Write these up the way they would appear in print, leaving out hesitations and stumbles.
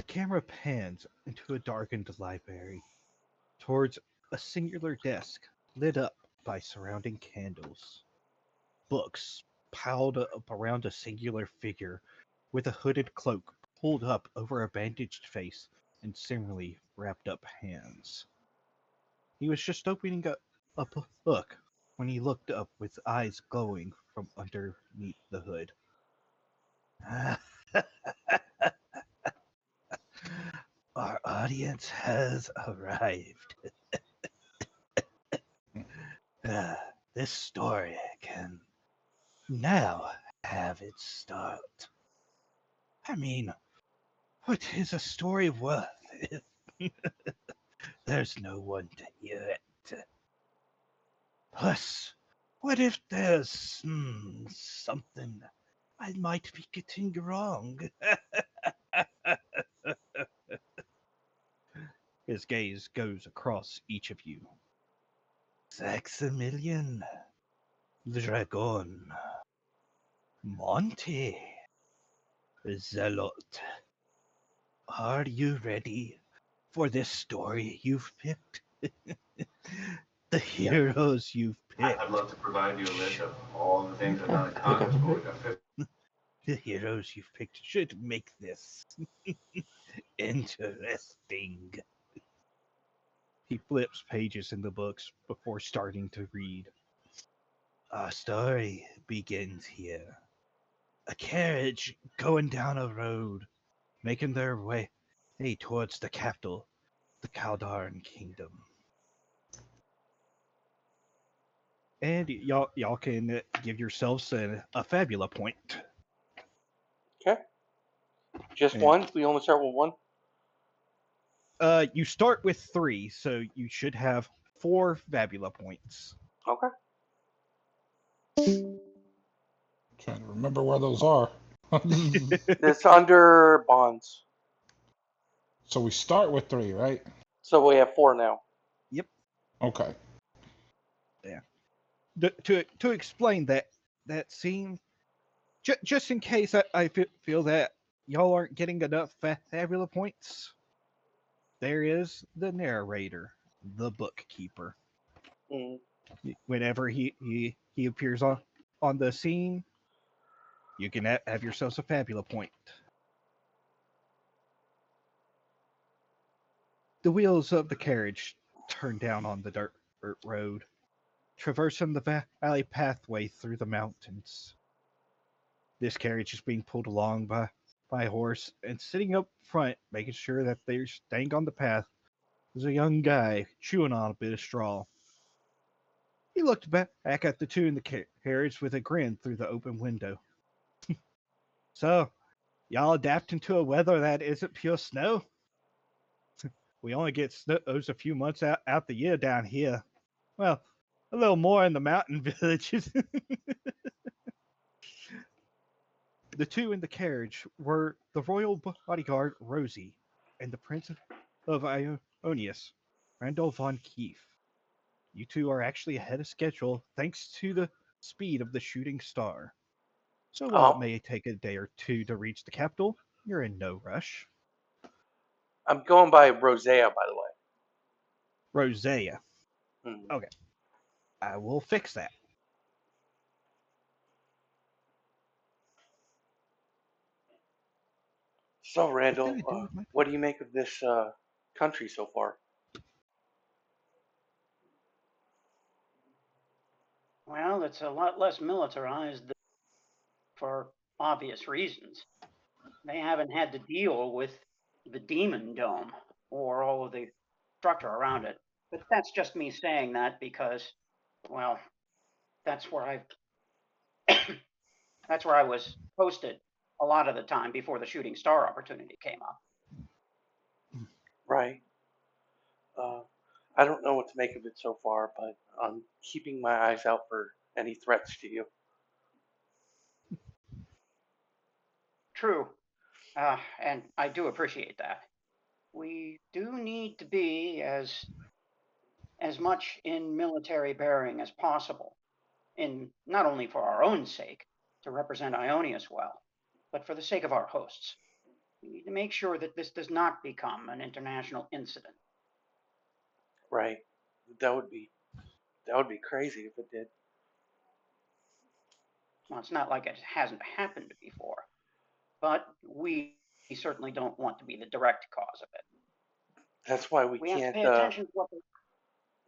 camera pans into a darkened library towards a singular desk lit up by surrounding candles. Books piled up around a singular figure with a hooded cloak pulled up over a bandaged face and similarly wrapped up hands. He was just opening a book when he looked up with eyes glowing from underneath the hood. Our audience has arrived. Uh, this story can now have its start. I mean, what is a story worth if there's no one to hear it? Plus, what if there's something I might be getting wrong? His gaze goes across each of you. Maximilian, Dragon, Monty, Zealot. Are you ready for this story you've picked? The heroes you've picked. I'd love to provide you a list of all the things I've done at times, but we got 50. The heroes you've picked should make this interesting. He flips pages in the books before starting to read. Our story begins here. A carriage going down a road, making their way towards the capital, the Kaldaran Kingdom. And y'all can give yourselves a Fabula point. Okay. Just Yeah. one? We only start with one? You start with 3, so you should have 4 Fabula points. Okay. Trying to remember where those are. It's under bonds. So we start with 3, right? So we have 4 now. Yep. Okay. Yeah. To explain that scene, just in case I feel that y'all aren't getting enough Fabula points, there is the narrator, the bookkeeper. Mm. Whenever he appears on the scene, you can have yourselves a Fabula point. The wheels of the carriage turn down on the dirt road, traversing the valley pathway through the mountains. This carriage is being pulled along by a horse, and sitting up front, making sure that they're staying on the path, is a young guy chewing on a bit of straw. He looked back at the two in the carriage with a grin through the open window. So, y'all adapting to a weather that isn't pure snow? We only get snows a few months out the year down here. Well, a little more in the mountain villages. The two in the carriage were the royal bodyguard Rosie and the Prince of Ionius, Randall von Keefe. You two are actually ahead of schedule thanks to the speed of the shooting star. So while it may take a day or two to reach the capital, you're in no rush. I'm going by Rosea, by the way. Rosea. Hmm. Okay. I will fix that. So, Randall, what do you make of this country so far? Well, it's a lot less militarized for obvious reasons. They haven't had to deal with the Demon Dome or all of the structure around it. But that's just me saying that because, well, that's where I was posted a lot of the time before the shooting star opportunity came up. Right. I don't know what to make of it so far, but I'm keeping my eyes out for any threats to you. True. And I do appreciate that. We do need to be as much in military bearing as possible, in not only for our own sake, to represent Ionius well, but for the sake of our hosts. We need to make sure that this does not become an international incident. Right. That would be crazy if it did. Well, it's not like it hasn't happened before, but we certainly don't want to be the direct cause of it. That's why we We have to can't. pay attention to what they...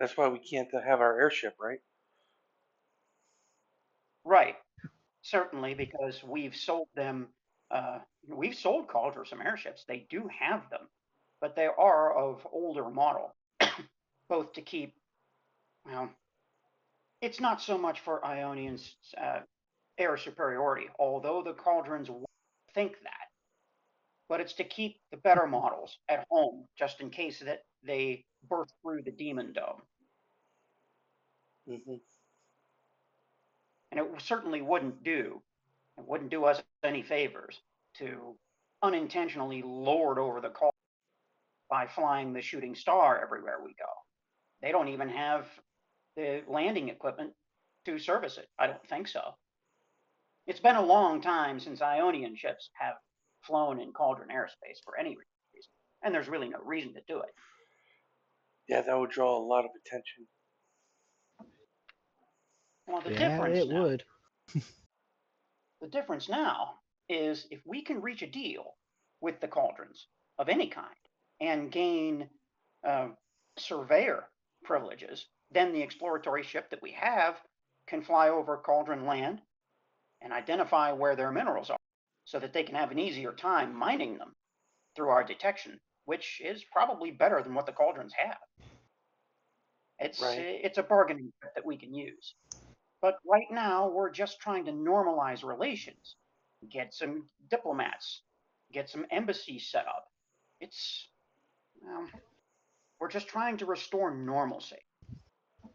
That's why we can't have our airship, right? Right. Certainly, because we've sold them. We've sold Calder some airships. They do have them, but they are of older model, both to keep. Well, it's not so much for Ionian's air superiority, although the Cauldrons think that, but it's to keep the better models at home, just in case that they burst through the Demon Dome. Hmm. And it certainly wouldn't do us any favors to unintentionally lord over the Cauldron by flying the shooting star everywhere we go. They don't even have the landing equipment to service it. I don't think so. It's been a long time since Ionian ships have flown in Cauldron airspace for any reason, and there's really no reason to do it. Yeah, that would draw a lot of attention. Well, Yeah, it would. The difference now is if we can reach a deal with the Cauldrons of any kind and gain surveyor privileges, then the exploratory ship that we have can fly over Cauldron land and identify where their minerals are so that they can have an easier time mining them through our detection, which is probably better than what the Cauldrons have. It's a bargaining chip that we can use. But right now, we're just trying to normalize relations, get some diplomats, get some embassies set up. We're just trying to restore normalcy.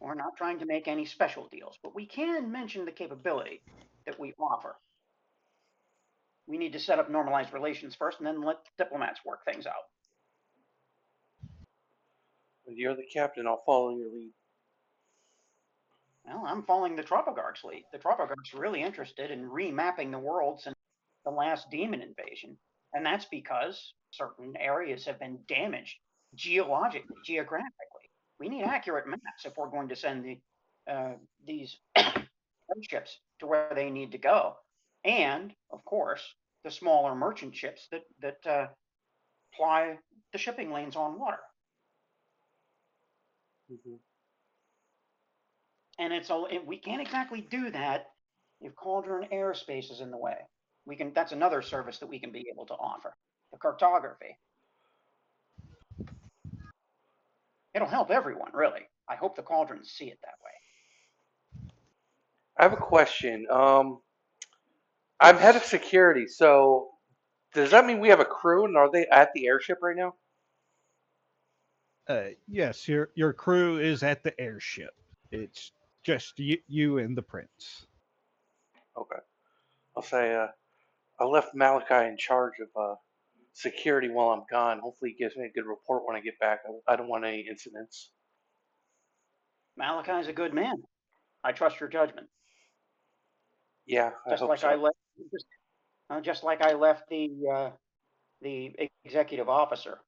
We're not trying to make any special deals, but we can mention the capability that we offer. We need to set up normalized relations first and then let diplomats work things out. When you're the captain, I'll follow your lead. Well, I'm following the Tropogarch's lead. The Tropogarch's really interested in remapping the world since the last demon invasion, and that's because certain areas have been damaged geologically, geographically. We need accurate maps if we're going to send these airships to where they need to go, and of course the smaller merchant ships that ply the shipping lanes on water. Mm-hmm. And we can't exactly do that if Cauldron airspace is in the way. That's another service that we can be able to offer, the cartography. It'll help everyone, really. I hope the Cauldrons see it that way. I have a question. I'm head of security, so does that mean we have a crew, and are they at the airship right now? Yes, your crew is at the airship. It's just you and the prince. Okay. I'll say I left Malachi in charge of security while I'm gone. Hopefully he gives me a good report when I get back. I don't want any incidents. Malachi's a good man. I trust your judgment. Yeah, I hope so. Just like I left the executive officer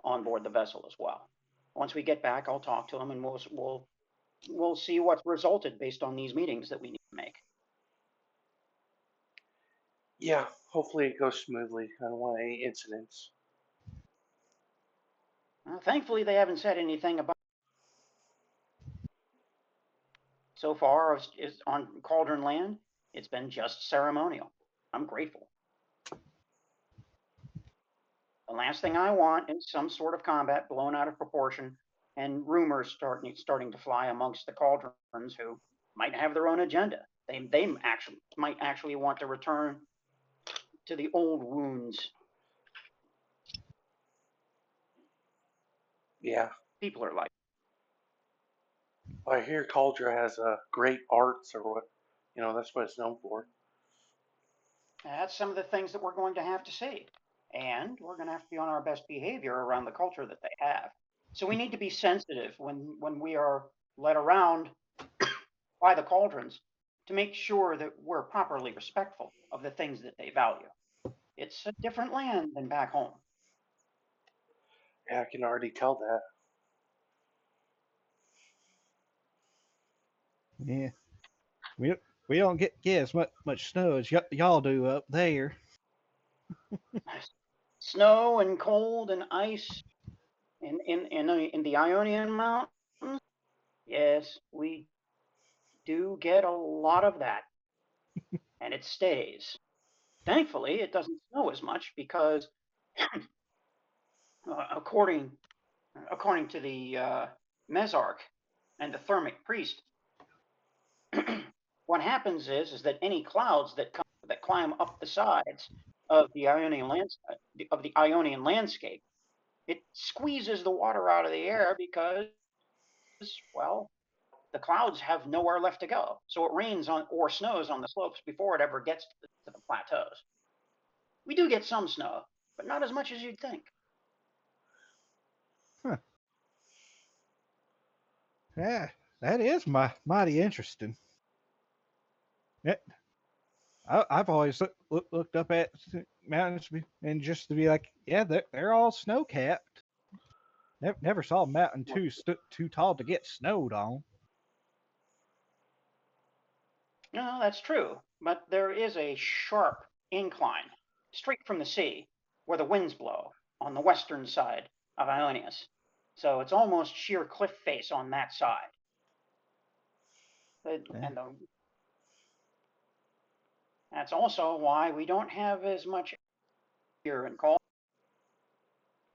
on board the vessel as well. Once we get back, I'll talk to him and we'll see what's resulted based on these meetings that we need to make. Yeah, hopefully it goes smoothly. I don't want any incidents. Thankfully, they haven't said anything about. So far, is on Cauldron land, it's been just ceremonial. I'm grateful. The last thing I want is some sort of combat blown out of proportion and rumors starting to fly amongst the Cauldrons who might have their own agenda. They might actually want to return to the old wounds. Yeah. People are like. I hear Cauldron has great arts, or what, that's what it's known for. That's some of the things that we're going to have to see. And we're going to have to be on our best behavior around the culture that they have. So we need to be sensitive when we are led around by the Cauldrons to make sure that we're properly respectful of the things that they value. It's a different land than back home. Yeah, I can already tell that. Yeah, we don't get as much snow as y'all do up there. Snow and cold and ice in the Ionian Mountains. Yes, we do get a lot of that, and it stays. Thankfully, it doesn't snow as much because, according to the Mesarch and the Thermic Priest, what happens is that any clouds that climb up the sides of the Ionian landscape, it squeezes the water out of the air because, well, the clouds have nowhere left to go. So it rains on or snows on the slopes before it ever gets to the plateaus. We do get some snow, but not as much as you'd think. Huh. Yeah, that is mighty interesting. Yeah, I've always looked up at mountains and just to be like, yeah, they're all snow capped. Never saw a mountain too tall to get snowed on. No, that's true, but there is a sharp incline straight from the sea where the winds blow on the western side of Ionius. So it's almost sheer cliff face on that side. And that's also why we don't have as much here in Cauldra.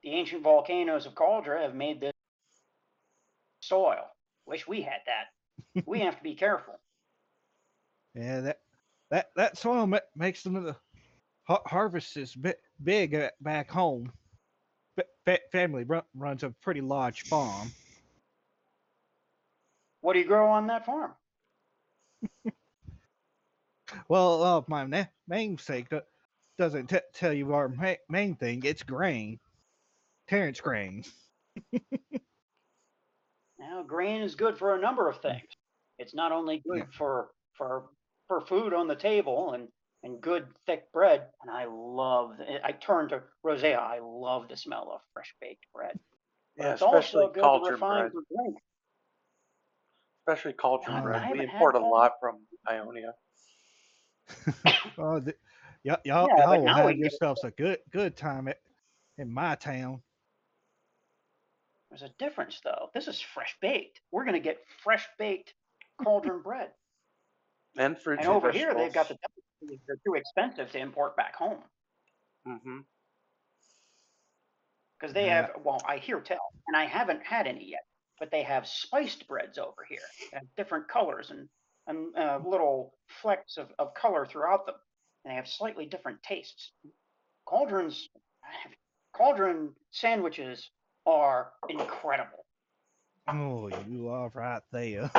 The ancient volcanoes of Cauldra have made this soil. Wish we had that. We have to be careful. Yeah, that soil makes some of the harvests big back home. Family runs a pretty large farm. What do you grow on that farm? Well, my namesake doesn't tell you our main thing. It's grain. Terrence grain. Now, grain is good for a number of things. It's not only good for food on the table and good thick bread. And I turn to Rosea. I love the smell of fresh baked bread. But Yeah, it's especially also good to cauldron refine bread. for drink. Especially cauldron I bread. We haven't had import a cauldron. lot from Ionia. Oh, y'all Yeah, but will now we have get yourselves a good time in my town. There's a difference, though. This is fresh baked. We're going to get fresh baked cauldron bread. And fruits And and over here, vegetables. they've got they're too expensive to import back home. Mm-hmm. Because they have, well, I hear tell, and I haven't had any yet, but they have spiced breads over here. They have different colors and little flecks of color throughout them. And they have slightly different tastes. Cauldron sandwiches are incredible. Oh, you are right there.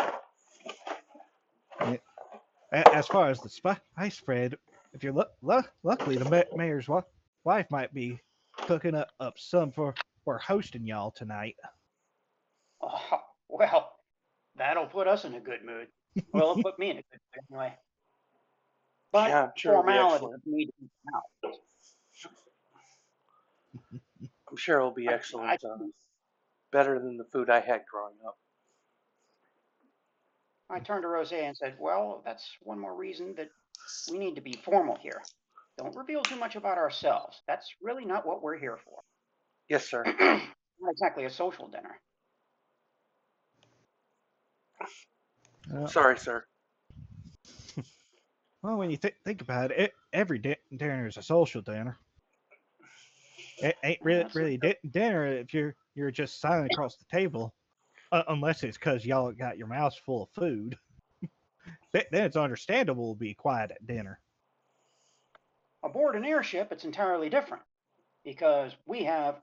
Yeah. As far as the spice bread, if you're luckily, the mayor's wife might be cooking up some for hosting y'all tonight. Oh, well, that'll put us in a good mood. Well, it'll put me in a good mood anyway. But Yeah, I'm sure it'll be formalities excellent. need to be out. I'm sure it'll be excellent. Better than the food I had growing up. I turned to Rose and said, well, that's one more reason that we need to be formal here. Don't reveal too much about ourselves. That's really not what we're here for. Yes, sir. Not exactly a social dinner. Sorry, sir. Well, when you think about it, every dinner is a social dinner. It ain't really dinner if you're just silent across the table, unless it's because y'all got your mouths full of food. Then it's understandable to be quiet at dinner. Aboard an airship, it's entirely different because we have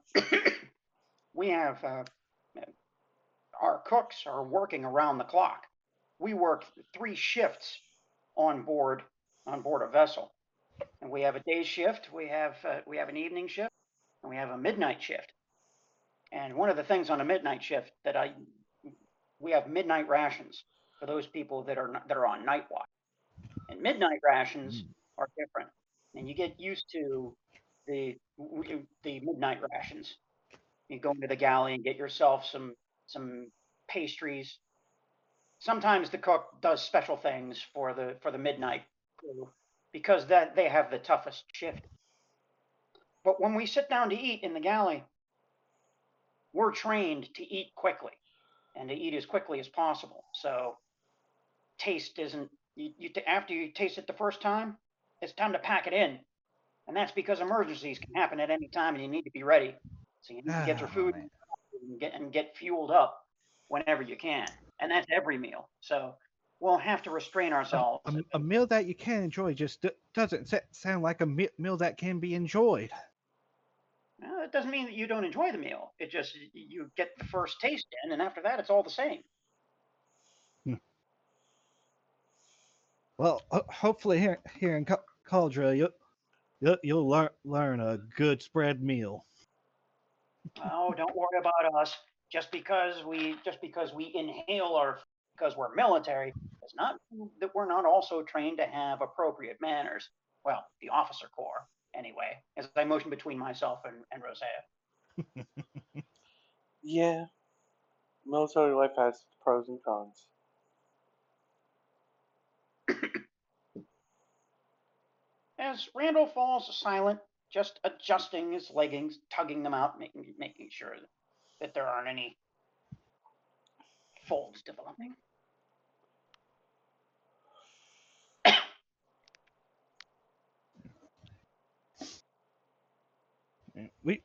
our cooks are working around the clock. We work 3 shifts on board a vessel, and we have a day shift, we have an evening shift, and we have a midnight shift. And one of the things on a midnight shift we have midnight rations for those people that are on night watch. And midnight rations are different, and you get used to the midnight rations. You go into the galley and get yourself some pastries. Sometimes the cook does special things for the midnight crew because that they have the toughest shift. But when we sit down to eat in the galley, we're trained to eat quickly and to eat as quickly as possible. So taste isn't after you taste it the first time, it's time to pack it in, and that's because emergencies can happen at any time, and you need to be ready. So you need to get your food man. and get fueled up whenever you can, and that's every meal. So we'll have to restrain ourselves. A meal that you can enjoy just doesn't sound like a meal that can be enjoyed. It doesn't mean that you don't enjoy the meal. It just you get the first taste in, and after that, it's all the same. Well, hopefully here in Cauldre, you'll learn a good spread meal. Oh, don't worry about us. Just because we inhale our because we're military does not mean that we're not also trained to have appropriate manners. Well, the officer corps, anyway, as I motion between myself and Rosea. Yeah, military life has its pros and cons. As Randall falls silent, just adjusting his leggings, tugging them out, making sure that there aren't any folds developing.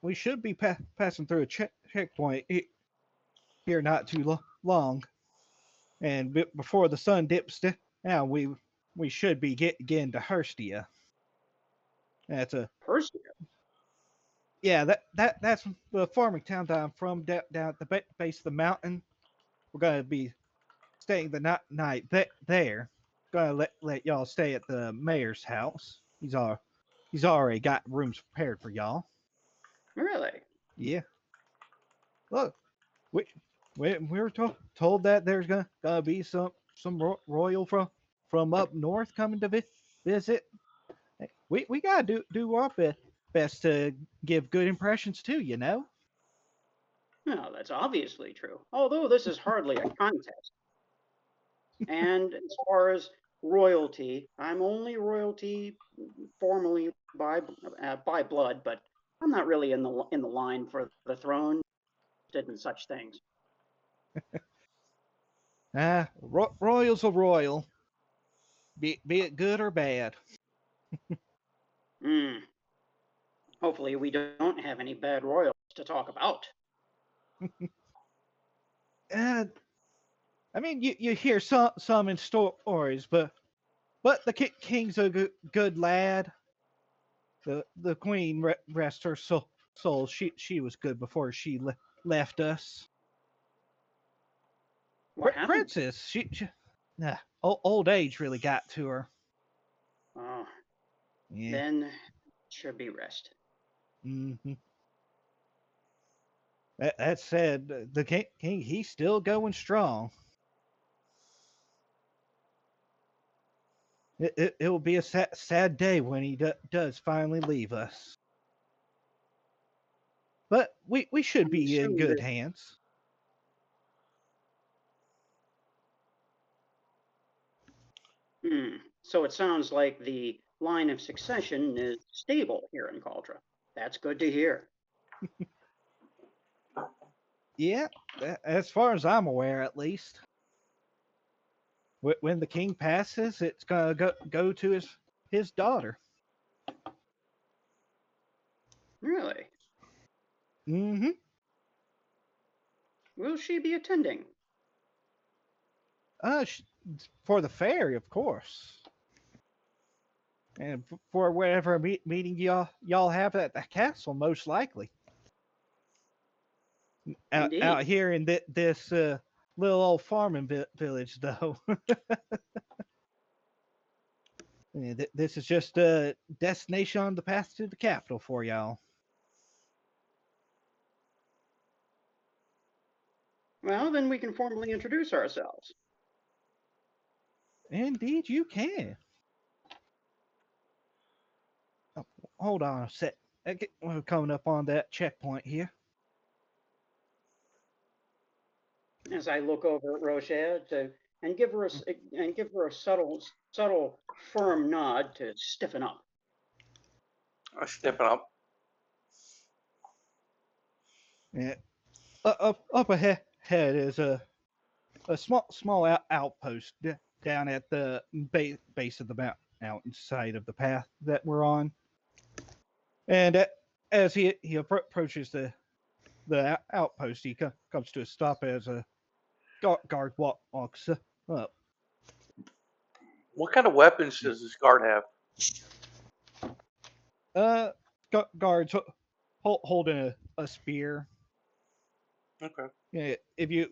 We should be passing through a checkpoint here not too long, and before the sun dips down, we should be getting to Hurstia. That's a Hurstia. Yeah, that's the farming town that I'm from, down at the base of the mountain. We're gonna be staying the night there. Gonna let y'all stay at the mayor's house. He's already got rooms prepared for y'all. Really? Yeah. Look, we were told that there's gonna be some royal from up north coming to visit. We gotta do our best to give good impressions too, you know. No, that's obviously true. Although this is hardly a contest. And as far as royalty, I'm only royalty formally by blood, but I'm not really in the line for the throne. And such things. Royal's a royal. Be it good or bad. Hopefully we don't have any bad royals to talk about. I mean, you hear some in stories, but the king's a good lad. The queen, rest her soul, she was good before she left us. What happened? Princess, she old age really got to her. Oh, yeah. Then should be rest. Mm-hmm. That said, the king he's still going strong. It will be a sad day when he does finally leave us. But we should be in good hands. So it sounds like the line of succession is stable here in Cauldre. That's good to hear. Yeah, as far as I'm aware, at least. When the king passes, it's gonna go to his daughter. Really? Mm-hmm. Will she be attending? For the fair, of course. And for whatever meeting y'all have at the castle, most likely. Out here in this little old farming village, though. This is just a destination on the path to the capital for y'all. Well, then we can formally introduce ourselves. Indeed, you can. Oh, hold on a Okay, we're coming up on that checkpoint here. As I look over at Rochelle and give her a subtle, firm nod to stiffen up. I stiffen up. Yeah. Up ahead is a small outpost down at the base of the mountain side of the path that we're on. And as he approaches the outpost, he comes to a stop as a guard walks up. What kind of weapons does this guard have? Guards holding a spear. Okay. Yeah, if you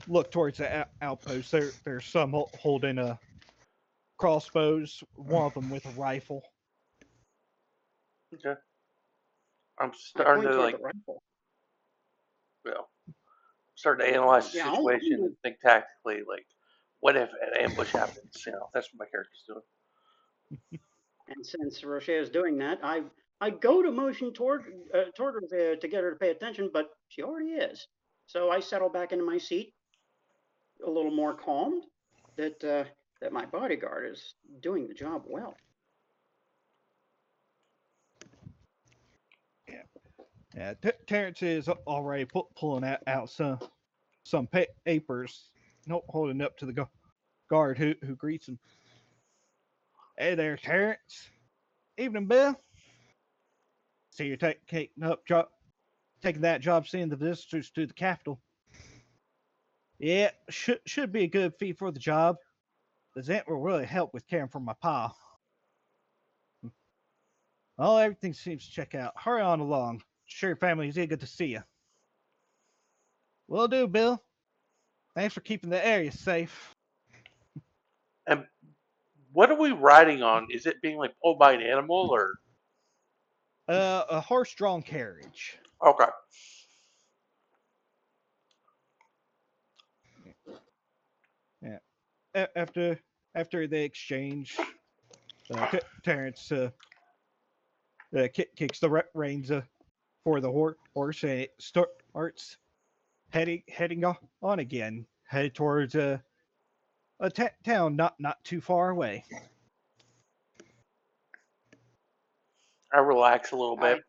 look towards the outpost, there's some holding a crossbows. One of them with a rifle. Okay. I'm I starting point to toward like, the rifle. well, starting to analyze the Yeah, situation and think tactically. Like, what if an ambush happens? That's what my character's doing. And since Rocher is doing that, I go to motion toward her to get her to pay attention, but she already is. So I settle back into my seat, a little more calmed that my bodyguard is doing the job well. Yeah, Terrence is already pulling out some papers, holding up to the guard who greets him. Hey there, Terrence. Evening, Bill. See you're taking that job seeing the visitors to the capital. Yeah, should be a good fee for the job. The Zent will really help with caring for my pa. Well, everything seems to check out. Hurry on along. Sure your family's eager to see you. Will do, Bill. Thanks for keeping the area safe. And what are we riding on? Is it being like pulled by an animal or? A horse-drawn carriage. Okay. Yeah. After the exchange, Terrence kicks the reins for the horse and it starts heading on again, headed towards a town not too far away. I relax a little bit.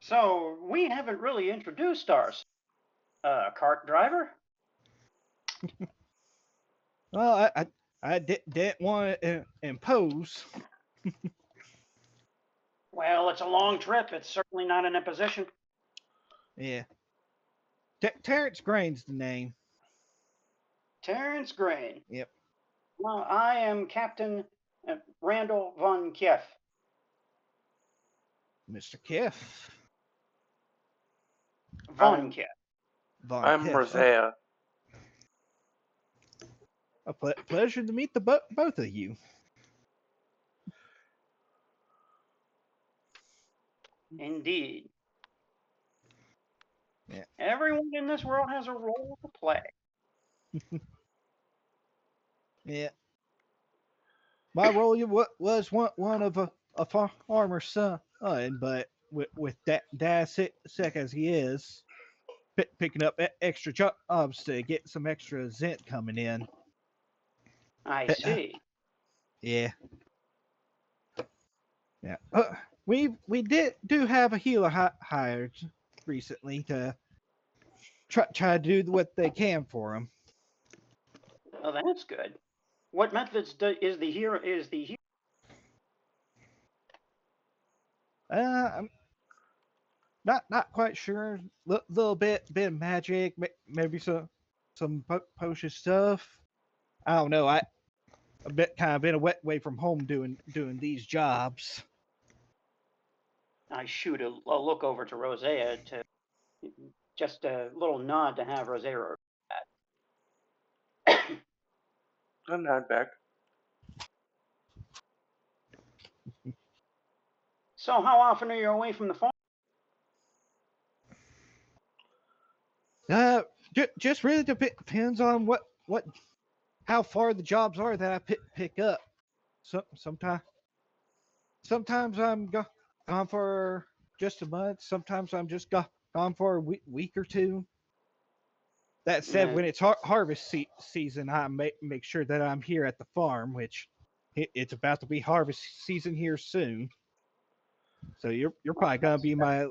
So we haven't really introduced ourselves. Cart driver? Well, I didn't want to impose. Well, it's a long trip. It's certainly not an imposition. Yeah. Terrence Grain's the name. Terrence Grain. Yep. Well, I am Captain Randall von Kief. Mr. Kiff. Von Kief. I'm Rosea. A pleasure to meet the both of you. Indeed. Yeah. Everyone in this world has a role to play. Yeah. My role was one of a farmer's son, but with Dad sick as he is, picking up extra jobs to get some extra Zent coming in. I see. Yeah. Yeah. We do have a healer hired recently to try to do what they can for him. Well, that's good. What methods is the hero? I'm not quite sure. Little bit of magic, maybe some potion stuff. I don't know. I've been away from home doing these jobs. I shoot a look over to Rosea to just a little nod to have Rosea. I'm not back. So, how often are you away from the farm? Just really depends on how far the jobs are that I pick up. Sometimes Sometimes I'm gone for just a month. Sometimes I'm just gone for a week or two. That said, Yeah. when it's harvest season, I make sure that I'm here at the farm, which it's about to be harvest season here soon. So you're probably gonna be my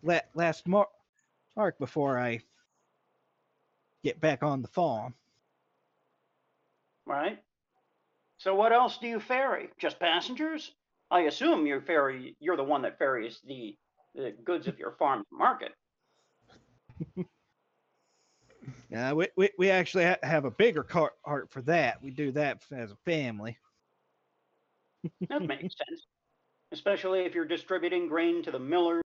last mark before I get back on the farm. Right. So what else do you ferry? Just passengers? I assume you're the one that ferries the goods of your farm to market. We actually have a bigger cart for that. We do that as a family. That makes sense, especially if you're distributing grain to the miller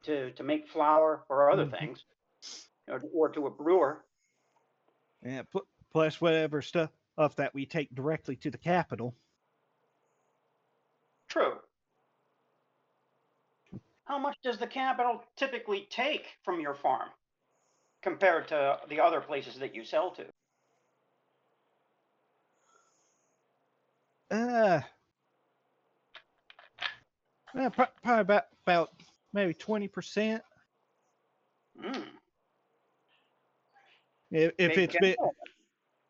to make flour or other things, or to a brewer. Yeah, plus whatever stuff that we take directly to the capital. True. How much does the capital typically take from your farm compared to the other places that you sell to? Probably about maybe 20%. Mm. If Big it's bit, capital.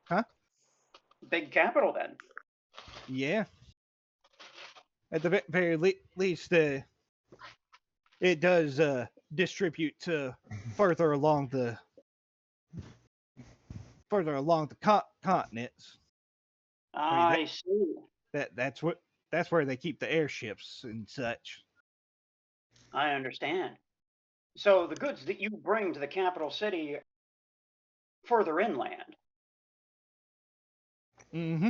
huh? Big capital then. Yeah. At the very least, it does distribute to further along the continents. I see. That's where they keep the airships and such. I understand. So the goods that you bring to the capital city further inland. Mm-hmm.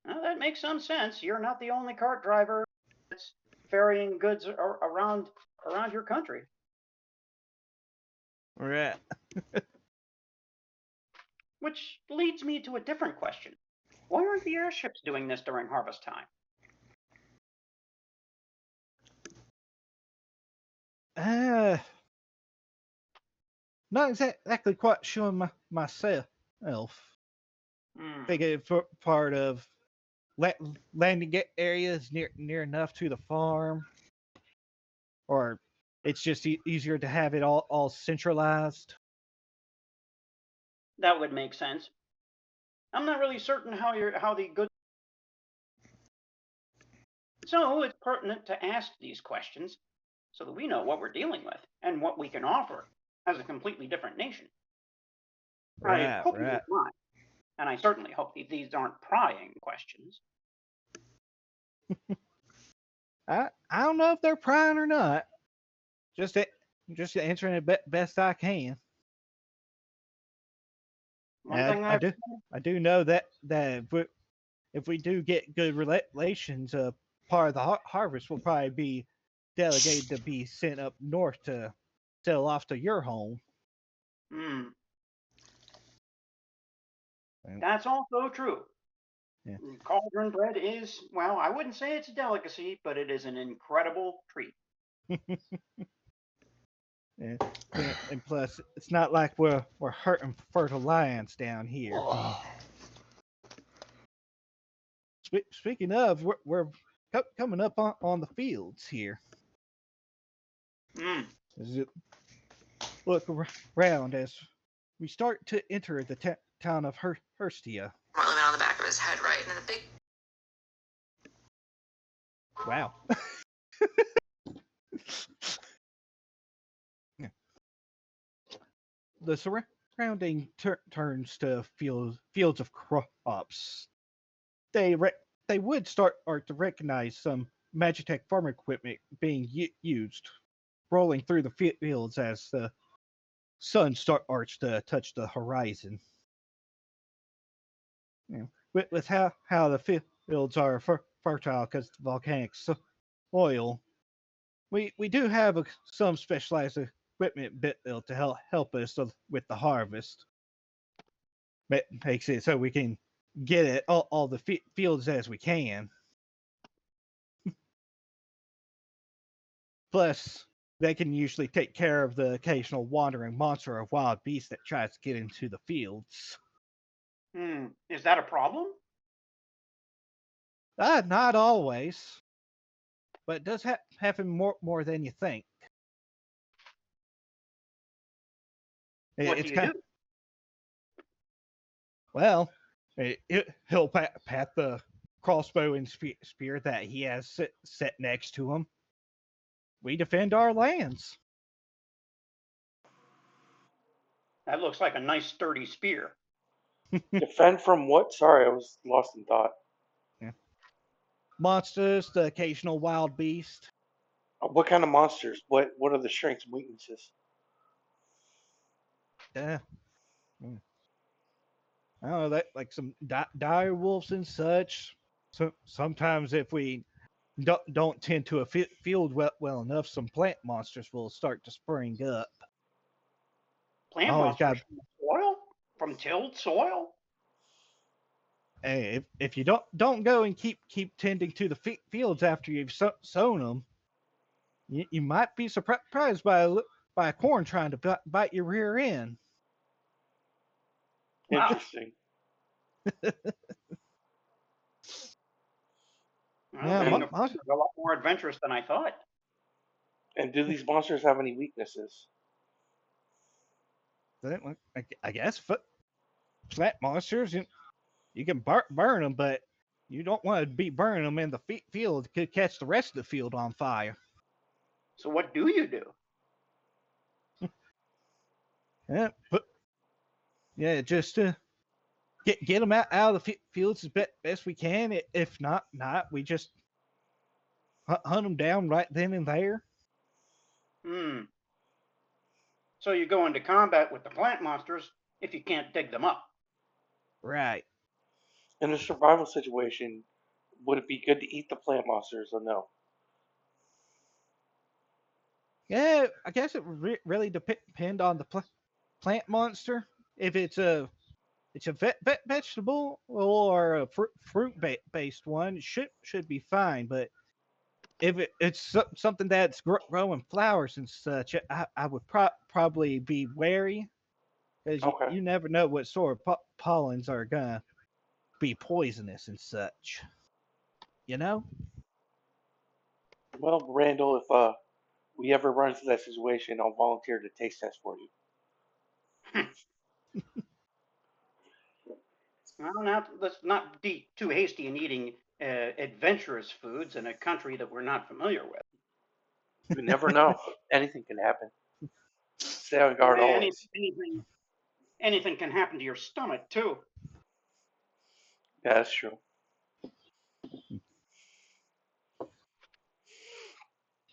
Well, that makes some sense. You're not the only cart driver that's ferrying goods around your country. Right. Which leads me to a different question. Why aren't the airships doing this during harvest time? Not exactly quite sure myself. Hmm. I think it's part of landing areas near enough to the farm, or it's just easier to have it all centralized. That would make sense. I'm not really certain how the goods. So it's pertinent to ask these questions so that we know what we're dealing with and what we can offer as a completely different nation. I hope you don't mind, and I certainly hope that these aren't prying questions. I don't know if they're prying or not. Just answering it best I can. I do know that if we do get good relations, part of the harvest will probably be delegated to be sent up north to sell off to your home. Hmm. That's also true. Yeah. Cauldron bread is, well, I wouldn't say it's a delicacy, but it is an incredible treat. And plus, it's not like we're hurting fertile lands down here. Speaking of, we're coming up on the fields here. Mm. Look around as we start to enter the town of Hurstia. Limit on the back of his head, right? And then a big. Wow. The surrounding turns to fields of crops. They would start to recognize some Magitech farm equipment being used, rolling through the fields as the sun starts to touch the horizon. With how the fields are fertile because of volcanic soil, we do have some specialized equipment built to help us with the harvest. Makes it so we can get it all the fields as we can. Plus, they can usually take care of the occasional wandering monster or wild beast that tries to get into the fields. Is that a problem? Not always. but it does happen more than you think. What It's do you kind do? well, he'll pat the crossbow and spear that he has set next to him. We defend our lands. That looks like a nice sturdy spear. Defend from what? Sorry, I was lost in thought. Yeah. Monsters, the occasional wild beast. What kind of monsters? What are the strengths and weaknesses? I don't know, that like some dire wolves and such. So sometimes if we don't tend to a field well enough, some plant monsters will start to spring up. Plant Always monsters got. from soil? From tilled soil? Hey, if you don't go and keep tending to the fields after you've sown them, you might be surprised by a corn trying to bite your rear end. Interesting. Well, Yeah, being a farmer is a lot more adventurous than I thought. And do these monsters have any weaknesses? I guess plant monsters, you can burn them, but you don't want to be burning them in the field. It could catch the rest of the field on fire. So what do you do? Just get them out of the fields as best we can. If not, we just hunt them down right then and there. So you go into combat with the plant monsters if you can't dig them up. Right. In a survival situation, would it be good to eat the plant monsters or no? Yeah, I guess it would really depend on the plant monster. If it's a vegetable or a fruit based one, it should be fine. But if it's something that's growing flowers and such, I would probably be wary, because Okay. you never know what sort of pollens are gonna be poisonous and such. You know? Well, Randall, if we ever run into that situation, I'll volunteer to taste test for you. Well, let's not be too hasty in eating adventurous foods in a country that we're not familiar with. You never know. Anything can happen. Stay on guard always. Anything can happen to your stomach too. Yeah, that's true.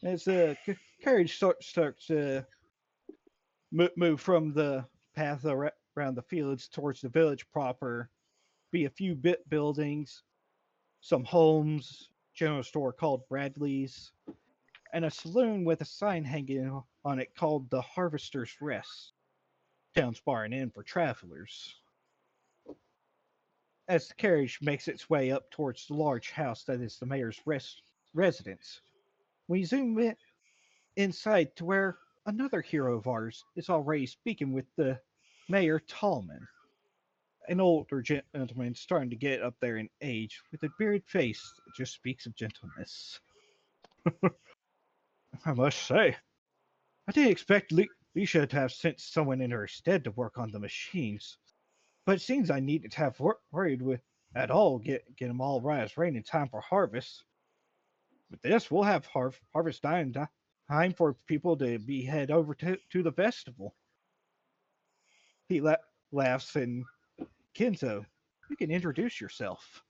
As the carriage starts to move from the path around the fields towards the village proper, be a few buildings, some homes, general store called Bradley's, and a saloon with a sign hanging on it called the Harvester's Rest, town's bar and inn for travelers. As the carriage makes its way up towards the large house that is the mayor's residence, we zoom inside to where another hero of ours is already speaking with the Mayor Tallman, an older gentleman starting to get up there in age with a bearded face that just speaks of gentleness. I must say, I didn't expect Lisha to have sent someone in her stead to work on the machines, but it seems I needed to have worried with at all get them all right as rain in time for harvest. With this, we'll have harvest time for people to be head over to the festival. He laughs, and Kenzo, you can introduce yourself.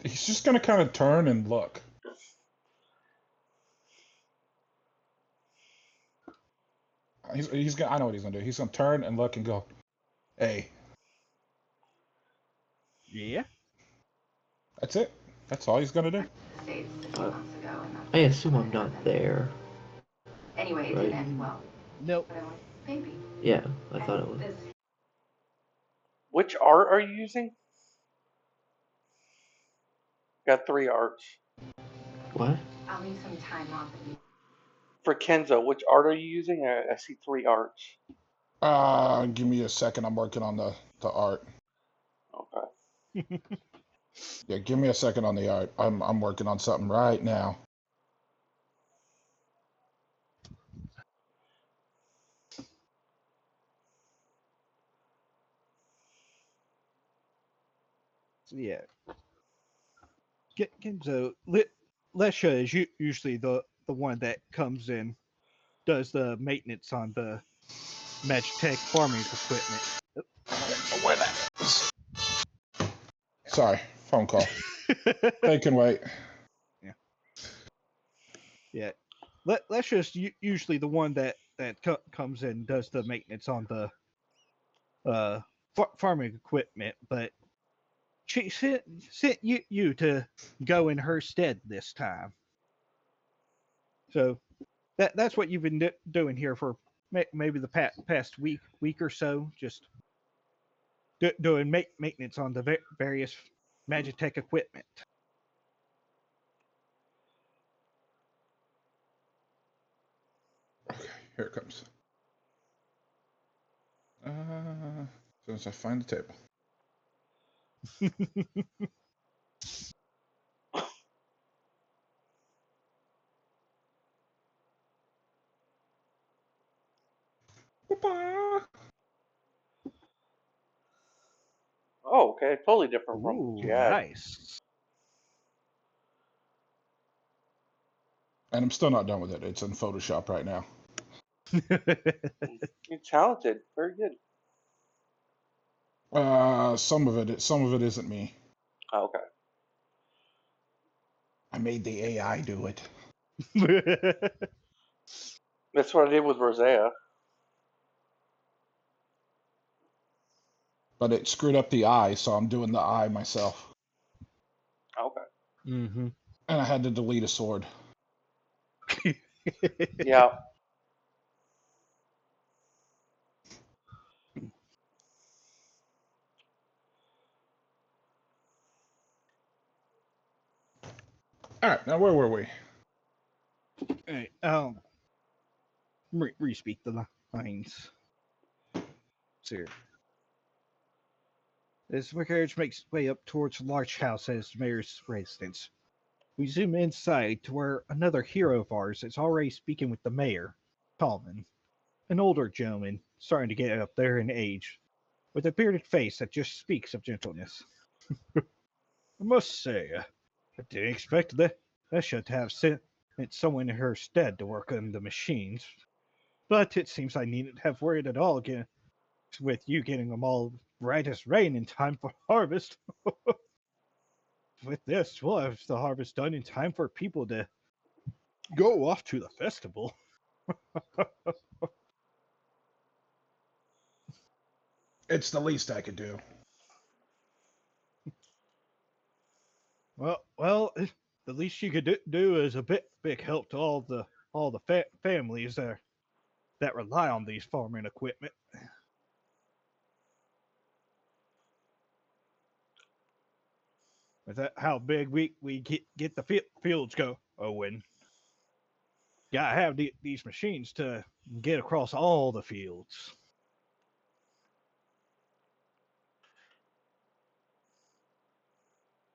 He's just gonna kind of turn and look. He's gonna. I know what he's gonna do. He's gonna turn and look and go, "Hey." Yeah. That's it. That's all he's gonna do. I assume I'm not there. Anyway, it Right. didn't end well. Nope. But I went, maybe. Yeah, I thought it was. Which art are you using? Got 3 arts. What? I'll need some time off. For Kenzo, which art are you using? I see 3 arts. Give me a second. I'm working on the art. Okay. Yeah, give me a second on the art. I'm working on something right now. So, yeah. So Lesha is usually the one that comes in, does the maintenance on the Magitech farming equipment. Where that is. Sorry, phone call. They can wait. Yeah. Lesha's usually the one that comes in and does the maintenance on the farming equipment, but she sent you to go in her stead this time. So that's what you've been doing here for maybe the past week or so, just doing maintenance on the various Magitech equipment. Okay, here it comes. As soon as I find the table. Oh, okay. Totally different from Ooh, what you had. nice. And I'm still not done with it. It's in Photoshop right now. You're talented. Very good. Some of it isn't me. Oh, okay. I made the AI do it. That's what I did with Rosea. But it screwed up the eye, so I'm doing the eye myself. Okay. Mm-hmm. And I had to delete a sword. Yeah. Alright, now where were we? Hey, re-speak the lines. Sir. As my carriage makes its way up towards a large house as the mayor's residence, we zoom inside to where another hero of ours is already speaking with the mayor, Tallman, an older gentleman starting to get up there in age, with a bearded face that just speaks of gentleness. I must say, I didn't expect that Esha to have sent someone in her stead to work on the machines, but it seems I needn't have worried at all with you getting them all right as rain in time for harvest. With this, we'll have the harvest done in time for people to go off to the festival. It's the least I could do. Well, the least you could do is a big help to all the families that rely on these farming equipment. Is that how big we get the fields going? Gotta have these machines to get across all the fields.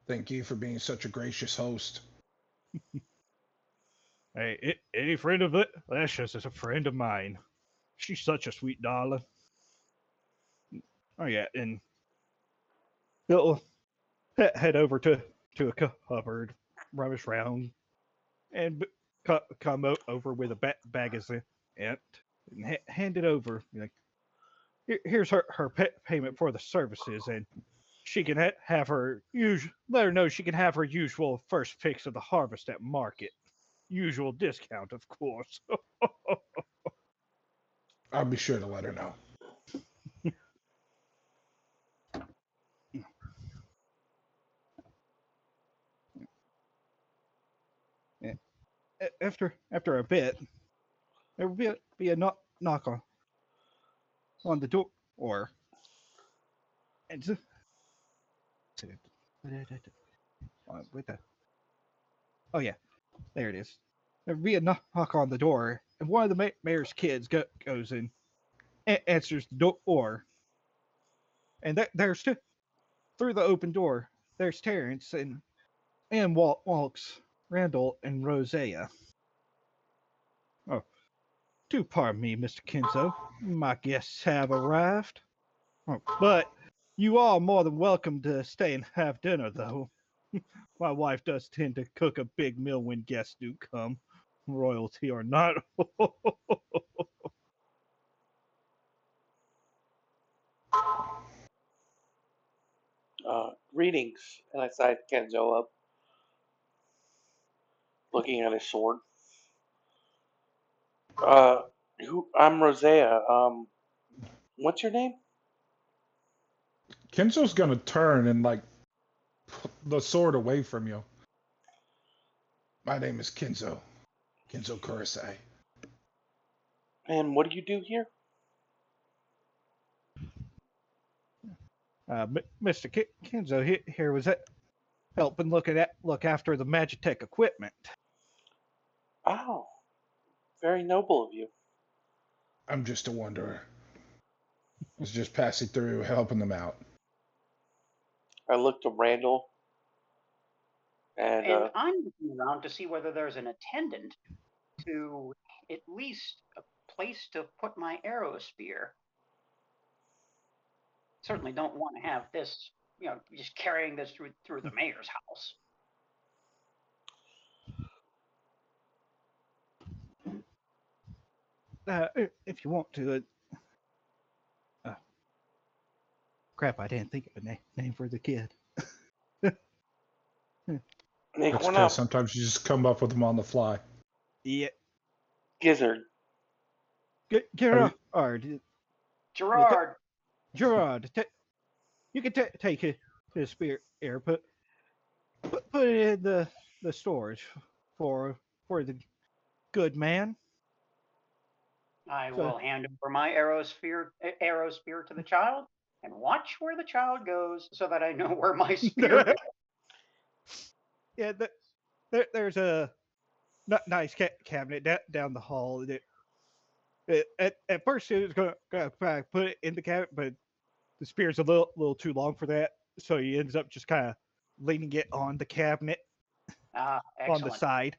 Thank you for being such a gracious host. Hey, any friend of Lesha's is a friend of mine. She's such a sweet darling. Oh yeah, and he'll head over to a cupboard, rummage around, and come over with a bag of and hand it over. Like, here's her payment for the services, and she can have her let her know she can have her usual first picks of the harvest at market. Usual discount, of course. I'll be sure to let her know. After a bit, there will be a knock on the door, and with the oh yeah, there it is. There will be a knock on the door, and one of the mayor's kids goes in. answers the door, and there's through the open door. There's Terrence and walks Randall and Rosea. Oh, do pardon me, Mr. Kenzo. My guests have arrived. Oh, but you are more than welcome to stay and have dinner, though. My wife does tend to cook a big meal when guests do come, royalty or not. Greetings. And I side Kenzo up, looking at his sword. I'm Rosea. What's your name? Kenzo's gonna turn and like put the sword away from you. My name is Kenzo. Kenzo Kurosai. And what do you do here? Mr. Kenzo here was helping look after the Magitech equipment. Oh, very noble of you. I'm just a wanderer. I was just passing through, helping them out. I look to Randall. And I'm looking around to see whether there's an attendant to at least a place to put my arrow spear. Certainly don't want to have this, just carrying this through the mayor's house. If you want to. Crap, I didn't think of a name for the kid. make That's one okay. up. Sometimes you just come up with them on the fly. Yeah. Gizzard. Gerard. Gerard. Gerard, you can take his spear here, put it in the storage for the good man. I will hand over my arrow spear to the child and watch where the child goes so that I know where my spear goes. Yeah, there's a nice cabinet down the hall. At first, it was going to put it in the cabinet, but the spear's a little too long for that, so he ends up just kind of leaning it on the cabinet on the side.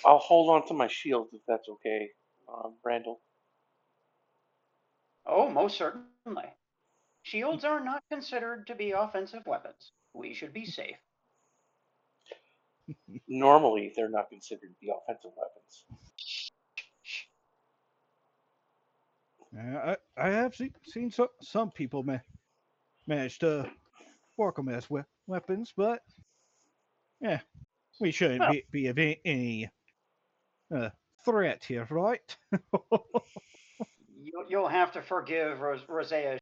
I'll hold on to my shield if that's okay, Randall. Oh, most certainly. Shields are not considered to be offensive weapons. We should be safe. Normally, they're not considered to be offensive weapons. I have seen some people manage to work them as weapons, but yeah, we shouldn't be of any threat here, right? You'll have to forgive Rosea's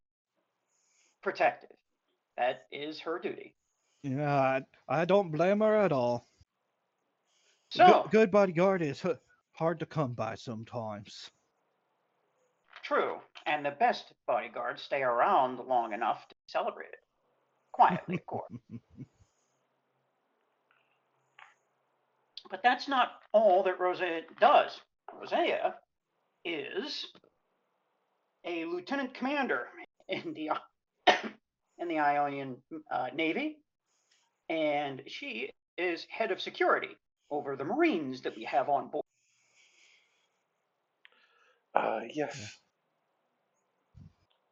protective. That is her duty. Yeah, I don't blame her at all. So, good bodyguard is hard to come by sometimes. True, and the best bodyguards stay around long enough to celebrate it. Quietly, of course. But that's not all that Rosea does. Rosea is a lieutenant commander in the Ionian Navy, and she is head of security over the Marines that we have on board. Yes.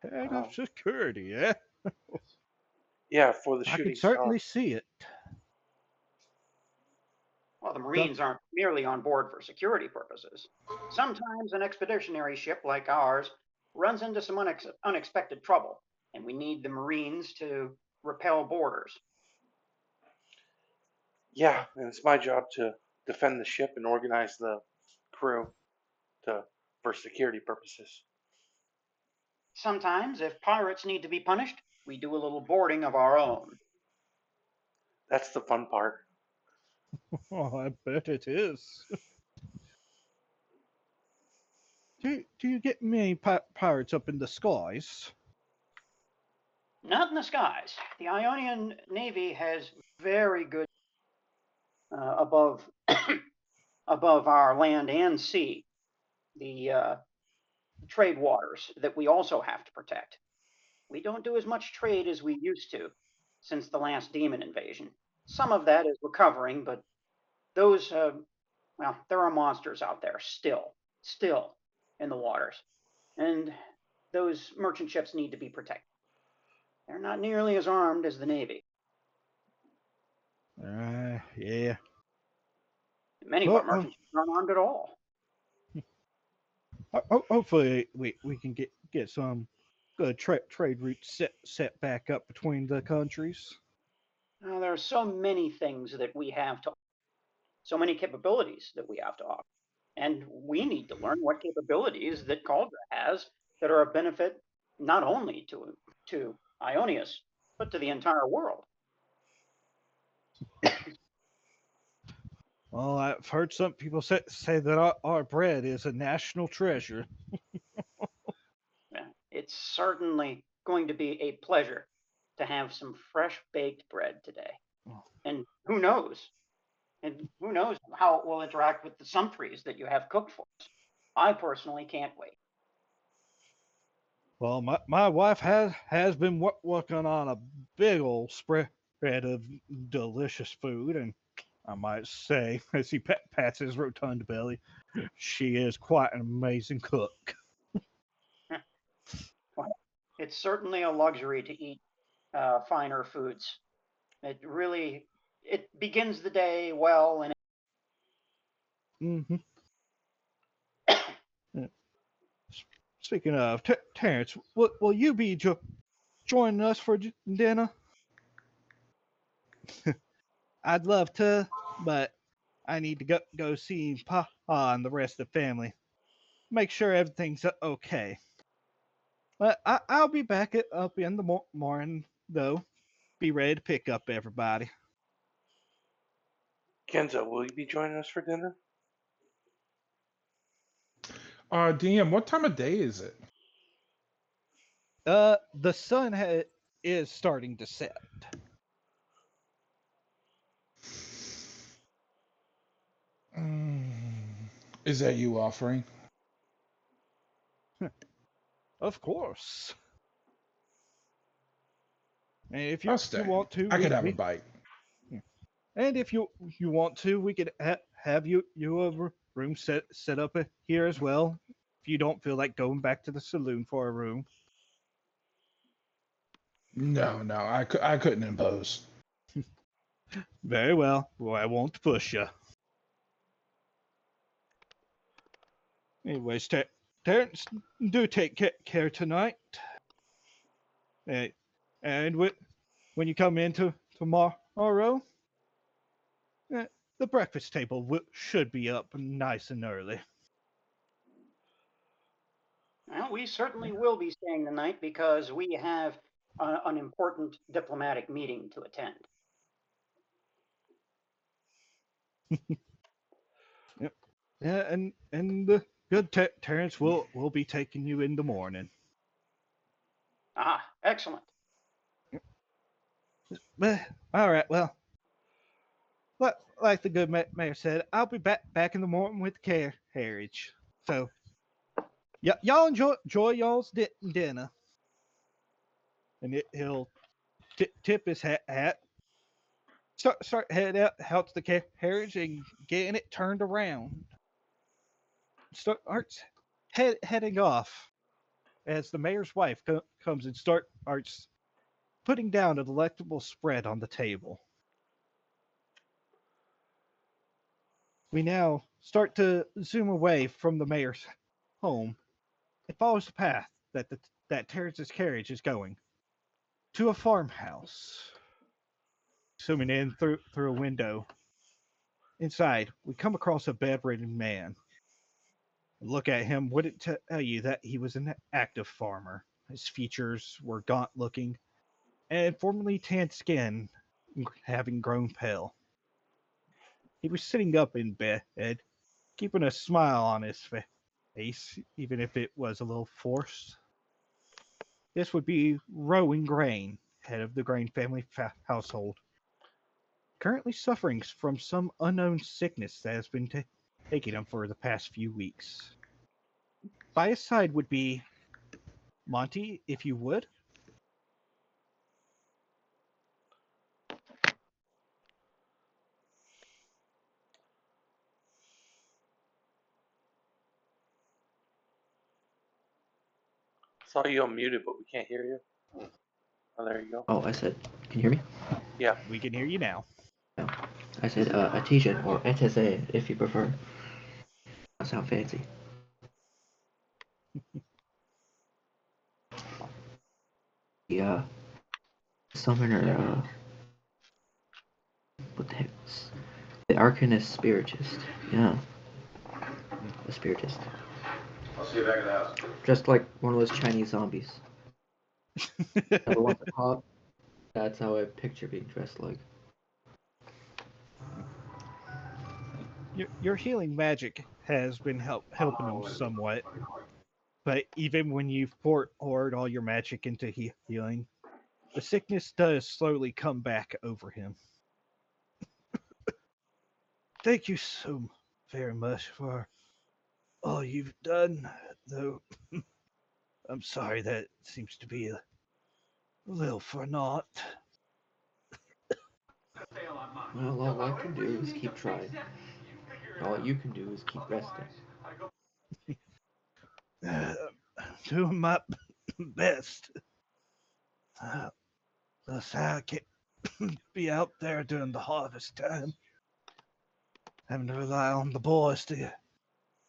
Head of security, eh? Yeah, for the shooting I can certainly star. see it. Well, the Marines aren't merely on board for security purposes. Sometimes an expeditionary ship like ours runs into some unexpected trouble, and we need the Marines to repel boarders. Yeah, and it's my job to defend the ship and organize the crew for security purposes. Sometimes, if pirates need to be punished, we do a little boarding of our own. That's the fun part. Oh, I bet it is. Do you get many pirates up in the skies? Not in the skies. The Ionian Navy has very good above above our land and sea. The trade waters that we also have to protect. We don't do as much trade as we used to since the last demon invasion. Some of that is recovering, but those, well, there are monsters out there still in the waters. And those merchant ships need to be protected. They're not nearly as armed as the Navy. Yeah. Many of our merchant ships aren't armed at all. Hopefully, we can get some good trade routes set back up between the countries. There are so many things that we have to, so many capabilities that we have to offer. And we need to learn what capabilities that Cauldra has that are a benefit not only to Ionius, but to the entire world. Well, I've heard some people say that our bread is a national treasure. It's certainly going to be a pleasure to have some fresh baked bread today. And who knows? And who knows how it will interact with the sumptries that you have cooked for us. I personally can't wait. Well, my wife has been working on a big old spread of delicious food, and I might say, as he pats his rotund belly, she is quite an amazing cook. Well, it's certainly a luxury to eat finer foods. It begins the day well, and Mm-hmm. Speaking of, Terrence, will you be joining us for dinner? I'd love to, but I need to go see Pa and the rest of the family. Make sure everything's okay. But I'll be back up in the morning, though. Be ready to pick up everybody. Kenzo, will you be joining us for dinner? DM, what time of day is it? The sun is starting to set. Is that you offering? Of course. And if I'll you stay. want to, I could have a bite. And if you want to, we could have you a room set up here as well. If you don't feel like going back to the saloon for a room. No, I couldn't impose. Very well. Well, I won't push you. Anyways, Terrence, do take care tonight. And when you come in tomorrow, the breakfast table should be up nice and early. well, we certainly will be staying the night because we have an important diplomatic meeting to attend. Yep. Yeah, and the good Terrence will be taking you in the morning. Ah, excellent. But all right, well, like the good mayor said, I'll be back in the morning with the carriage. So, y'all enjoy y'all's dinner. And he'll tip his hat, start head out to the carriage and getting it turned around. Starts heading off as the mayor's wife comes and starts putting down a delectable spread on the table. We now start to zoom away from the mayor's home. It follows the path that Terrence's carriage is going to a farmhouse. Zooming in through a window. Inside, we come across a bedridden man. Look at him wouldn't tell you that he was an active farmer. His features were gaunt looking, and formerly tanned skin having grown pale. He was sitting up in bed, keeping a smile on his face, even if it was a little forced. This would be Rowan Grain, head of the Grain family household, currently suffering from some unknown sickness that has been taking him for the past few weeks. by his side would be Monty, if you would. Saw you unmuted, but we can't hear you. Oh, there you go. Oh, I said, can you hear me? Yeah. We can hear you now. No. I said Artesian or NTSA if you prefer. That sound fancy. The summoner, what the heck? The Arcanist Spiritist. Yeah. The Spiritist. I'll see you back at the house. Just like one of those Chinese zombies. Never once a cop. That's how I picture being dressed like. Your healing magic has been helping him somewhat, but even when you've poured all your magic into healing, the sickness does slowly come back over him. Thank you so very much for all you've done, though I'm sorry that seems to be a little for naught. Well, all I can do is keep trying. All you can do is keep resting. Doing my best. Thus I can't be out there during the harvest time. Having to rely on the boys to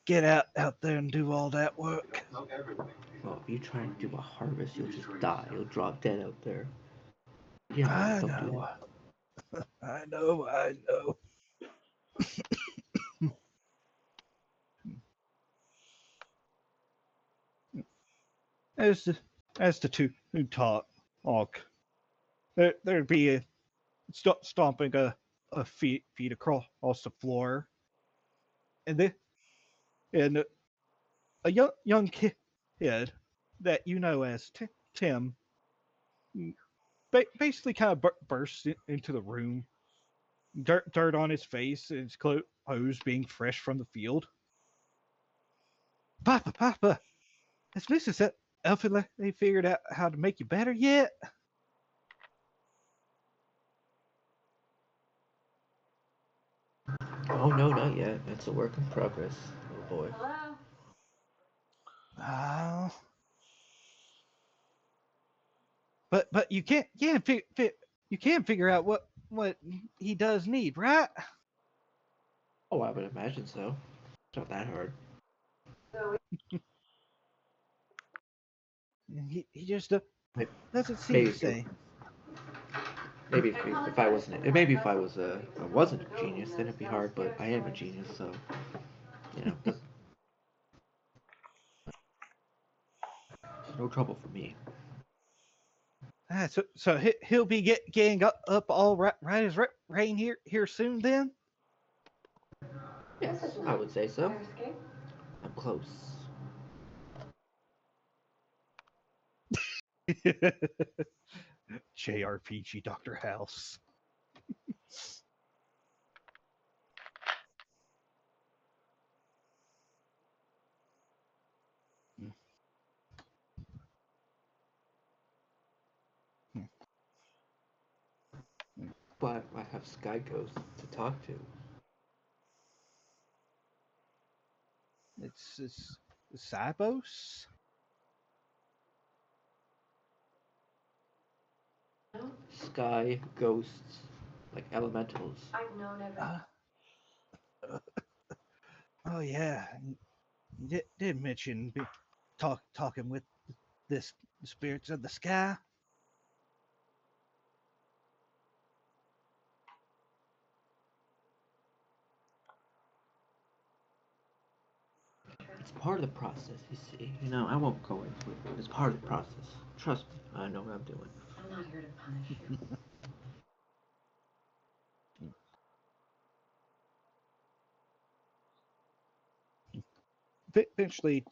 get out there and do all that work. Well, if you try and do a harvest, you'll just die. You'll drop dead out there. Yeah, I don't do know. that. I know. As the two who talk, there'd be a stomping a feet across the floor, and a young kid that you know as Tim basically kind of bursts into the room, dirt on his face and his clothes being fresh from the field. Papa, has Mrs. Elfie they figured out how to make you better yet? Oh, no, not yet. It's a work in progress, little boy. Hello? Oh. But you can't you can't figure out what he does need, right? Oh, I would imagine so. It's not that hard. He just doesn't seem Maybe to say. maybe if I wasn't maybe if I wasn't a genius, then it'd be hard. But I am a genius, so you know, no trouble for me. So he'll be getting up all right as rain here soon then. Yes, I would say so. I'm close. JRPG Dr. House. But I have Sky Ghost to talk to. It's Cybos. Sky Ghosts, like elementals. I've known everything. Oh yeah, you did mention talking with the spirits of the sky. It's part of the process, you see. You know, I won't go into it, but it's part of the process. Trust me, I know what I'm doing. I'm not here to punish you. Eventually,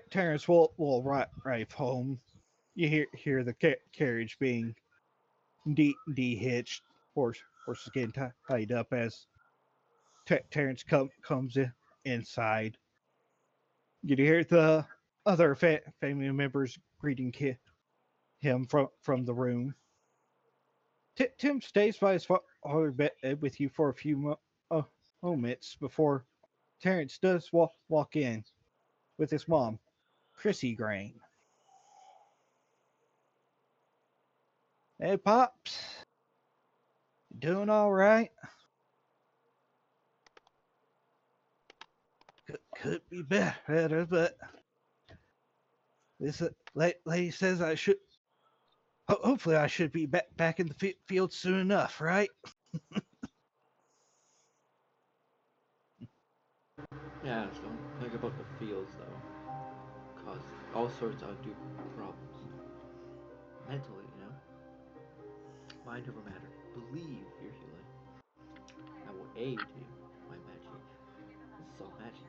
Terrence will arrive home. You hear the carriage being de-hitched, horses getting tied up as Terrence comes inside. You hear the other family members greeting him from the room. Tim stays by his father bed with you for a few moments before Terrence does walk in with his mom, Chrissy Grain. Hey, Pops. You doing all right? Could be better, but this lady says I should. Hopefully, I should be back in the field soon enough, right? Yeah, just don't think about the fields though. Cause all sorts of undue problems. Mentally, you know? Mind over matter. Believe you're healing. I will aid you, my magic. This is all magic.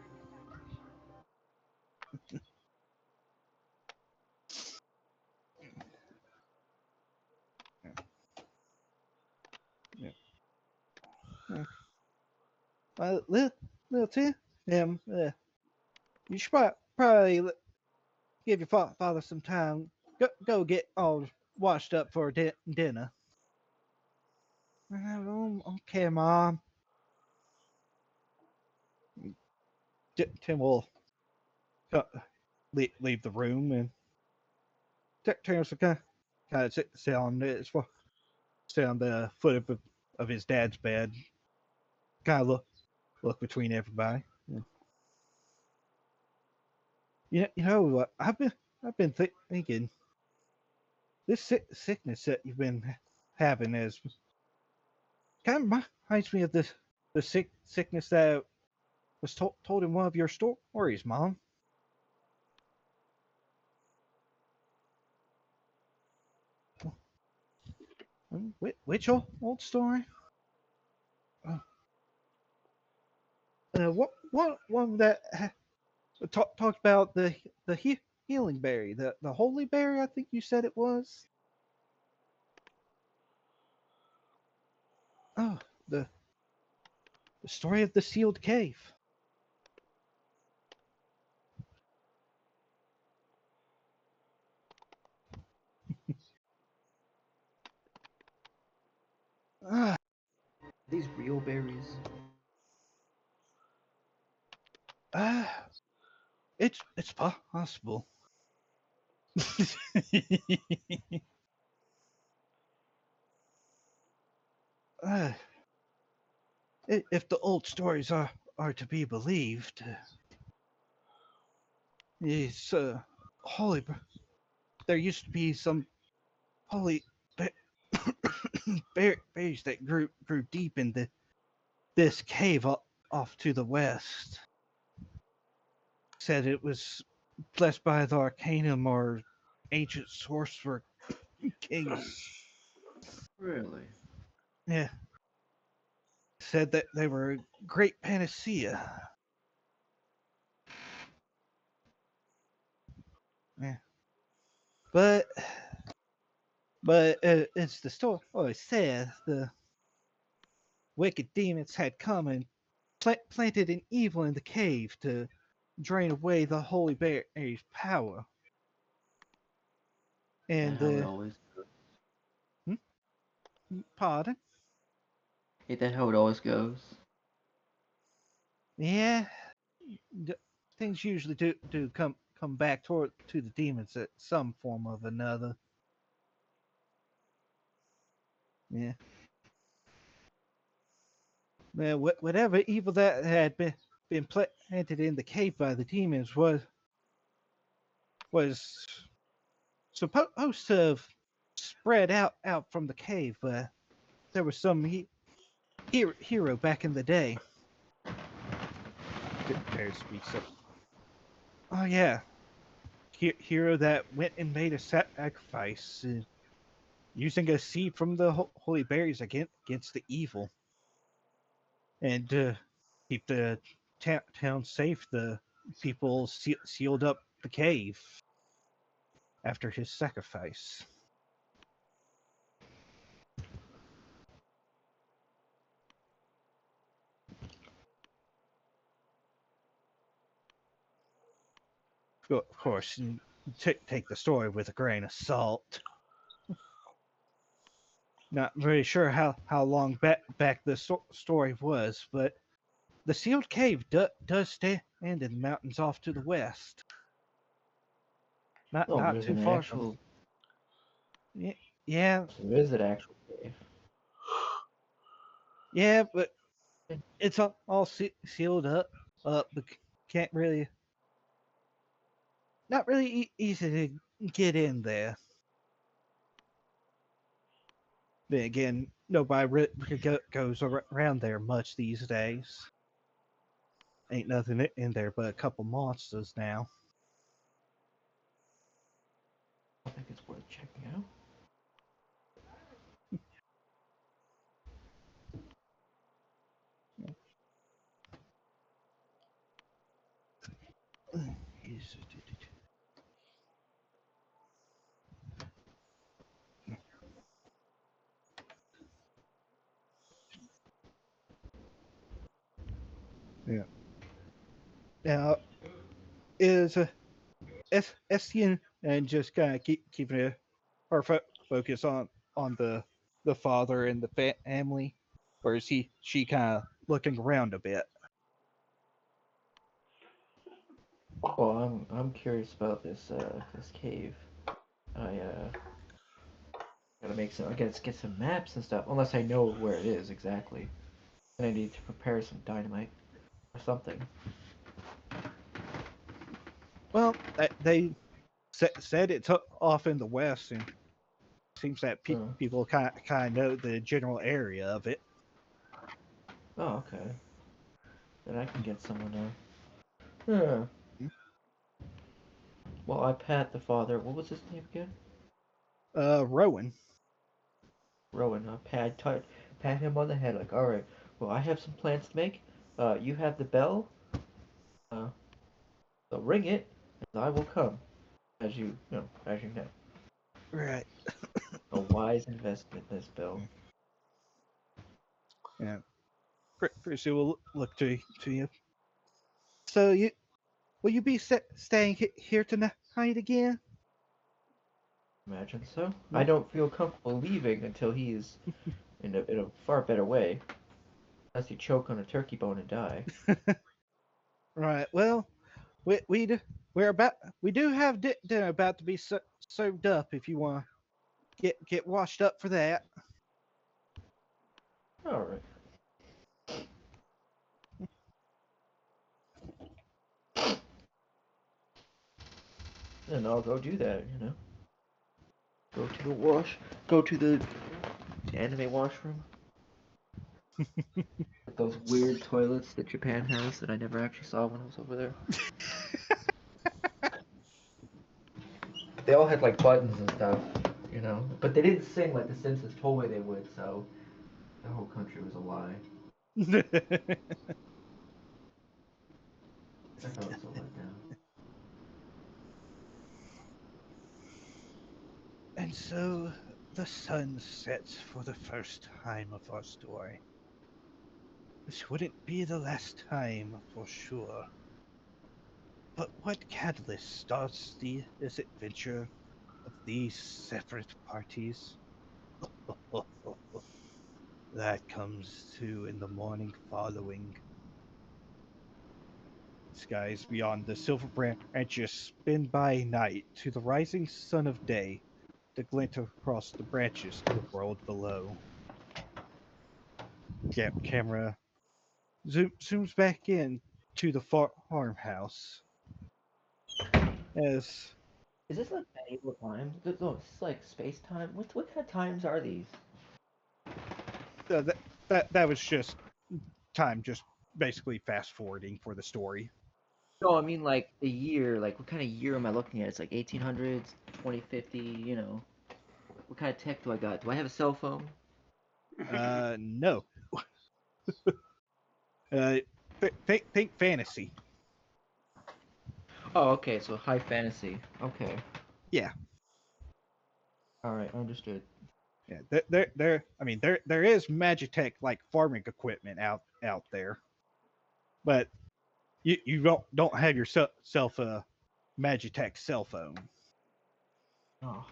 Yeah. Little Tim, you should probably give your father some time. Go get all washed up for dinner. Okay, Mom. Tim will leave the room, and Terrence will kind of sit on the foot of his dad's bed. Kind of look between everybody. You know what? I've been thinking this sickness that you've been having is kind of reminds me of the sickness that was told in one of your stories, Mom. Which old story? What one that talked about the healing berry, the holy berry? I think you said it was. Oh, the story of the sealed cave. Are these real berries? It's possible. uh, if the old stories are to be believed, it's holy. There used to be some holy berries that grew deep in this cave off to the west. Said it was blessed by the Arcanum or ancient sorcerer kings. Really? Yeah. Said that they were a great panacea. Yeah. But it's the story. Oh, it said the wicked demons had come and planted an evil in the cave to drain away the holy berry's power. And How it always goes. Pardon? Ain't that how it always goes? Yeah, things usually do come back to the demons at some form of another. Yeah. Man, whatever evil that had been planted in the cave by the demons was supposed to have spread out from the cave. There was some hero back in the day. There speaks up. Oh yeah, hero that went and made a sacrifice using a seed from the holy berries against the evil, and keep the town safe. The people sealed up the cave after his sacrifice. Of course, you take the story with a grain of salt. Not very sure how long back the story was, but the sealed cave does stand in the mountains off to the west. Oh, Not there's too an far from. actual. Yeah, There is an actual cave. yeah, but it's all sealed up. But can't really, not really easy to get in there. Then again, nobody goes around there much these days. Ain't nothing in there but a couple monsters now. I think it's worth checking out. Yeah. Now is Estienne and just kind of keeping her focus on the father and the family, or is she kind of looking around a bit? Well, I'm curious about this cave. I gotta make some. I gotta get some maps and stuff. Unless I know where it is exactly, and I need to prepare some dynamite or something. Well, they said it's off in the west, and seems that people kind of know the general area of it. Oh, okay. Then I can get someone Huh. Well, I pat the father. What was his name again? Rowan. Rowan. Pat him on the head. Like, all right. Well, I have some plans to make. You have the bell. So ring it, and I will come. As as you know. Right. A wise investment, this bell. Yeah. Percy will look to you. So will you be staying here tonight again? Imagine so. I don't feel comfortable leaving until he is in a far better way. Unless you choke on a turkey bone and die. Right. Well, we do have dinner about to be served up. If you want to get washed up for that. All right. And I'll go do that. Go to the anime washroom. Those weird toilets that Japan has that I never actually saw when I was over there. They all had like buttons and stuff. But they didn't sing like the Simpsons told me they would, so the whole country was a lie. I felt so let down. And so the sun sets for the first time of our story. This wouldn't be the last time for sure. But what catalyst starts this adventure of these separate parties? That comes to in the morning following. Skies beyond the silver branches spin by night to the rising sun of day to glint across the branches to the world below. Camera zooms back in to the farmhouse. As Is this like medieval times? No, this is like space time. What kind of times are these? that was just time, just basically fast forwarding for the story. No, I mean like the year. Like what kind of year am I looking at? It's like 1800s, 2050. What kind of tech do I got? Do I have a cell phone? No. Think fantasy. Oh, okay. So high fantasy. Okay. Yeah. All right, understood. Yeah, there is Magitech like farming equipment out there, but you don't have yourself Magitech's cell phone. Oh.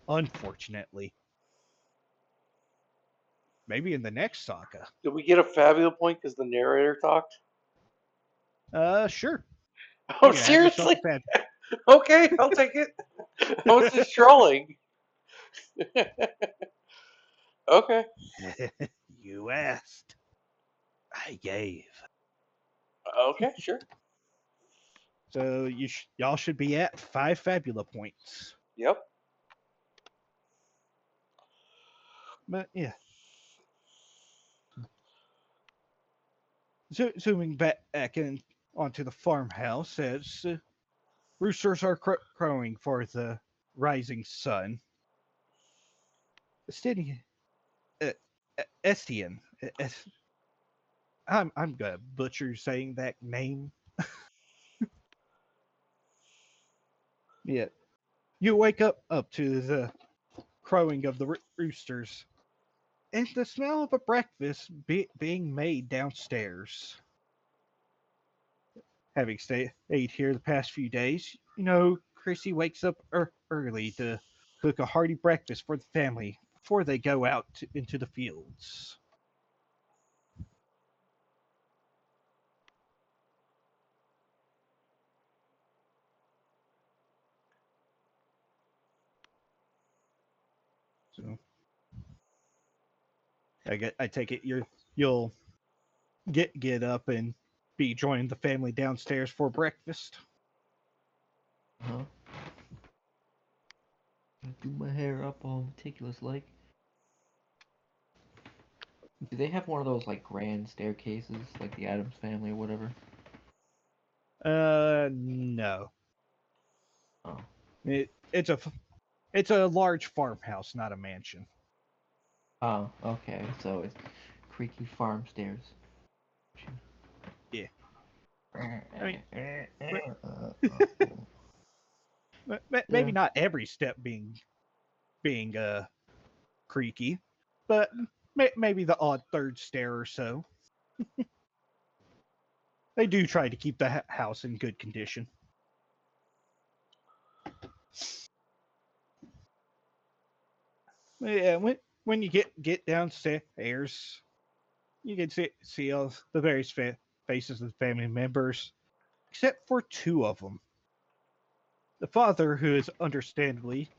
Unfortunately. Maybe in the next saga. Did we get a Fabula point because the narrator talked? Sure. Oh, You can have yourself seriously? a fab- Okay, I'll take it. I was just trolling. Okay. You asked. I gave. Okay, sure. So y'all should be at 5 Fabula points. Yep. But yeah. Zooming back in onto the farmhouse, as roosters are crowing for the rising sun. Estienne, Estienne, I'm gonna butcher saying that name. Yeah, you wake up to the crowing of the roosters, and the smell of a breakfast being made downstairs. Having stayed here the past few days, Chrissy wakes up early to cook a hearty breakfast for the family before they go out into the fields. So, I take it you'll get up and be joining the family downstairs for breakfast. Huh? Do my hair up all meticulous like. Do they have one of those like grand staircases, like the Addams Family or whatever? No. Oh. It's a large farmhouse, not a mansion. Oh, okay. So it's creaky farm stairs. Yeah. I mean, maybe not every step being creaky, but maybe the odd third stair or so. They do try to keep the house in good condition. Yeah, when you get downstairs, you can see all the various faces of the family members, except for two of them. The father, who is understandably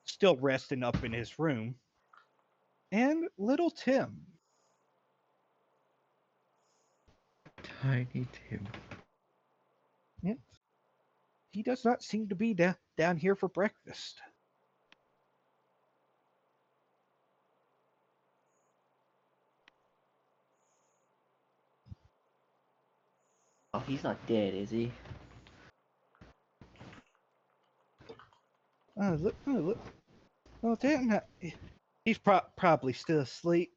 still resting up in his room, and little Tim. Tiny Tim. Yeah. He does not seem to be down here for breakfast. Oh, he's not dead, is he? Look. Well, he's probably still asleep.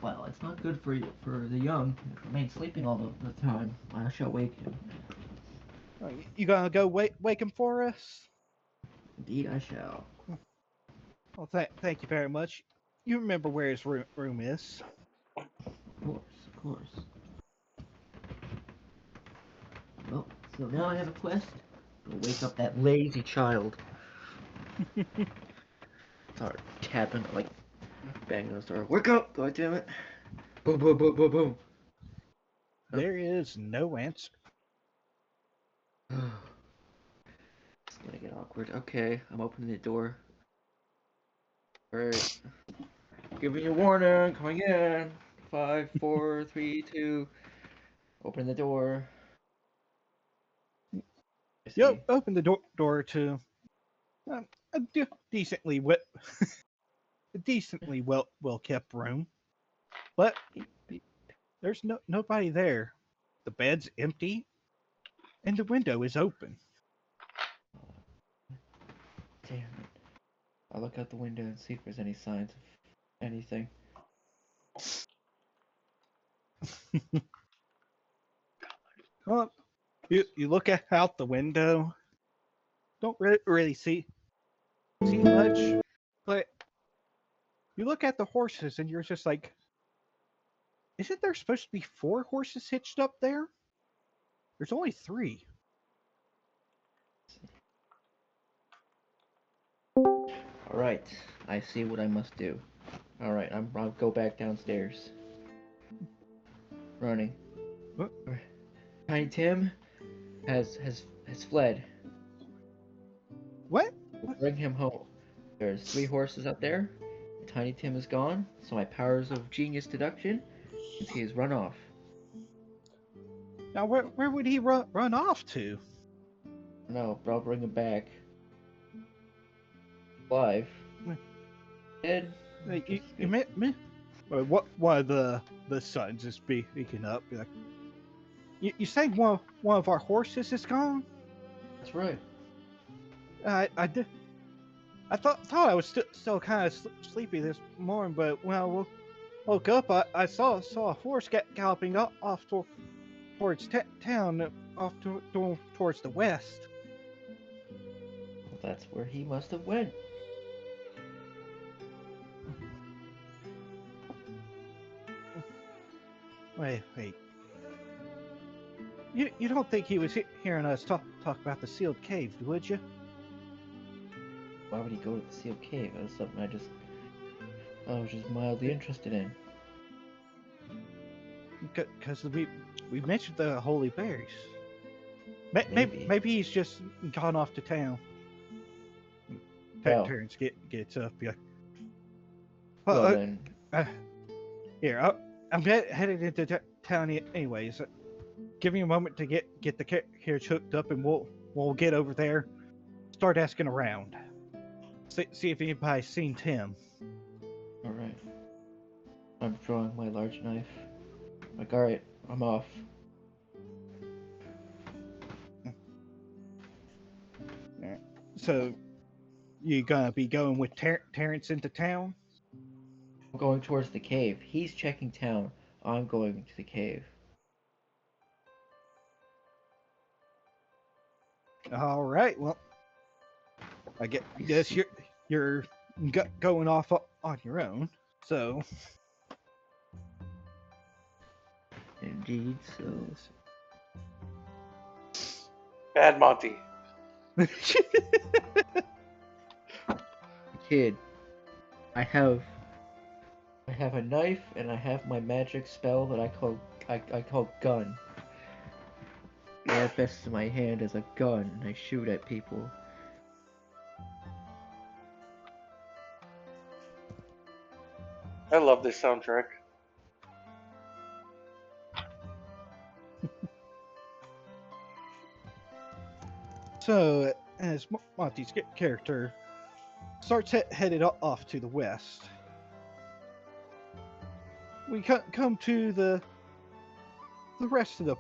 Well, it's not good for the young to remain sleeping all the time. I shall wake him. You gonna go wake him for us? Indeed, I shall. Well, thank you very much. You remember where his room is? Of course. Well, so now I have a quest. Go wake up that lazy child. Start tapping, like banging on the door. Wake up! God damn it! Boom, boom, boom, boom, boom. There is no answer. It's gonna get awkward. Okay, I'm opening the door. Alright. Giving you a warning, coming in. 5, 4, 3, 2. Open the door. Yep, open the door to a decently well kept room, but there's nobody there. The bed's empty, and the window is open. Damn it. I'll look out the window and see if there's any signs of anything. Well, you look out the window. Don't really see much, but you look at the horses and you're just like, isn't there supposed to be 4 horses hitched up there? There's only 3. Alright, I see what I must do. Alright, I'll go back downstairs. Running. What? Tiny Tim has fled. What? We'll bring him home. There's 3 horses up there. Tiny Tim is gone, so my powers of genius deduction means he has run off. Now, where would he run off to? No, but I'll bring him back. Alive. Dead. You met me? What? One of the sons is speaking up. Be like, you say one of our horses is gone? That's right. I did. I thought I was still kind of sleepy this morning, but when I woke up, I saw a horse galloping off towards town, towards the west. Well, that's where he must have went. Wait. You don't think he was hearing us talk about the sealed cave, would you? Why would he go to the sealed cave? That was something I was just mildly interested in. Because we mentioned the holy berries. Maybe. Maybe he's just gone off to town. Well. Terrence gets up. Be like, Well, then, here, I'm headed into town anyways. Give me a moment to get the carriage hooked up, and we'll get over there. Start asking around. See if anybody's seen Tim. alright. I'm drawing my large knife. Like, alright, I'm off. So, you gonna be going with Terrence into town? I'm going towards the cave. He's checking town. I'm going to the cave. All right. Well, I guess you're going off on your own. So, Indeed, so. Bad Monty. Kid, I have a knife and I have my magic spell that I call gun. Manifests in my hand as a gun and I shoot at people. I love this soundtrack. So, as Monty's character starts headed off to the west, we come to the rest of the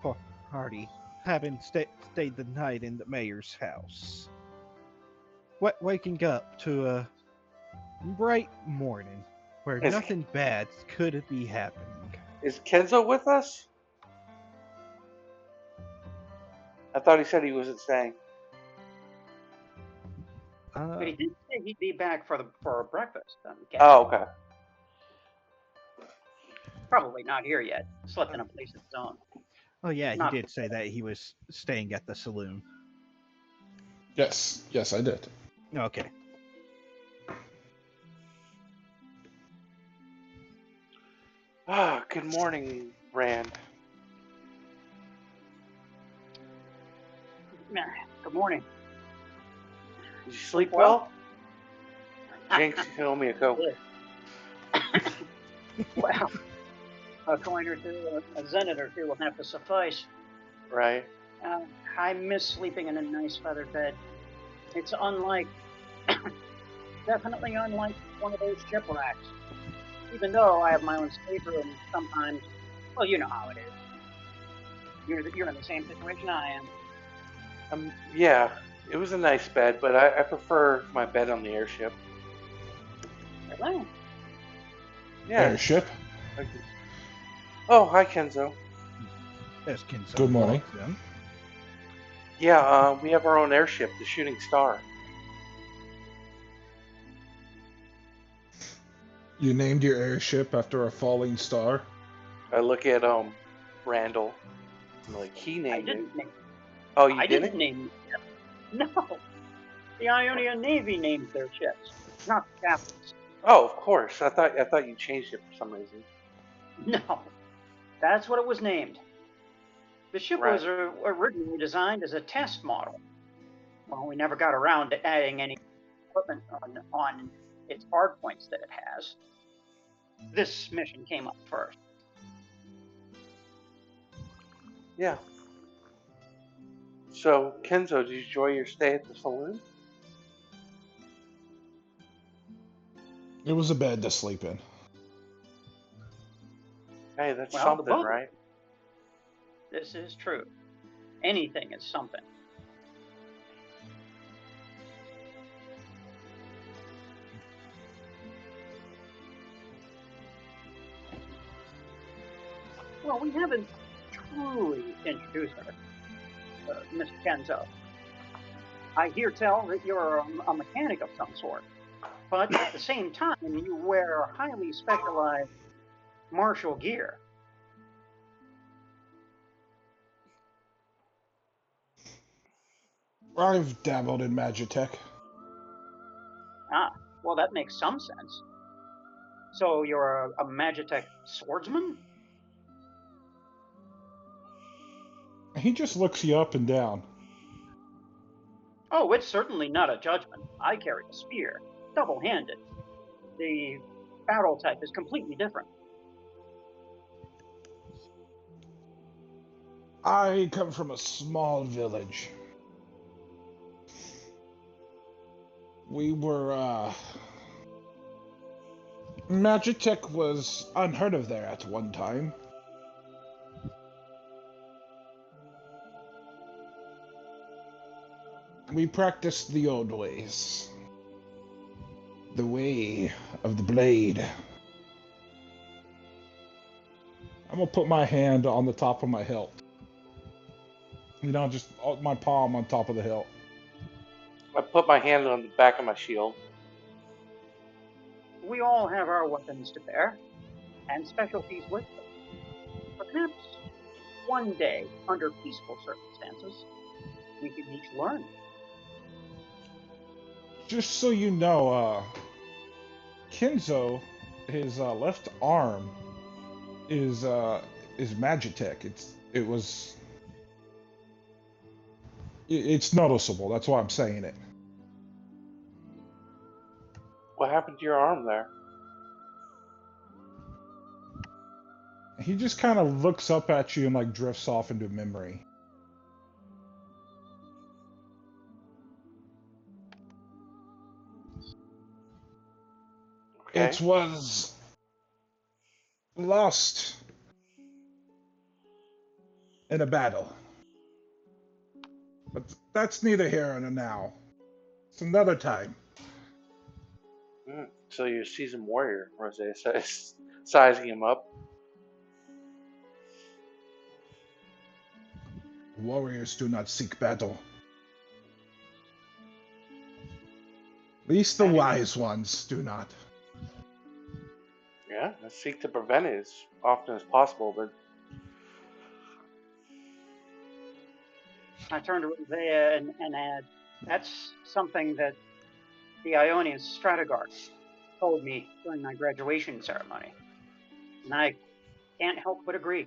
party, having stayed the night in the mayor's house. Waking up to a bright morning where nothing bad could be happening. Is Kenzo with us? I thought he said he wasn't staying. But he did say he'd be back for breakfast. Oh, okay. Probably not here yet. Slept in a place of his own. Oh yeah, he did say that he was staying at the saloon. Yes, I did. Okay. Ah, good morning, Rand. Good morning. Did you sleep well? Jinx, you owe me a Coke. Well, a coin or two, a zenith or two will have to suffice. Right. I miss sleeping in a nice feather bed. It's definitely unlike one of those shipwrecks. Even though I have my own stateroom, sometimes, well, you know how it is. You're in the same situation I am. Yeah, it was a nice bed, but I prefer my bed on the airship. Really? Yeah. Airship. Oh, hi, Kenzo. As Kenzo Good morning. walks in. Yeah, we have our own airship, the Shooting Star. You named your airship after a falling star? I look at Randall. I'm like, he named I it. didn't name Oh, you I didn't? name it. No. The Ionian Navy names their ships. Not the captain's. Oh, of course. I thought you changed it for some reason. No, that's what it was named. The ship Right. was originally designed as a test model. Well, we never got around to adding any equipment on its hard points that it has. This mission came up first. Yeah. So, Kenzo, did you enjoy your stay at the saloon? It was a bed to sleep in. Hey, that's Well, the something, boat. right? This is true. Anything is something. Well, we haven't truly introduced her, Mr. Kenzo. I hear tell that you're a mechanic of some sort, but at the same time, you wear highly specialized martial gear. I've dabbled in Magitech. Ah, well, that makes some sense. So you're a Magitech swordsman? He just looks you up and down. Oh, it's certainly not a judgment. I carry a spear, double-handed. The barrel type is completely different. I come from a small village. We were, Magitech was unheard of there at one time. We practiced the old ways. The way of the blade. I'm gonna put my hand on the top of my hilt. You know, just my palm on top of the hilt. I put my hand on the back of my shield. We all have our weapons to bear, and specialties with them. Perhaps one day, under peaceful circumstances, we could each learn. Just so you know, Kenzo, his left arm is Magitech. It's noticeable. That's why I'm saying it. What happened to your arm there? He just kind of looks up at you and like drifts off into memory. Okay. It was lost in a battle. But that's neither here nor now. It's another time. So you're a seasoned warrior, Rose says, sizing him up. Warriors do not seek battle. At least the wise ones do not. Yeah, let's seek to prevent it as often as possible, but I turn to Isaiah and add, that's something that the Ionian Strataguard told me during my graduation ceremony. And I can't help but agree.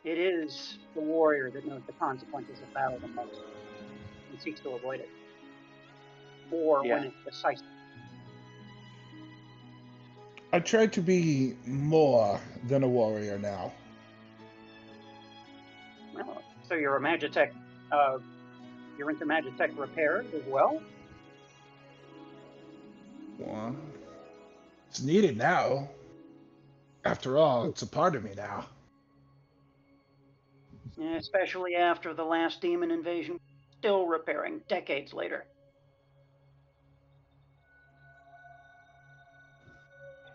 It is the warrior that knows the consequences of battle the most and seeks to avoid it. Or when it's decisive. I try to be more than a warrior now. Well, so you're a Magitech, you're into Magitech repairs as well? Well, it's needed now. After all, it's a part of me now. Especially after the last demon invasion, still repairing decades later.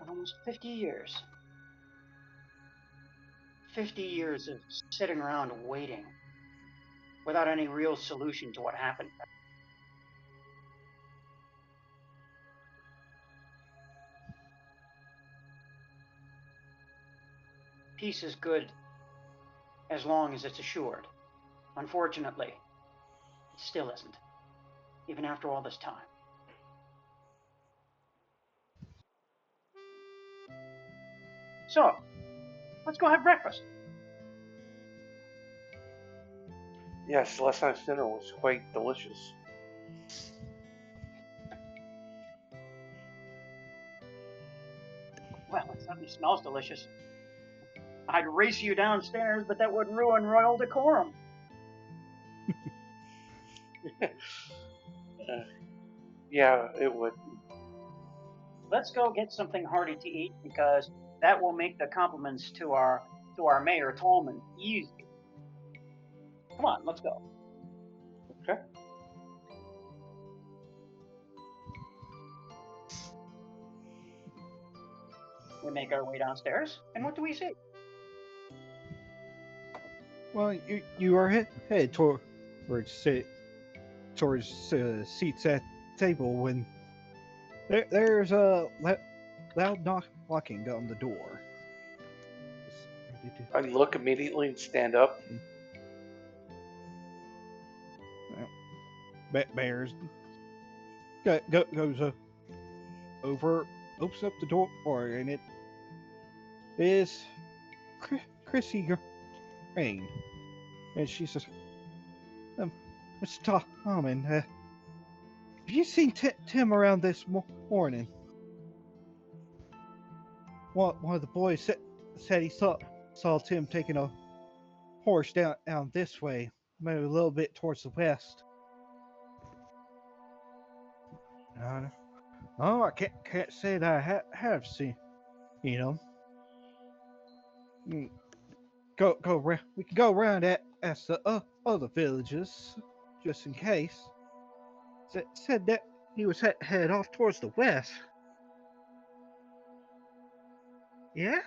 Almost 50 years. 50 years of sitting around waiting without any real solution to what happened. Peace is good as long as it's assured. Unfortunately, it still isn't, even after all this time. So, let's go have breakfast. Yes, last night's dinner was quite delicious. Well, it certainly smells delicious. I'd race you downstairs, but that would ruin royal decorum. Yeah, it would. Let's go get something hearty to eat because that will make the compliments to our Mayor Tallman easy. Come on, let's go. Okay. We make our way downstairs, and what do we see? Well, you are headed towards seats at table when there's a loud knocking on the door. I look immediately and stand up. Mayor's goes over, opens up the door, and it is Chrissy Green, and she says, "Mr. Tommen, have you seen Tim around this morning? One of the boys said he saw Tim taking a horse down this way, maybe a little bit towards the west." No, I can't say that I have seen. You know, we can go around ask the other villages, just in case. Said that he was head off towards the west. Yeah,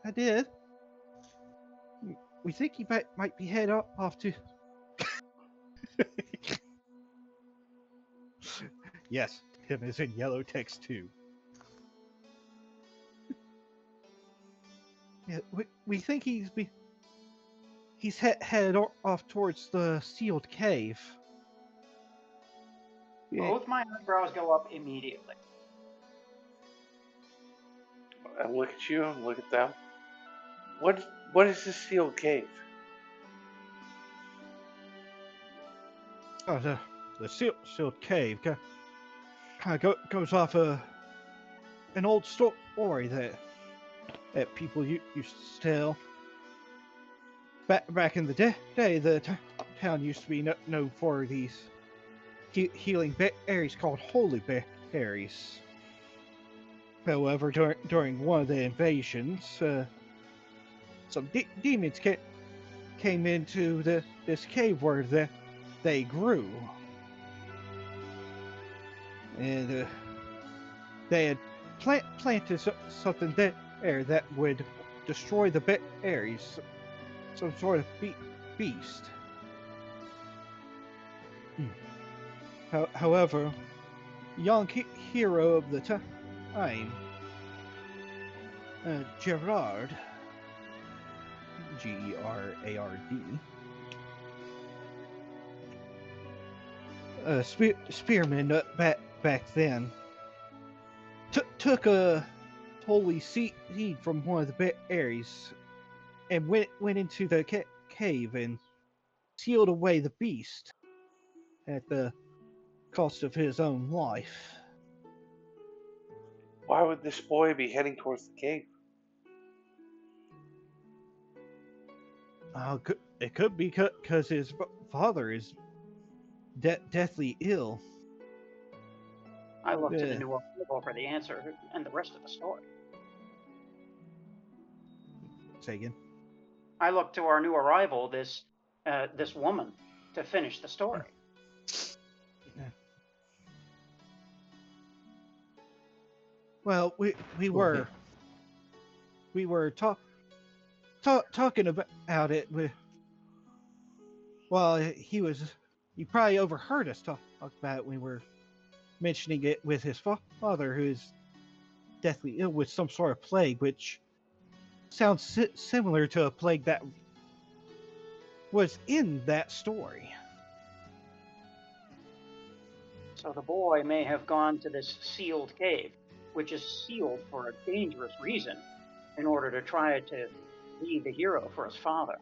I did. We think he might be head off to. Yes, Tim is in yellow text too. Yeah, we think he's headed off towards the sealed cave. Yeah. Both my eyebrows go up immediately. I look at you and look at them. What is this sealed cave? Oh, the sealed cave kind of goes off an old story that people used to tell. Back in the day, the town used to be known for these healing berries called holy berries. However, during one of the invasions, some demons came into this cave where they grew, and they had planted something there that would destroy the berries, some sort of beast. However, young hero of the time, Gerard, Gerard, spearman back then, took a holy seed from one of the berries and went into the cave and sealed away the beast at the cost of his own life. Why would this boy be heading towards the cave? It could be because his father is deathly ill. I look to the new arrival for the answer and the rest of the story. Say again. I look to our new arrival, this woman, to finish the story. Yeah. Well, we were talking about it with. Well, he probably overheard us talk about it when we were mentioning it with his father, who is deathly ill with some sort of plague, which sounds similar to a plague that was in that story. So the boy may have gone to this sealed cave, which is sealed for a dangerous reason, in order to try to be the hero for his father.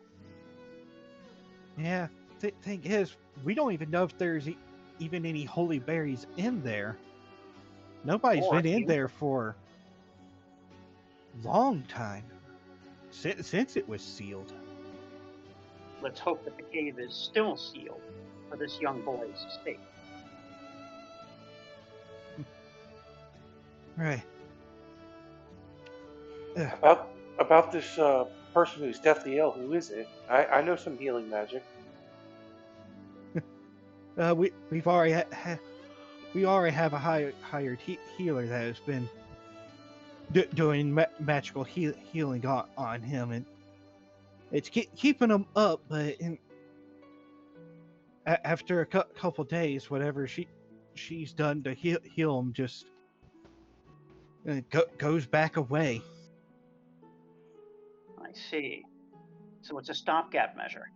Yeah, thing is, we don't even know if there's even any holy berries in there. Nobody's Or been in you. there for a long time. Since it was sealed. Let's hope that the cave is still sealed for this young boy's sake. Right. About this person who's deathly ill, who is it? I know some healing magic. We've already we already have a hired healer that has been doing magical healing on him, and it's keeping him up. But after a couple days, whatever she's done to heal him just goes back away. I see. So it's a stopgap measure.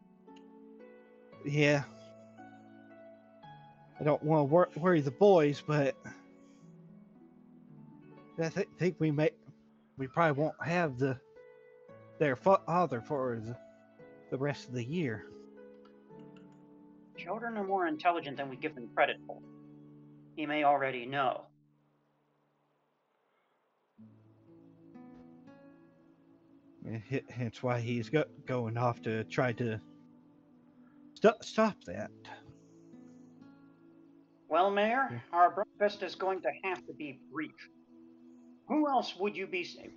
Yeah. I don't want to worry the boys, but I think we probably won't have their father for the rest of the year. Children are more intelligent than we give them credit for. He may already know. Hence why he's going off to try to stop that. Well, Mayor, our breakfast is going to have to be brief. Who else would you be sending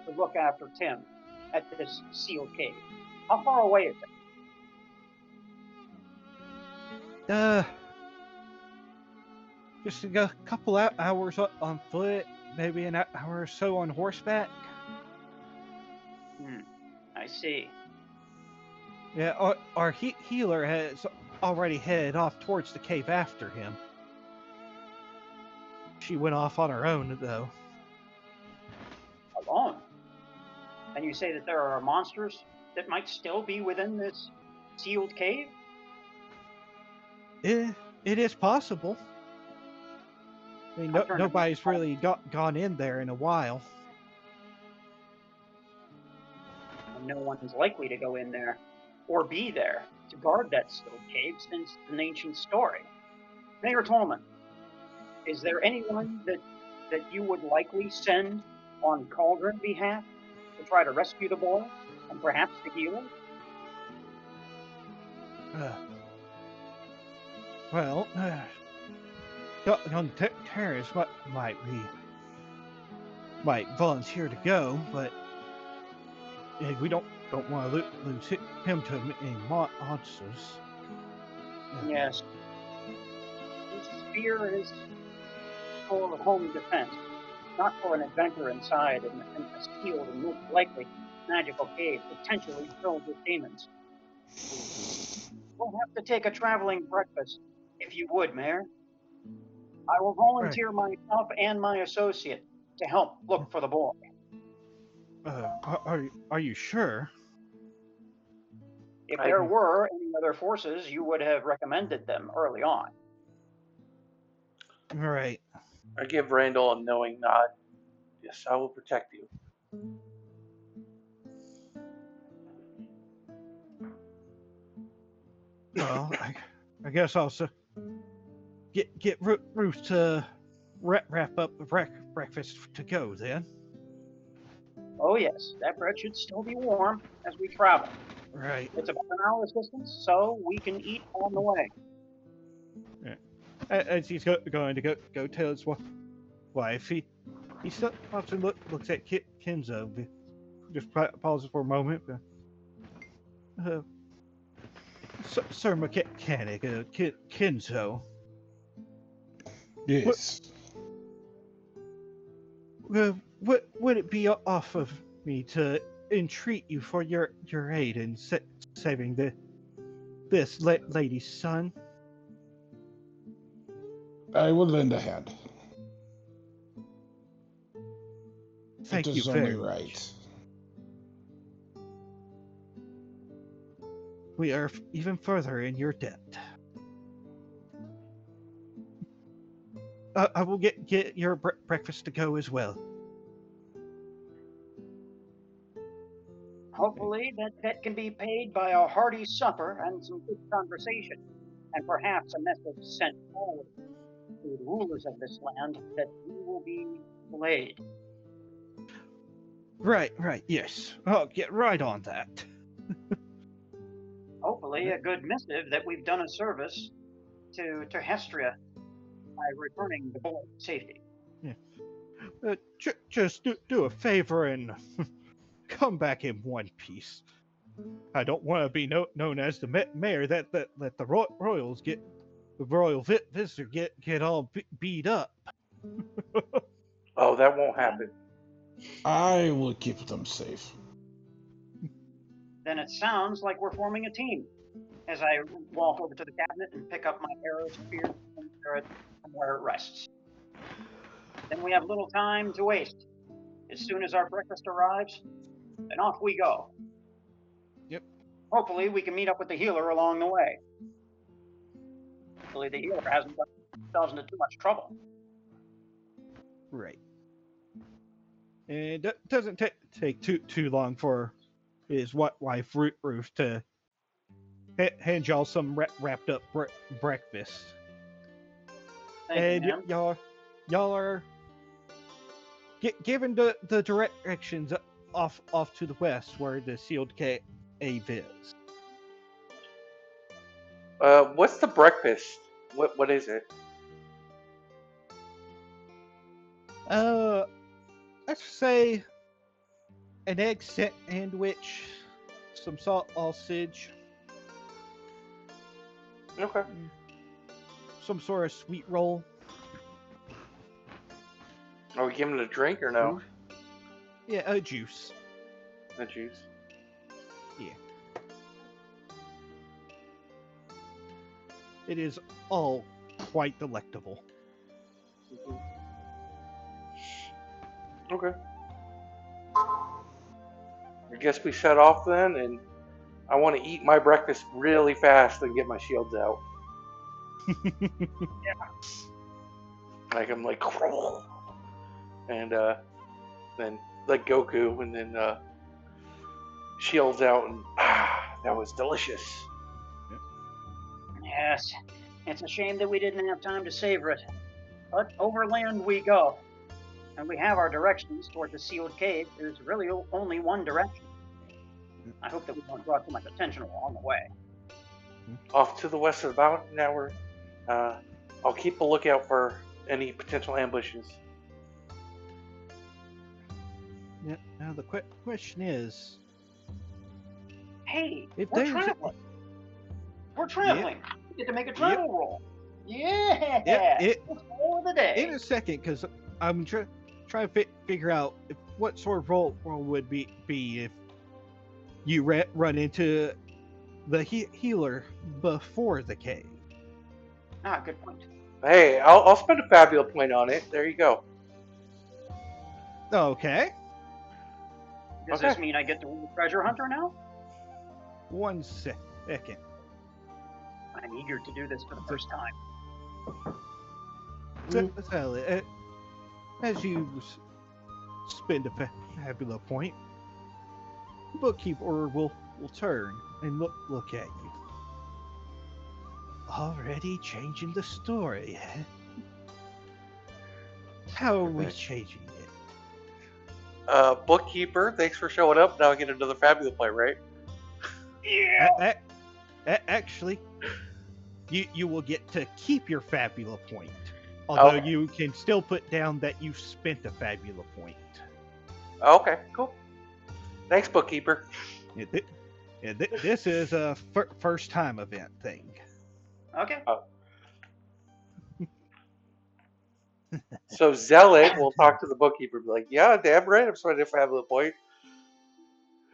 to look after Tim at this sealed cave? How far away is it? Just a couple hours on foot, maybe an hour or so on horseback. I see. Yeah, our healer has already headed off towards the cave after him. She went off on her own, though. Alone? And you say that there are monsters that might still be within this sealed cave? It is possible. I mean, nobody's really gone in there in a while. And no one's likely to go in there or be there to guard that sealed cave since it's an ancient story. Mayor Tolman, is there anyone that you would likely send on Cauldron's behalf to try to rescue the boy and perhaps the healer? Well, young Terrace might volunteer to go, but we don't want to lose him to any monsters. Yes. His spear is for home defense, not for an adventure inside a sealed and most likely magical cave potentially filled with demons. We'll have to take a traveling breakfast, if you would, Mayor. I will volunteer myself and my associate to help look for the boy. Are you sure? If there were any other forces, you would have recommended them early on. Right. I give Randall a knowing nod. Yes, I will protect you. Well, I guess I'll get Ruth to wrap up the breakfast to go then. Oh yes, that bread should still be warm as we travel. Right. It's about an hour's distance, so we can eat on the way. Yeah. As he's going to go tell his wife, he stops and looks at Kenzo. Just pauses for a moment. Sir Mechanic, Kenzo. Yes. What would it be off of me to entreat you for your aid in saving this lady's son? I will lend a hand. Thank it you is very only much. right. We are even further in your debt. I will get your breakfast to go as well. Hopefully that debt can be paid by a hearty supper and some good conversation, and perhaps a message sent forward to the rulers of this land that we will be delayed. Right, yes. I'll get right on that. Hopefully a good missive that we've done a service to Hestria by returning the boy to safety. Just do a favor and come back in one piece. I don't want to be known as the mayor that the royals get the royal visitor get all beat up. Oh, that won't happen. I will keep them safe. Then it sounds like we're forming a team. As I walk over to the cabinet and pick up my arrow spear and throw it where it rests. Then we have little time to waste. As soon as our breakfast arrives, then off we go. Yep. Hopefully we can meet up with the healer along the way. Hopefully the healer hasn't got themselves into too much trouble. Right. And it doesn't take too long for his wife Ruth to hand y'all some wrapped up breakfast. Thank you, And ma'am. y'all are given the directions off to the west where the sealed cave is. What's the breakfast? What is it? Let's say an egg sandwich, some sausage, Okay. some sort of sweet roll. Are we giving it a drink or no? Yeah, a juice. A juice. It is all quite delectable. Okay. I guess we set off then, and I want to eat my breakfast really fast and get my shields out. Like I'm like, and then like Goku, and then shields out, and that was delicious. Yes, it's a shame that we didn't have time to savor it. But overland we go. And we have our directions toward the sealed cave. There's really only one direction. I hope that we don't draw too much attention along the way. Off to the west of the mountain. Now we're. I'll keep a lookout for any potential ambushes. Yeah, now the question is, Hey, if we're there's traveling. We're traveling. We get to make a travel roll. Yeah. Yep, Let's roll of the day. in a second, because I'm trying to figure out what sort of roll would be if you run into the healer before the cave. Ah, good point. Hey, I'll spend a Fabula point on it. There you go. Okay. Does this mean I get to be a treasure hunter now? 1 second. I'm eager to do this for the first time. So, as you spend a Fabula point, the bookkeeper will turn and look at you. Already changing the story, eh? How are we changing it? Bookkeeper, thanks for showing up. Now I get another Fabula point, right? Yeah. Actually, you will get to keep your Fabula point. Although you can still put down that you spent a Fabula point. Okay, cool. Thanks, bookkeeper. This is a first time event thing. Okay. So Zealot will talk to the bookkeeper and be like, yeah, damn right, I'm spending a Fabula point.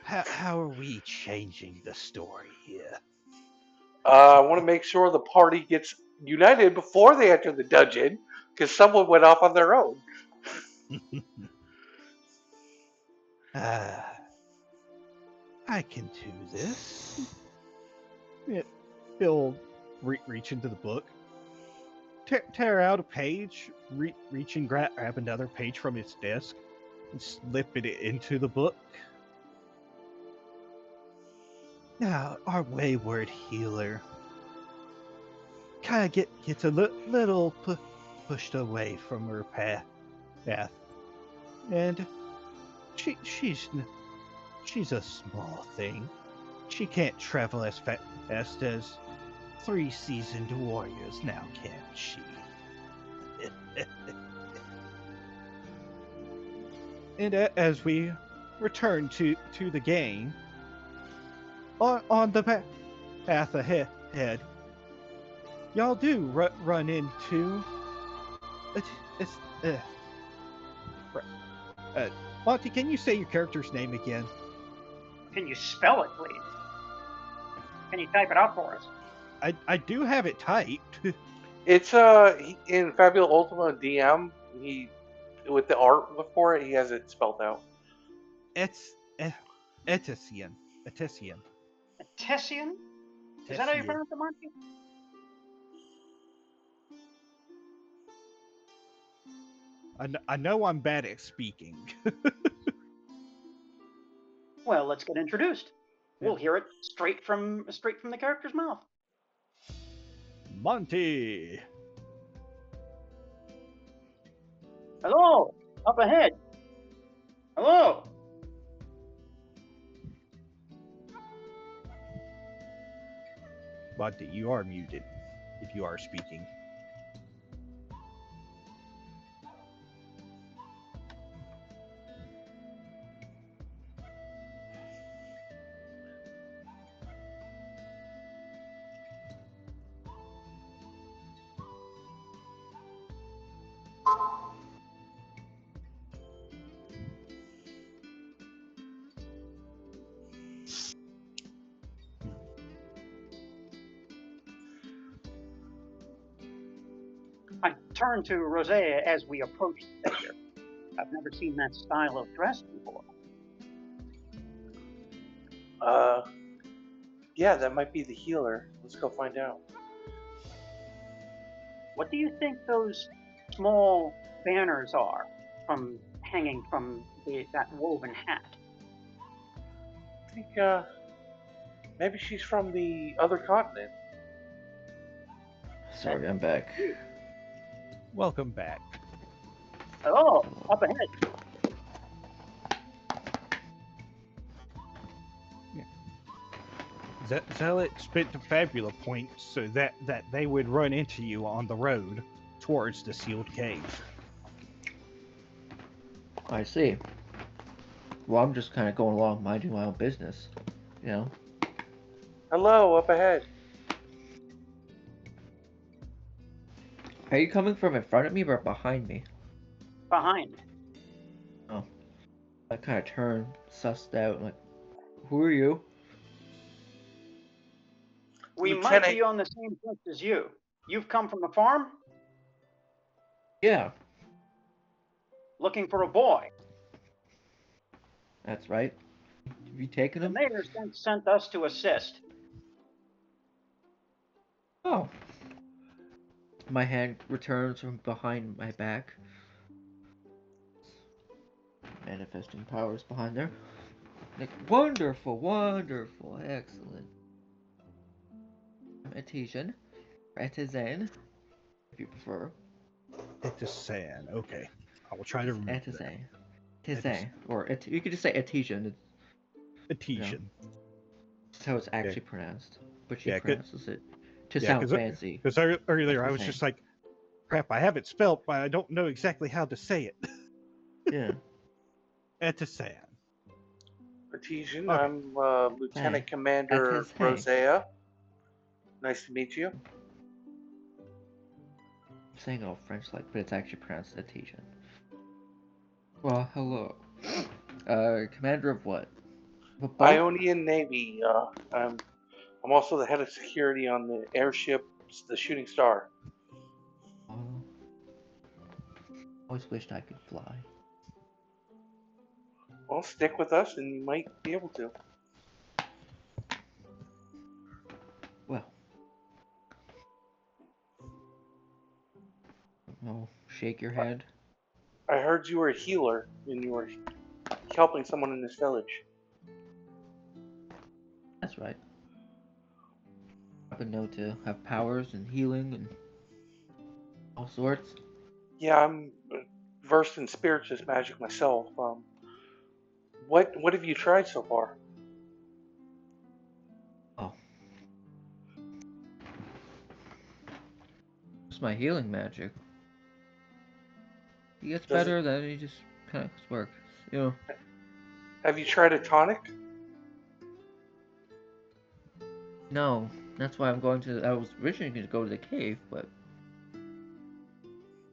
How are we changing the story here? I want to make sure the party gets united before they enter the dungeon, because someone went off on their own. I can do this. He'll reach into the book, tear out a page, reach and grab another page from his desk, and slip it into the book. Now, our wayward healer kind of gets a little pushed away from her path, and she's a small thing. She can't travel as fast as 3 seasoned warriors now, can she? And as we return to the game, on the path ahead, y'all do run into. Monty, can you say your character's name again? Can you spell it, please? Can you type it out for us? I do have it typed. It's in Fabula Ultima DM. He with the art before it, he has it spelled out. It's Etesian. Tessian? Is that how you pronounce it, Monty? I know I'm bad at speaking. Well, let's get introduced. We'll hear it straight from the character's mouth. Monty. Hello, up ahead. Hello. Monty, you are muted if you are speaking. I turn to Rosea as we approach the figure. I've never seen that style of dress before. Yeah, that might be the healer. Let's go find out. What do you think those small banners are hanging from that woven hat? I think maybe she's from the other continent. Sorry, I'm back. Welcome back. Hello, up ahead. Zealot spent the Fabula points so that they would run into you on the road towards the sealed cave. I see. Well, I'm just kind of going along, minding my own business, you know. Hello, up ahead. Are you coming from in front of me or behind me? Behind. Oh. I kind of turned, sussed out, like, who are you? We Lieutenant. might be on the same quest as you. You've come from the farm? Yeah, Looking for a boy. that's right. Have you taken The him? mayor sent us to assist. Oh. My hand returns from behind my back. Manifesting powers behind there. Like, wonderful, wonderful, excellent. I'm Artesian. Artisan, if you prefer. Etesian. Okay. I will try to remember that. Artisan. Artisan. Or you could just say Artesian. Etesian. That's how it's actually pronounced. But she Yeah, pronounces it to yeah, sound fancy. Because earlier I was Etesian. just like, crap, I have it spelled, but I don't know exactly how to say it. Yeah. Etesian. Artesian, Okay. I'm Lieutenant Hey. Commander Artisan. Rosea. Nice to meet you. I'm saying all French like, but it's actually pronounced Artesian. Well, hello. Commander of what? What boat? Ionian Navy. I'm also the head of security on the airship, the Shooting Star. Oh. Always wished I could fly. Well, stick with us and you might be able to. Well. Oh, shake your head. I heard you were a healer and you were helping someone in this village. That's right. Happen know to have powers and healing and all sorts. Yeah, I'm versed in spirituous magic myself. What have you tried so far? Oh. It's my healing magic. He gets Does it, better, then he just kind of works. You know, have you tried a tonic? no. That's why I'm going to. I was originally going to go to the cave, but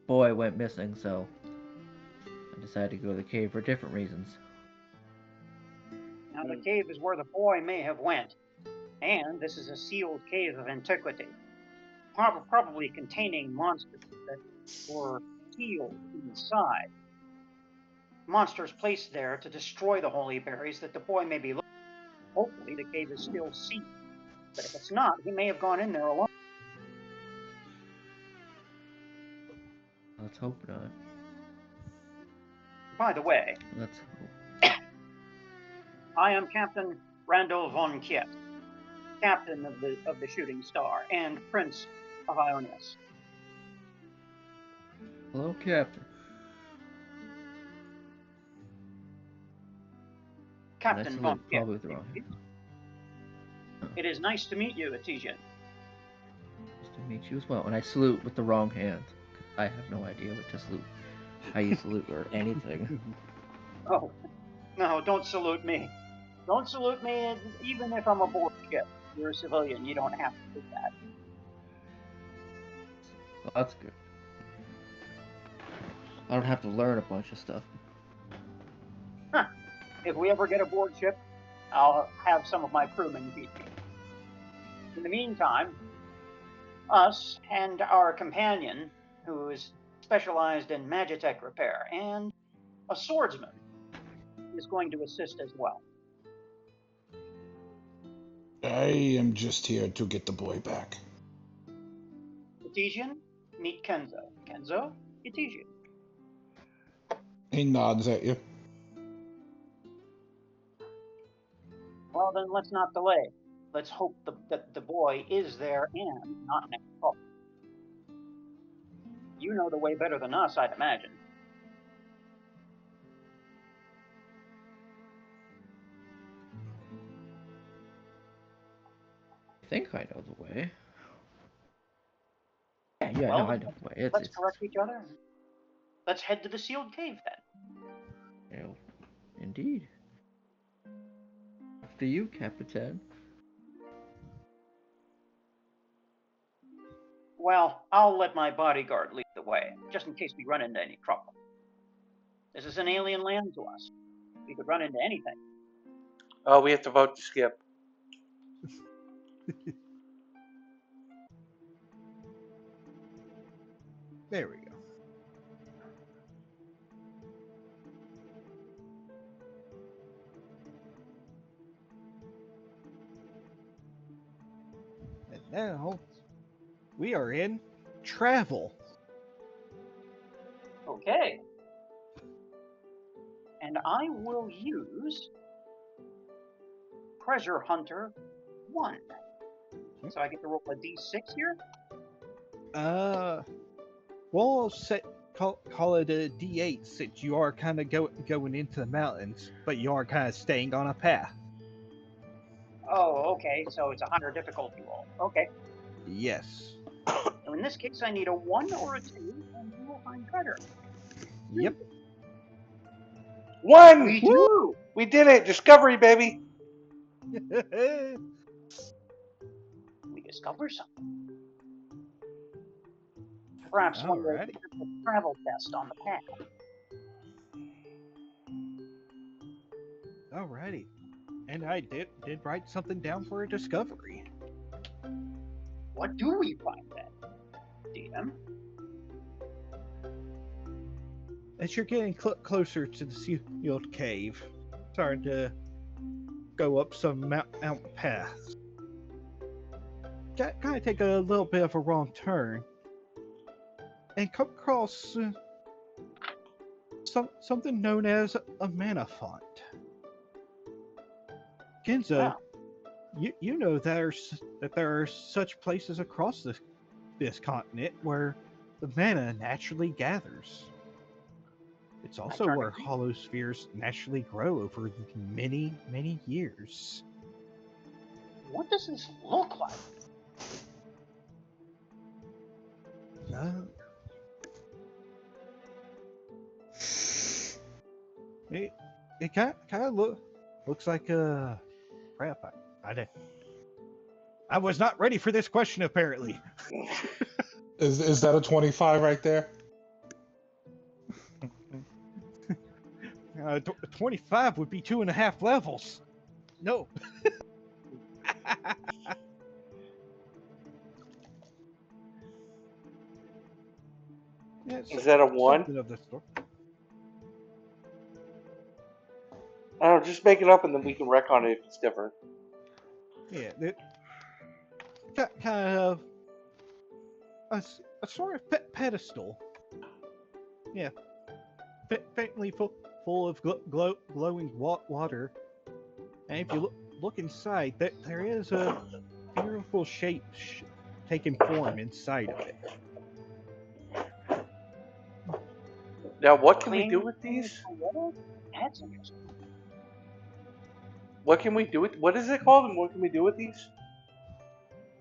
boy went missing, so I decided to go to the cave for different reasons. Now, the cave is where the boy may have went, and this is a sealed cave of antiquity, probably containing monsters that were sealed inside. Monsters placed there to destroy the holy berries that the boy may be looking for. Hopefully, the cave is still sealed, but if it's not, he may have gone in there alone. Let's hope not. By the way, Let's hope. I am Captain Randall von Kiet, captain of the Shooting Star and Prince of Ionius. Hello, Captain. Captain Nice von salute, Kiet. probably with the wrong hand. It is nice to meet you, Etesian. Nice to meet you as well. And I salute with the wrong hand. I have no idea what to salute. How you salute or anything. Oh, no, don't salute me. Don't salute me, even if I'm aboard ship. You're a civilian. You don't have to do that. Well, that's good. I don't have to learn a bunch of stuff. Huh. If we ever get aboard ship, I'll have some of my crewmen beat me. In the meantime, us and our companion, who is specialized in magitech repair and a swordsman, is going to assist as well. I am just here to get the boy back. Etesian, meet Kenzo. Kenzo, Etesian. He nods at you. Well, then let's not delay. Let's hope that the boy is there and not next call. You know the way better than us, I'd imagine. I think I know the way. Yeah, Well, no, I know the way. let's correct each other. Let's head to the sealed cave then. You know, indeed. After you, Capitan. Well, I'll let my bodyguard lead the way, just in case we run into any trouble. This is an alien land to us. We could run into anything. Oh, we have to vote to skip. There we go. And now we are in travel. Okay. And I will use Treasure Hunter 1. So I get to roll a d6 here? We'll call it a D8 since you are kind of going into the mountains, but you are kind of staying on a path. Oh, okay. So it's a hunter difficulty roll. Okay. Yes. So in this case, I need a 1 or a 2, and we will find treasure. Yep. 1! We do! We did it! Discovery, baby! We discover something. Perhaps one way Alrighty. to a travel test on the path. Alrighty. And I did write something down for a discovery. What do we find then, DM? As you're getting closer to the sealed cave, starting to go up some mountain paths, kind of take a little bit of a wrong turn, and come across something known as a mana font. Kenzo, Wow. you know that there are such places across this continent where the mana naturally gathers. It's also where hollow spheres naturally grow over many, many years. What does this look like? It kind of looks like crap. I was not ready for this question apparently. Is that a 25 right there? 25 would be 2.5 levels. No. Yeah, Is that a 1? something of the sort. I don't know, just make it up and then we can wreck on it if it's different. Yeah, kind of a sort of pedestal. Yeah, faintly full of glowing water. And if you look inside, there is a beautiful shape taking form inside of it. Now, what can we do with these? That's interesting. What can we do with? What is it called, and what can we do with these?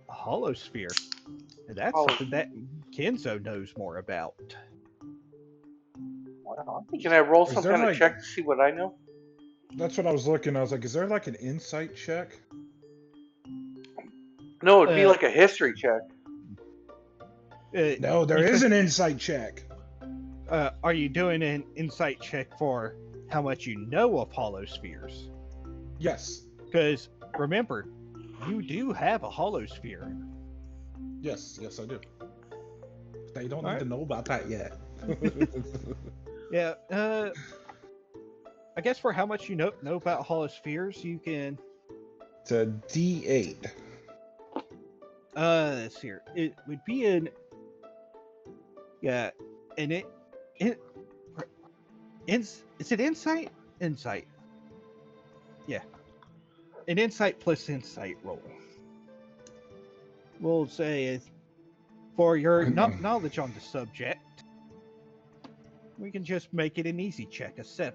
A hollow sphere. And that's Hollow- something that Kenzo knows more about. Can I roll Is some there, kind of like- check to see what I know? That's what I was looking. I was like, is there like an insight check? No, it'd be Uh, like a history check. No, there is an insight check. Are you doing an insight check for how much you know of hollow spheres? Yes. Because remember, you do have a hollow sphere. Yes, I do. They don't need Alright. to know about that yet. Yeah. I guess for how much you know about hollow spheres, you can. It's a D8. Let's see here. It would be an. Yeah, and is it insight? Insight. Yeah. An insight plus insight roll. We'll say for your knowledge on the subject, we can just make it an easy check, a 7.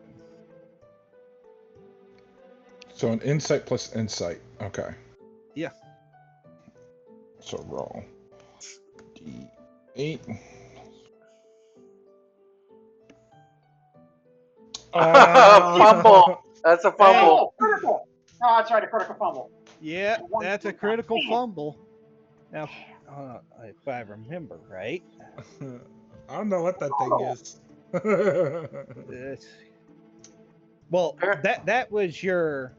So an insight plus insight. Okay. Yeah. So roll D8. Fumble. That's a fumble. Oh, critical! No, that's right, a critical fumble. Yeah, that's a critical fumble. Now, if I remember right, I don't know what that thing is. well, that was your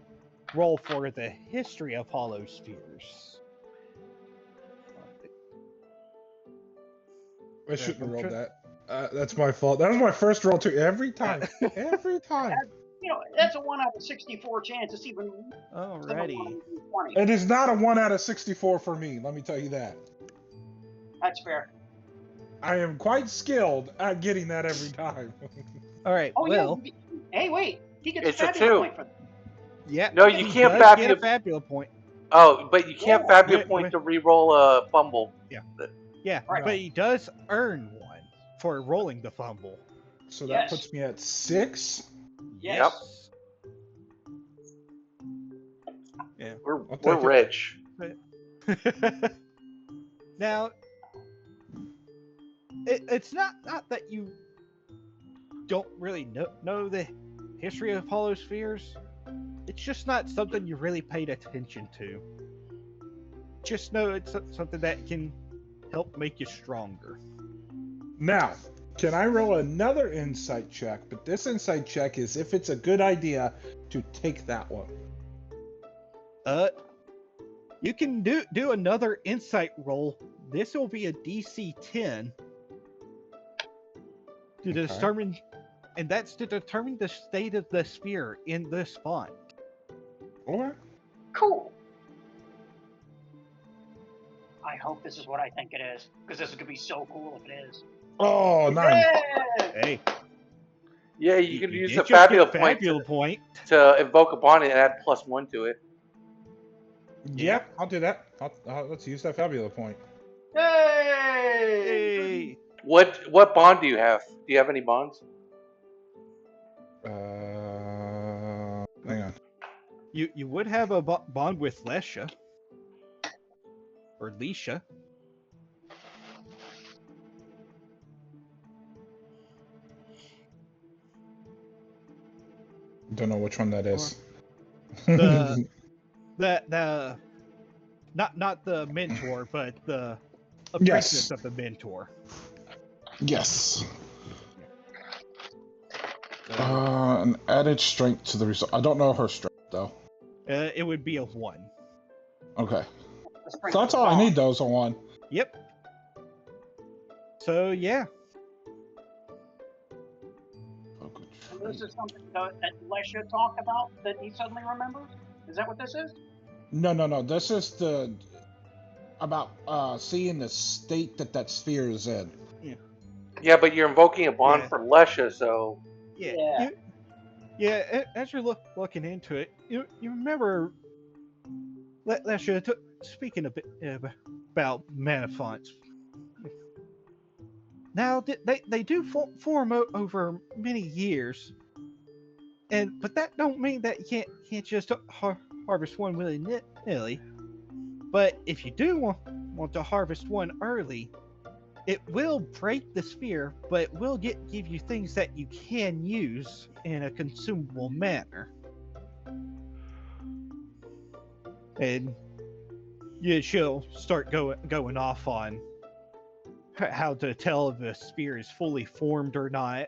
roll for the history of hollow spheres. I shouldn't have rolled that. That's my fault. That was my first roll too. Every time. Every time. You know, that's a 1 out of 64 chance. It's even. Alrighty. 20. It is not a 1 out of 64 for me, let me tell you that. That's fair. I am quite skilled at getting that every time. All right. Oh, well, yeah. Hey, wait. He gets It's a fabulous 2. point for that. yeah. No, you he can't does get a Fabula- Fabula point. Oh, but you can't Fabula Wait, point wait. to re-roll a fumble. Yeah, Right. but he does earn one for rolling the fumble. So that Yes. puts me at 6. Yes. Yeah. We're I'll take it. rich. Now, it's not that you don't really know the history of hollow spheres. It's just not something you really paid attention to. Just know it's something that can help make you stronger. Now, can I roll another insight check? But this insight check is if it's a good idea to take that one. You can do another insight roll. This will be a DC 10 to determine, and that's to determine the state of the sphere in this font. Or Cool. I hope this is what I think it is, because this is gonna be so cool if it is. oh, nice. Yeah! Hey, Yeah, you can use get the your Fabula point Fabula point. to invoke upon it and add +1 to it. Yep, I'll do that. Let's use that Fabula point. Hey! Hey, What bond do you have? Do you have any bonds? Hang on. you would have a bond with Lesha or Leisha. Don't know which one that is. The not the mentor, but the apprentice Yes. of the mentor. Yes. So, An added strength to the result. I don't know her strength though. it would be a 1. Okay. The So strength that's of all I bond. need though is a 1. Yep. So yeah, And this is something that Lesha talked about that he suddenly remembers? Is that what this is? No. This is the about seeing the state that sphere is in. Yeah, but you're invoking a bond Yeah. from Lesha, so yeah. As you're looking into it, you remember Lesha speaking a bit about mana fonts. Now they do form over many years, but that don't mean that you can't just harvest one willy nilly. But if you do want to harvest one early, it will break the sphere, but will give you things that you can use in a consumable manner. And she'll start going off on how to tell if a sphere is fully formed or not.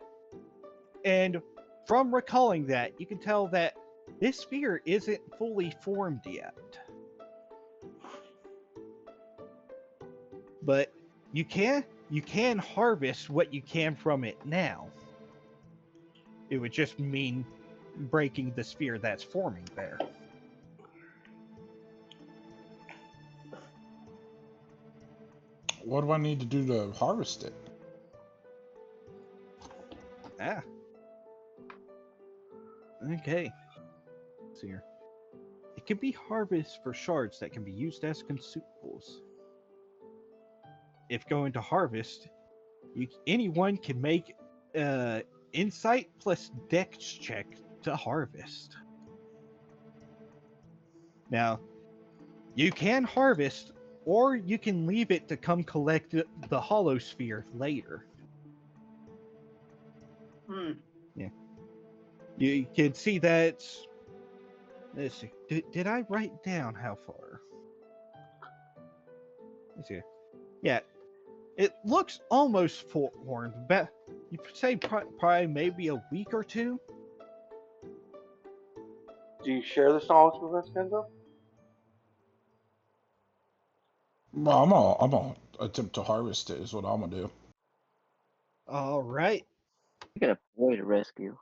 And from recalling that, you can tell that this sphere isn't fully formed yet. But you can harvest what you can from it now. It would just mean breaking the sphere that's forming there. What do I need to do to harvest it? Okay. Let's see here. It can be harvested for shards that can be used as consumables. If going to harvest, anyone can make insight plus dex check to harvest. Now, you can harvest, or you can leave it to come collect the hollow sphere later. Yeah. You can see that. Let's see. Did I write down how far? Let's see. Yeah. It looks almost formed, but you say probably maybe a week or 2. do you share this knowledge with us, Kenzo? Well, I'm gonna attempt to harvest it. Is what I'm gonna do. All right. You got a boy to rescue.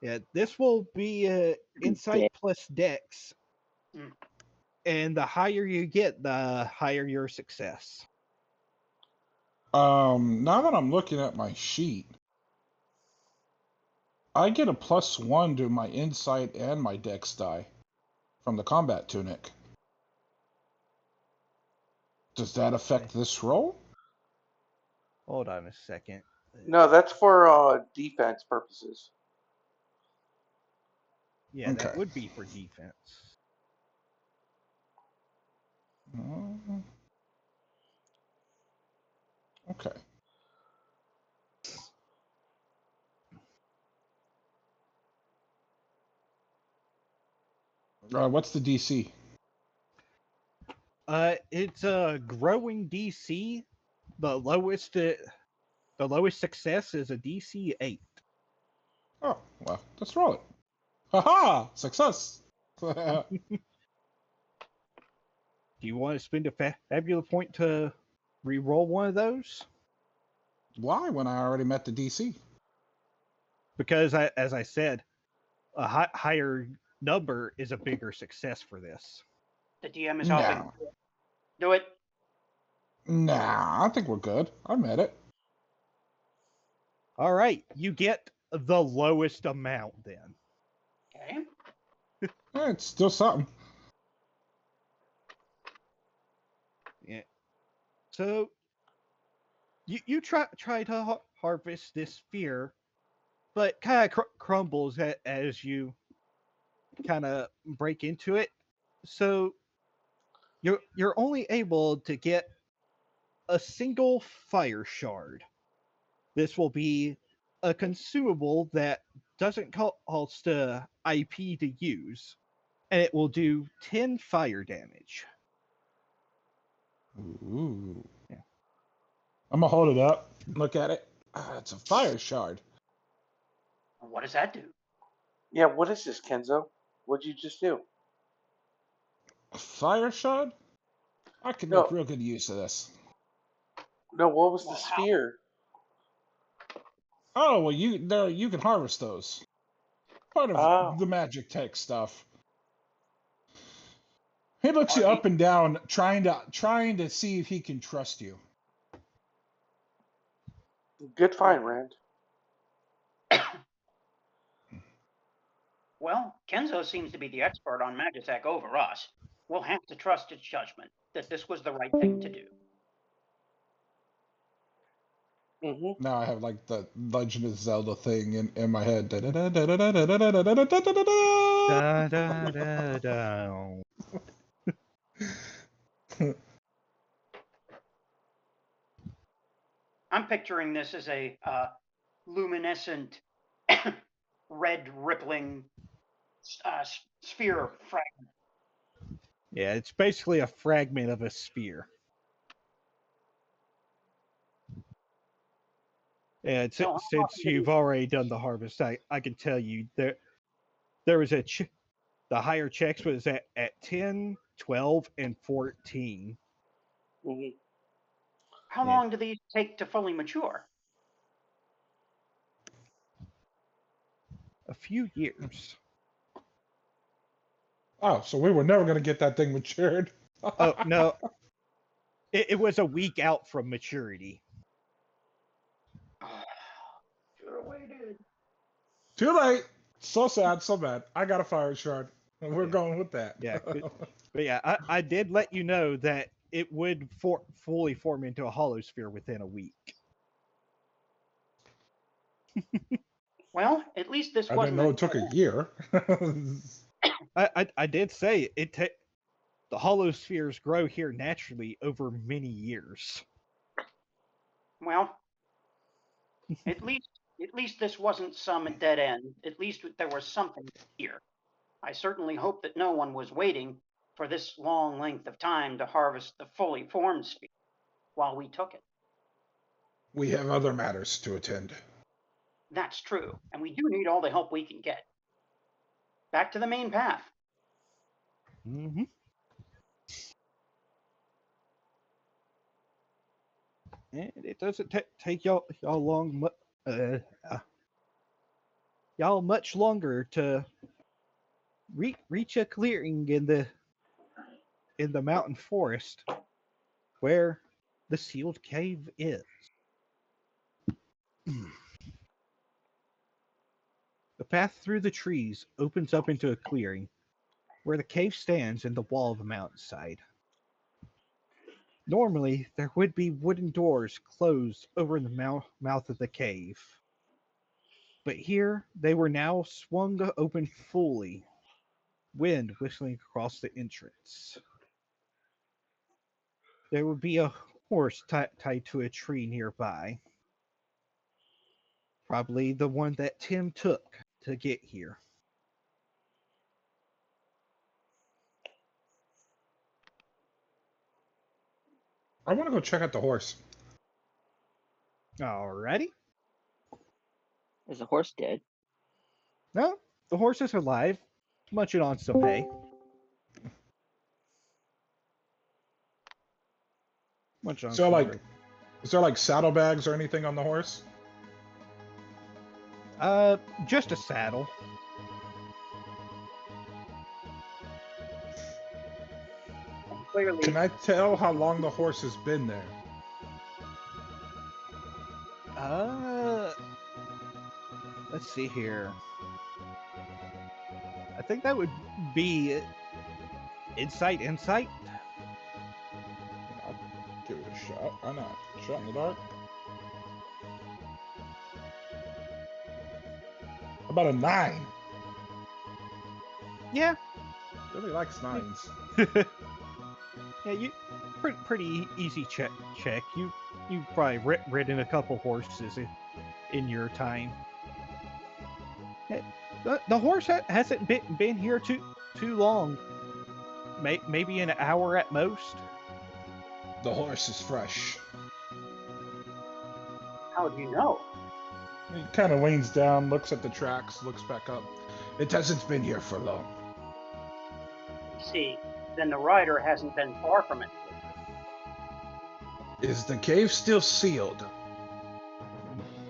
Yeah, this will be insight plus dex. And the higher you get, the higher your success. Now that I'm looking at my sheet, I get a +1 to my insight and my dex die from the combat tunic. Does that affect this roll? Hold on a second. No, that's for defense purposes. Yeah, that Okay. would be for defense. Okay. What's the DC? It's a growing DC. The lowest success is a DC 8. Oh, well, let's roll it. Haha! Success! Do you want to spend a Fabula point to re-roll one of those? Why, when I already met the DC? Because, as I said, a higher number is a bigger success for this. The DM is helping. No. Do it. Nah, I think we're good. I met it. All right, you get the lowest amount then. Okay. It's still something. So you try to harvest this sphere, but kind of crumbles as you kind of break into it. So you're only able to get a single fire shard. This will be a consumable that doesn't cost IP to use, and it will do 10 fire damage. Ooh. Yeah. I'm gonna hold it up. Look at it. It's a fire shard. What does that do? Yeah, what is this, Kenzo? What'd you just do? A fire shard? I can make No, real good use of this. no. What was the Well, sphere? Oh well, you can harvest those. Part of Oh, the magic tech stuff. He looks Are you the, up and down, trying to see if he can trust you. good find, Rand. well, Kenzo seems to be the expert on Magitech over us. We'll have to trust his judgment that this was the right thing to do. Mm-hmm. Now I have like the Legend of Zelda thing in my head. Da, da, da, da. I'm picturing this as a luminescent, red rippling sphere fragment. Yeah, it's basically a fragment of a sphere. And So how since often do you've these- already done the harvest, I can tell you there was the higher checks was at 10, 12, and 14. Mm-hmm. how Yeah. long do these take to fully mature? A few years. Oh, so we were never gonna get that thing matured. Oh, no. It was a week out from maturity. Should have waited. Too late. So sad, so bad. I got a fire shard. And we're Yeah. going with that. Yeah. But yeah, I did let you know that it would fully form into a hollow sphere within a week. Well, at least this I didn't wasn't know it took a year. I did say the hollow spheres grow here naturally over many years. well. At least this wasn't some dead end. At least there was something here. I certainly hope that no one was waiting for this long length of time to harvest the fully formed sphere while we took it. We have other matters to attend. That's true, and we do need all the help we can get. Back to the main path. Mm-hmm. And it doesn't take y'all long, y'all much longer to reach a clearing in the mountain forest where the sealed cave is. The path through the trees opens up into a clearing where the cave stands in the wall of a mountainside. Normally, there would be wooden doors closed over the mouth of the cave. But here, they were now swung open fully, wind whistling across the entrance. There would be a horse tied to a tree nearby. Probably the one that Tim took to get here. I want to go check out the horse. Alrighty. Is the horse dead? No, the horse is alive, munching on some hay. Munching on So some like, hay. is there like saddlebags or anything on the horse? Just a saddle. Clearly, Can I tell how long the horse has been there? Let's see here. I think that would be insight. I'll give it a Shot? Why not? Shot in the dark? How about a 9? Yeah, Really likes 9s. yeah, you pretty easy check. You probably ridden a couple horses in your time. The horse hasn't been here too long. Maybe an hour at most. The horse is fresh. How do you know? He kind of leans down, looks at the tracks, looks back up. It hasn't been here for long. See, then the rider hasn't been far from it. Is the cave still sealed?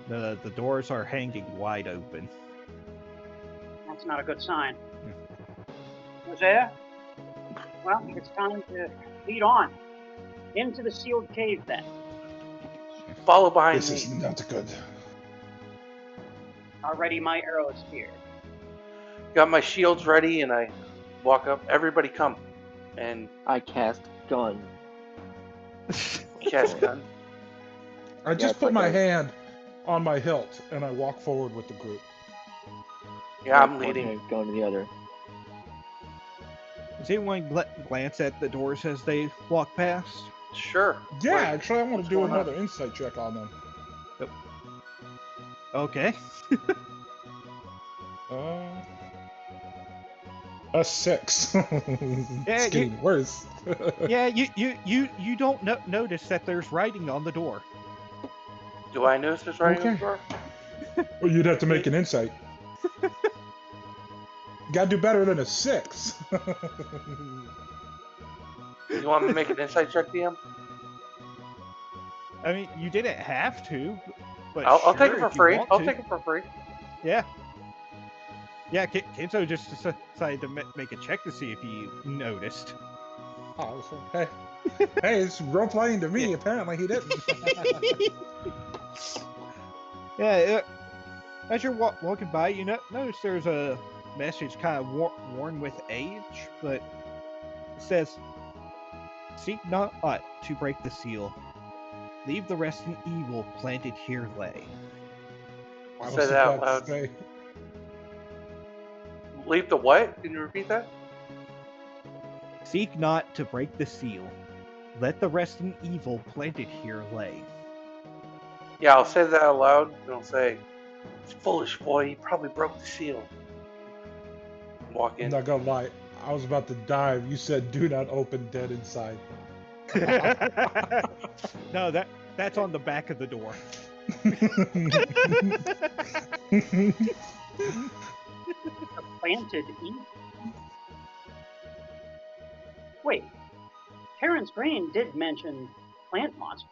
The doors are hanging wide open. That's not a good sign. Hosea? Well, it's time to lead on. Into the sealed cave, then. Follow behind This me. is not good. Already my arrow is here. Got my shields ready, and I walk up. Everybody come. And I cast gun. cast gun. I just it's put like my a- hand on my hilt and I walk forward with the group. Yeah, I'm One leading. hand going to the other. Does anyone glance at the doors as they walk past? Sure. Yeah, Right. actually, I want What's to do going on? another insight check on them. Okay. A 6. It's Yeah, getting worse. Yeah, you don't notice that there's writing on the door. Do I notice this writing on the Okay. door? Well, you'd have to make an insight. Gotta do better than a 6. You want me to make an insight check, DM? I mean, you didn't have to, but I'll take sure, it for if you free. want I'll to. take it for free. Yeah. Yeah, Kenzo just decided to make a check to see if he noticed. Oh, so, hey. Hey, it's role playing to me. Apparently, he didn't. Yeah, as you're walking by, you notice there's a message kind of worn with age, but it says, "Seek not to break the seal. Leave the rest in evil planted here lay." I Say was that out about loud. to say, Leave the what? Can you repeat that? Seek not to break the seal. Let the rest in evil planted here lay. Yeah, I'll say that out loud, and I'll say, "Foolish boy, he probably broke the seal." Walk I'm in. not gonna lie. I was about to dive. You said, "Do not open dead inside." No, that's on the back of the door. The planted evil. Wait, Terrence Green did mention plant monsters.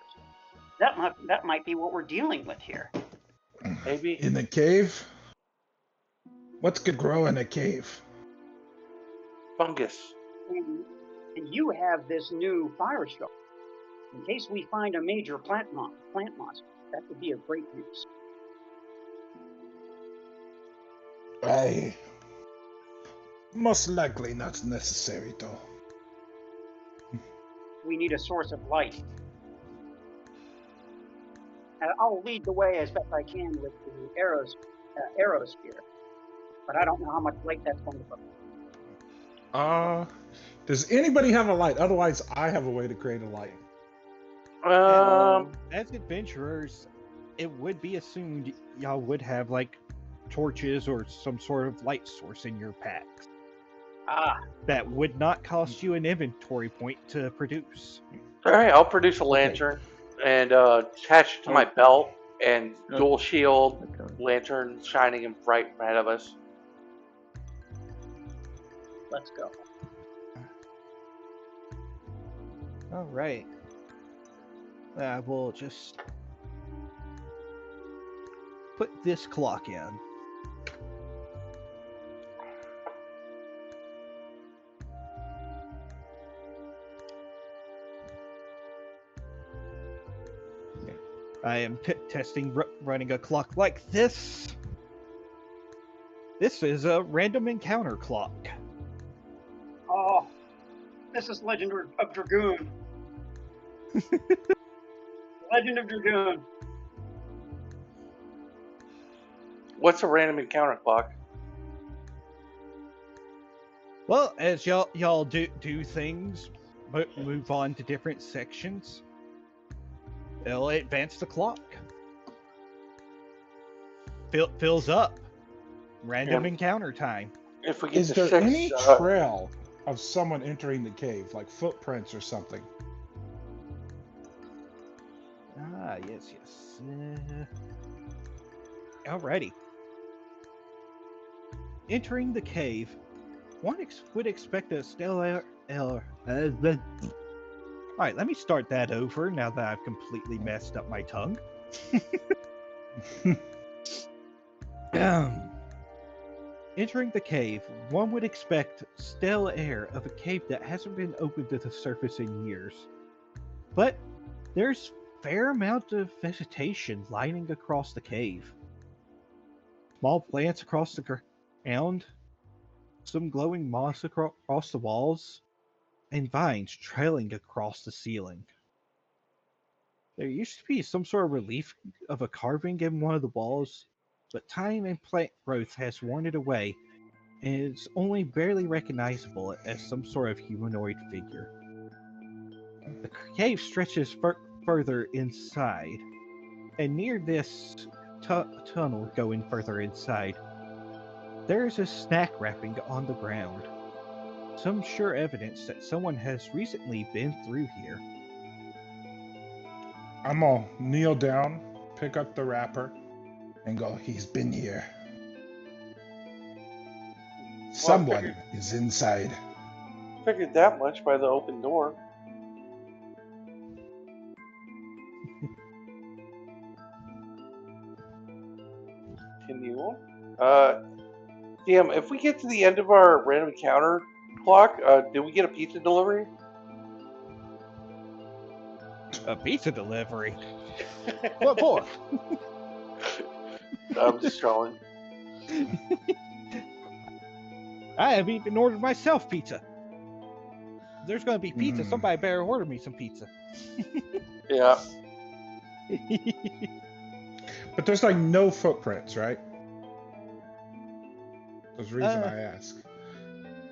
That might be what we're dealing with here. Maybe. In the cave? What could grow in a cave? Fungus. And you have this new fire shovel. In case we find a major plant monster, that would be of great use. I... Most likely not necessary, though. We need a source of light. I'll lead the way as best I can with the arrow spear, but I don't know how much light that's going to provide. Does anybody have a light? Otherwise, I have a way to create a light. As adventurers, it would be assumed y'all would have like torches or some sort of light source in your packs. That would not cost you an inventory point to produce. All right, I'll produce a lantern and attach it to my belt and dual shield, lantern shining and bright ahead of us. Let's go. All right. I will just put this clock in. I am testing running a clock like this. This is a random encounter clock. Oh, this is Legend of Dragoon. Legend of Dragoon. What's a random encounter clock? Well, as y'all do things, but move on to different sections, it'll advance the clock. Fills up. Random Yeah. encounter time. If we get Is to there 6, any trail of someone entering the cave, like footprints or something? Ah, yes. Alrighty. Entering the cave, one would expect a stellar. Alright, let me start that over now that I've completely messed up my tongue. Entering the cave, one would expect stale air of a cave that hasn't been opened to the surface in years. But there's fair amount of vegetation lining across the cave. Small plants across the ground, some glowing moss across the walls, and vines trailing across the ceiling. There used to be some sort of relief of a carving in one of the walls, but time and plant growth has worn it away, and it's only barely recognizable as some sort of humanoid figure. The cave stretches further inside, and near this tunnel going further inside, there is a snack wrapping on the ground. Some sure evidence that someone has recently been through here. I'm gonna kneel down, pick up the wrapper, and go, he's been here. Someone is inside. Figured that much by the open door. Continue on. Damn, if we get to the end of our random encounter clock, did we get a pizza delivery? A pizza delivery? What for? I'm just trolling. I haven't even ordered myself pizza. If there's gonna be pizza, somebody better order me some pizza. Yeah. But there's like no footprints, right? That's the reason I ask.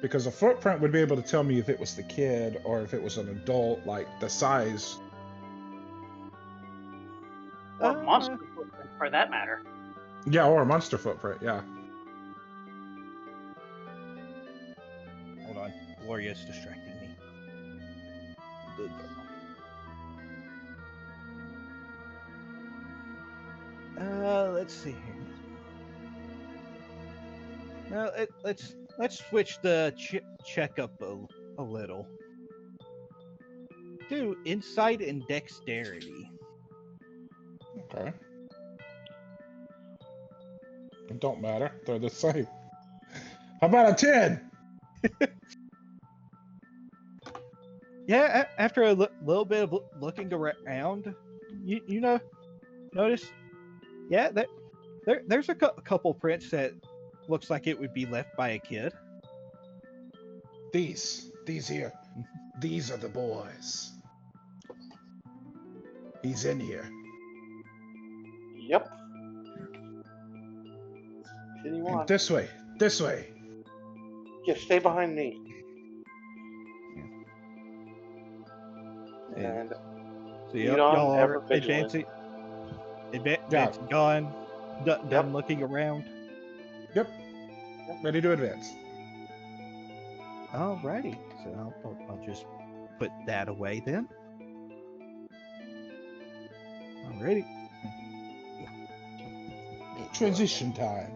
Because a footprint would be able to tell me if it was the kid or if it was an adult, like the size. Or monster footprint, for that matter. Yeah, or a monster footprint, yeah. Hold on. Gloria's distracting me. Let's see here. Let's switch the check up a little. Do insight and dexterity. Okay. It don't matter. They're the same. How about a 10? Yeah, after a little bit of looking around, you know, notice, yeah, there's a couple prints that looks like it would be left by a kid. These here. These are the boys. He's in here. Yep. Continue on. This way. This way. Yeah, stay behind me. And so y'all are advancing, gone, done looking around. Yep. Ready to advance. Alrighty, so I'll just put that away then. Alrighty. Transition time.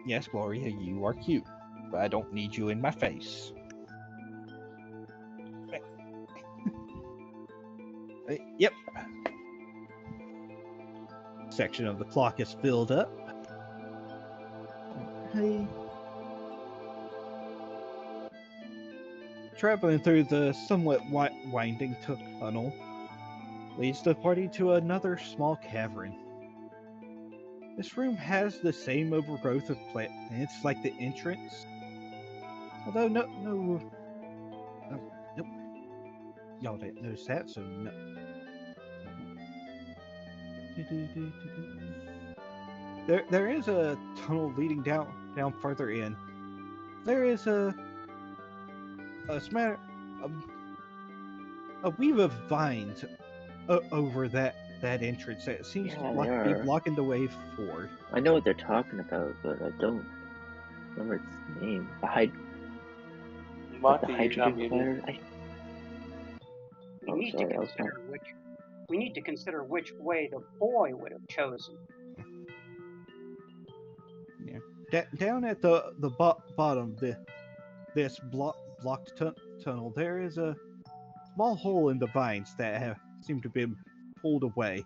Yes, Gloria, you are cute, but I don't need you in my face. Yep. Section of the clock is filled up. Okay. Traveling through the somewhat winding tunnel leads the party to another small cavern. This room has the same overgrowth of plants like the entrance, although nope. y'all didn't notice that, so no. There is a tunnel leading down further in. There is a smatter a weave of vines over that entrance that seems Yeah, to they be are. blocking the way forward. I know what they're talking about, but I don't remember its name. The hydrogen collider? We need sorry, to I was consider which way the boy would have chosen. Yeah. Down at the bottom of this blocked tunnel, there is a small hole in the vines that have seemed to have been pulled away.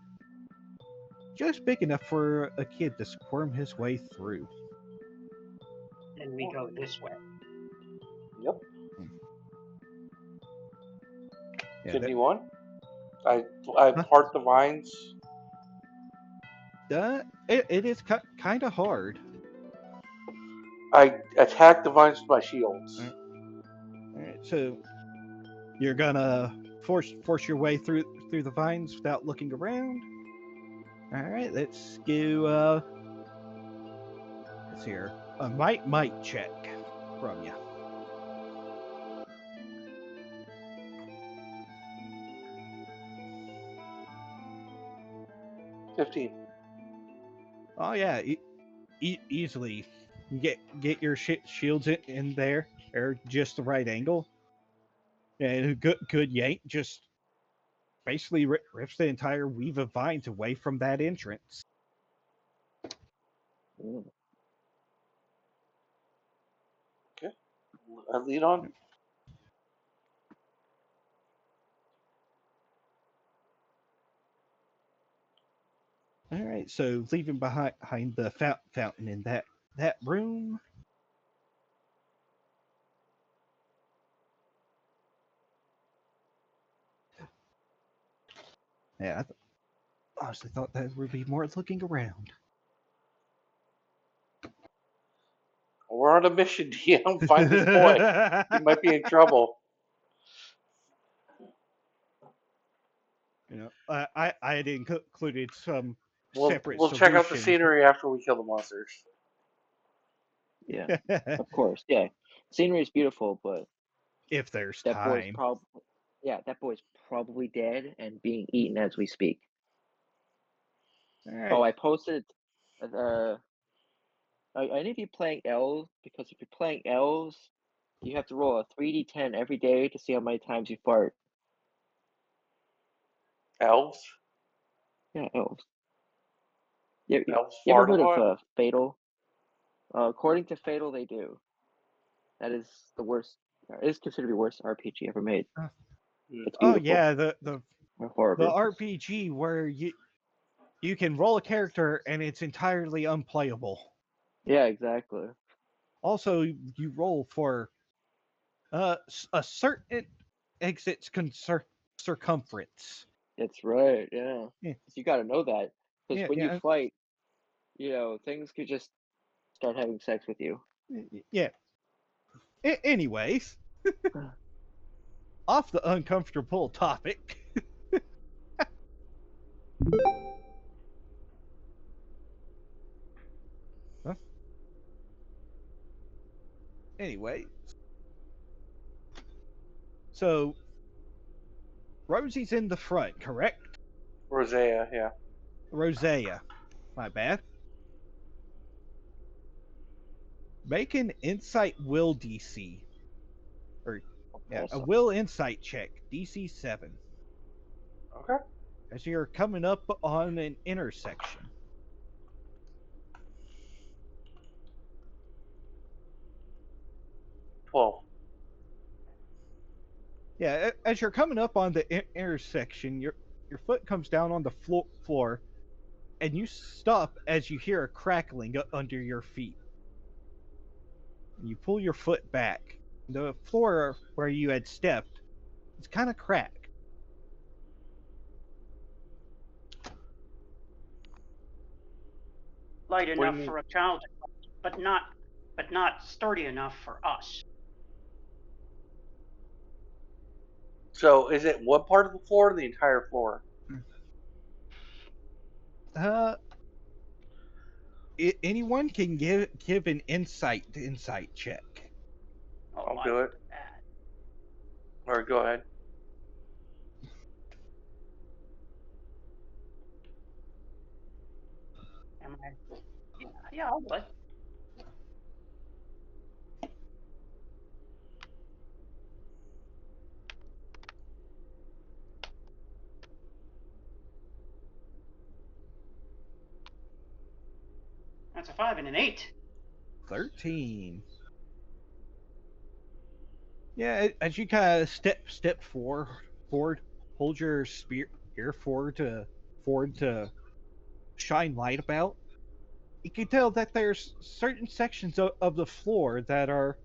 Just big enough for a kid to squirm his way through. And we go this way. Yep. Yeah, Continue on. I Huh? part the vines. It is kind of hard. I attack the vines with my shields. Alright, so you're gonna force your way through the vines without looking around. All right, let's go. Let's hear a might check from you. $15. Oh yeah, easily. You get your shields in there, or just the right angle, and a good yank just basically rips the entire weave of vines away from that entrance. Okay. I lead on. All right, so leaving behind the fountain in that room. Yeah, I honestly thought that would be more looking around. We're on a mission, DM. Find this boy. He might be in trouble. You know, I had included some separate We'll check out the solutions. scenery after we kill the monsters. Yeah, of course. Yeah, scenery is beautiful, but If there's that boy's time. probably dead and being eaten as we speak. All right. Oh, I posted. I need to be playing elves, because if you're playing elves, you have to roll a 3d10 every day to see how many times you fart. Elves? Yeah, elves. You Elves ever fart a heard lot? of Fatal? According to Fatal, they do. That is the worst. It is considered the worst RPG ever made. It's beautiful. Oh yeah, the horrible. RPG where you can roll a character and it's entirely unplayable. Yeah, exactly. Also, you roll for a certain exit's circumference. That's right. Yeah. You got to know that, because when you fight, things could just start having sex with you. Yeah. Anyways, off the uncomfortable topic. Huh? Anyway, so Rosie's in the front, correct? Rosea, yeah. Rosea, my bad. Make an insight will DC. A will insight check, DC 7. Okay. As you're coming up on an intersection. Well. Yeah, as you're coming up on the intersection, your foot comes down on the floor, and you stop as you hear a crackling under your feet. You pull your foot back. The floor where you had stepped is kind of cracked. Light enough for a child, but not sturdy enough for us. So is it one part of the floor or the entire floor? Anyone can give an insight check. Oh, I'll my do it. God. All right, go ahead. Am I? Yeah, I'll do it. That's a 5 and an 8. 13. Yeah, as you kind of step forward, hold your spear forward to shine light about. You can tell that there's certain sections of the floor that are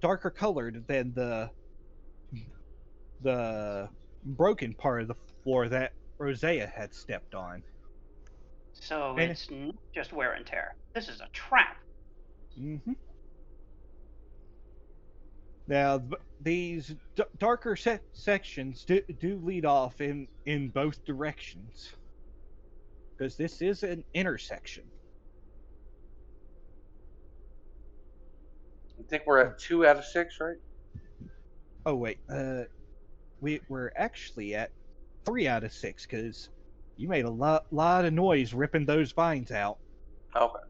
darker colored than the broken part of the floor that Rosea had stepped on. So And it's not just wear and tear. This is a trap. mm-hmm. Now these darker sections do lead off in both directions, because this is an intersection. I think we're at 2 out of 6, right? Oh wait, we're actually at 3 out of 6, because you made a lot of noise ripping those vines out. Okay.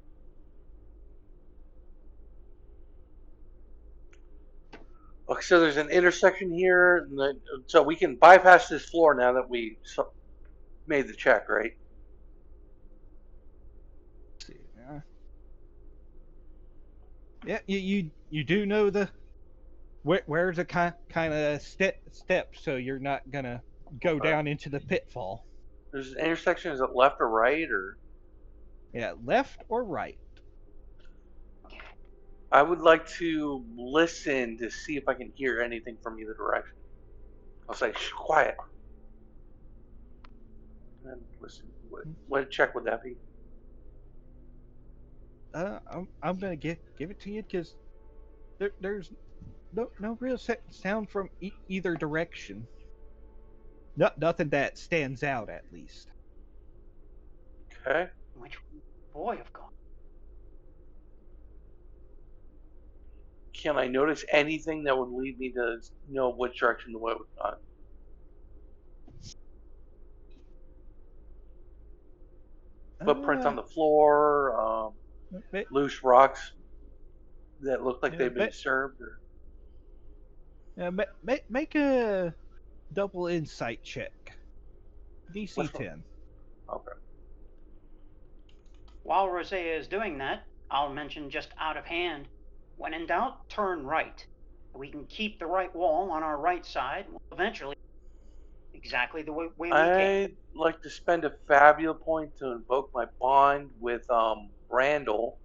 Okay, so there's an intersection here, so we can bypass this floor now that we made the check, right? Yeah, you do know where's the kind of step, so you're not gonna go Okay. down into the pitfall. There's an intersection. Is it left or right, or? Yeah, left or right. I would like to listen to see if I can hear anything from either direction. I'll say, shh, quiet. And listen. What check would that be? I'm gonna give it to you because there's no real sound from either direction. Nothing that stands out, at least. Okay. Which boy have gone? Can I notice anything that would lead me to know which direction the way was gone? Footprints on the floor, loose rocks that look like they've been disturbed. Make a double insight check. DC 10. Okay. While Rosea is doing that, I'll mention just out of hand. When in doubt, turn right. We can keep the right wall on our right side. We'll eventually, exactly the way we came. I'd like to spend a Fabula point to invoke my bond with Randall,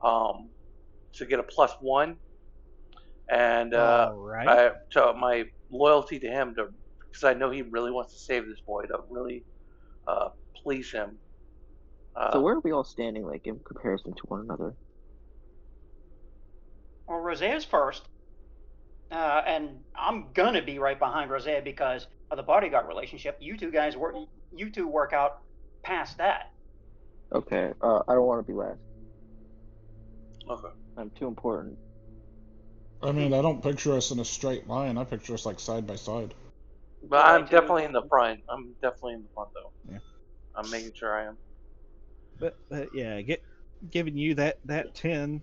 to get a +1, and All right. to my loyalty to him, because I know he really wants to save this boy, to really please him. So where are we all standing, like, in comparison to one another? Well, Rosea's first. And I'm gonna be right behind Rosea because of the bodyguard relationship. You two work out past that. Okay, I don't want to be last. Okay. I'm too important. I mean, I don't picture us in a straight line. I picture us like side by side. But I'm definitely in the front. I'm definitely in the front, though. Yeah. I'm making sure I am. But yeah, giving you that 10.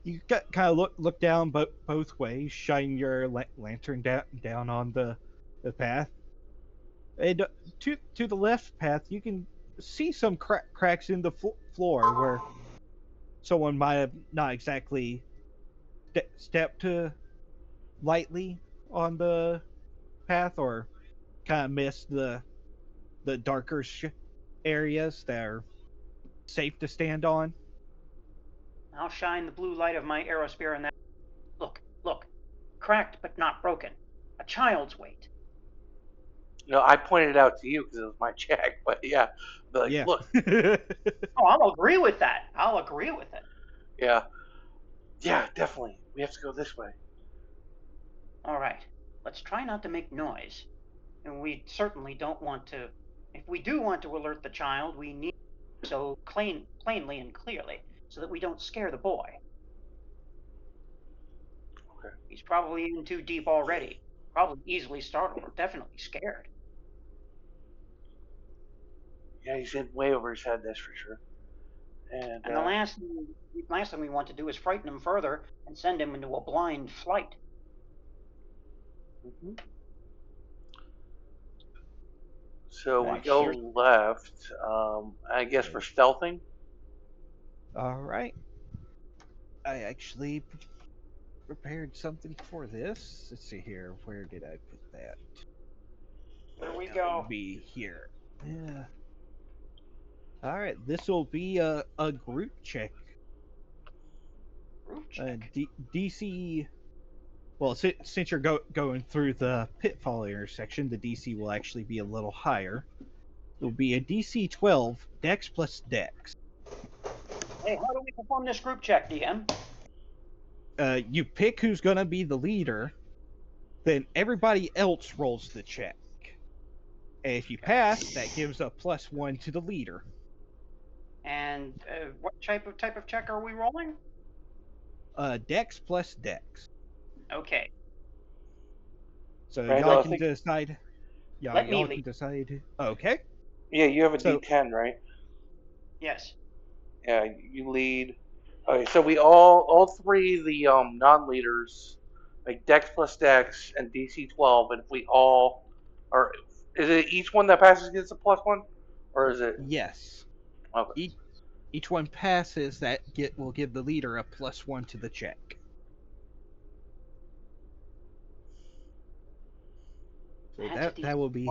You got kind of look down both ways, shine your lantern down on the path. And to the left path, you can see some cracks in the floor where someone might have not exactly stepped lightly on the path, or kind of missed the darker areas that are safe to stand on. I'll shine the blue light of my aerosphere in that. Look, cracked but not broken. A child's weight. No, I pointed it out to you because it was my check. But yeah, Yeah. Look. Oh, I'll agree with that. I'll agree with it. Yeah, definitely. We have to go this way. All right. let's try not to make noise. And we certainly don't want to. If we do want to alert the child, we need to do so plainly and clearly, so that we don't scare the boy. Okay. He's probably in too deep already. Probably easily startled or definitely scared. Yeah, he's in way over his head, that's for sure. And And the last thing we want to do is frighten him further and send him into a blind flight. mhm. So we Right, go sure. left. I guess for stealthing. All right. I actually prepared something for this. Let's see here. Where did I put that? Here we That go. would be here. Yeah. All right. This will be a group check. Roof check. DC. Well, since you're going through the pitfall intersection, the DC will actually be a little higher. It will be a DC 12, Dex plus Dex. Hey, how do we perform this group check, DM? You pick who's going to be the leader, then everybody else rolls the check. And if you pass, that gives a +1 to the leader. And what type of check are we rolling? Dex plus Dex. Okay. So Randall, y'all I can think- decide. Let me Y'all can lead. decide. Okay. Yeah, you have a So- D10, right? Yes. Yeah, you lead. Okay, so we all three the non-leaders make Dex plus Dex and DC 12, and if we all are, is it each one that passes gets a +1, or is it? Yes. Okay. Each one passes that will give the leader a +1 to the check. So That's a that will be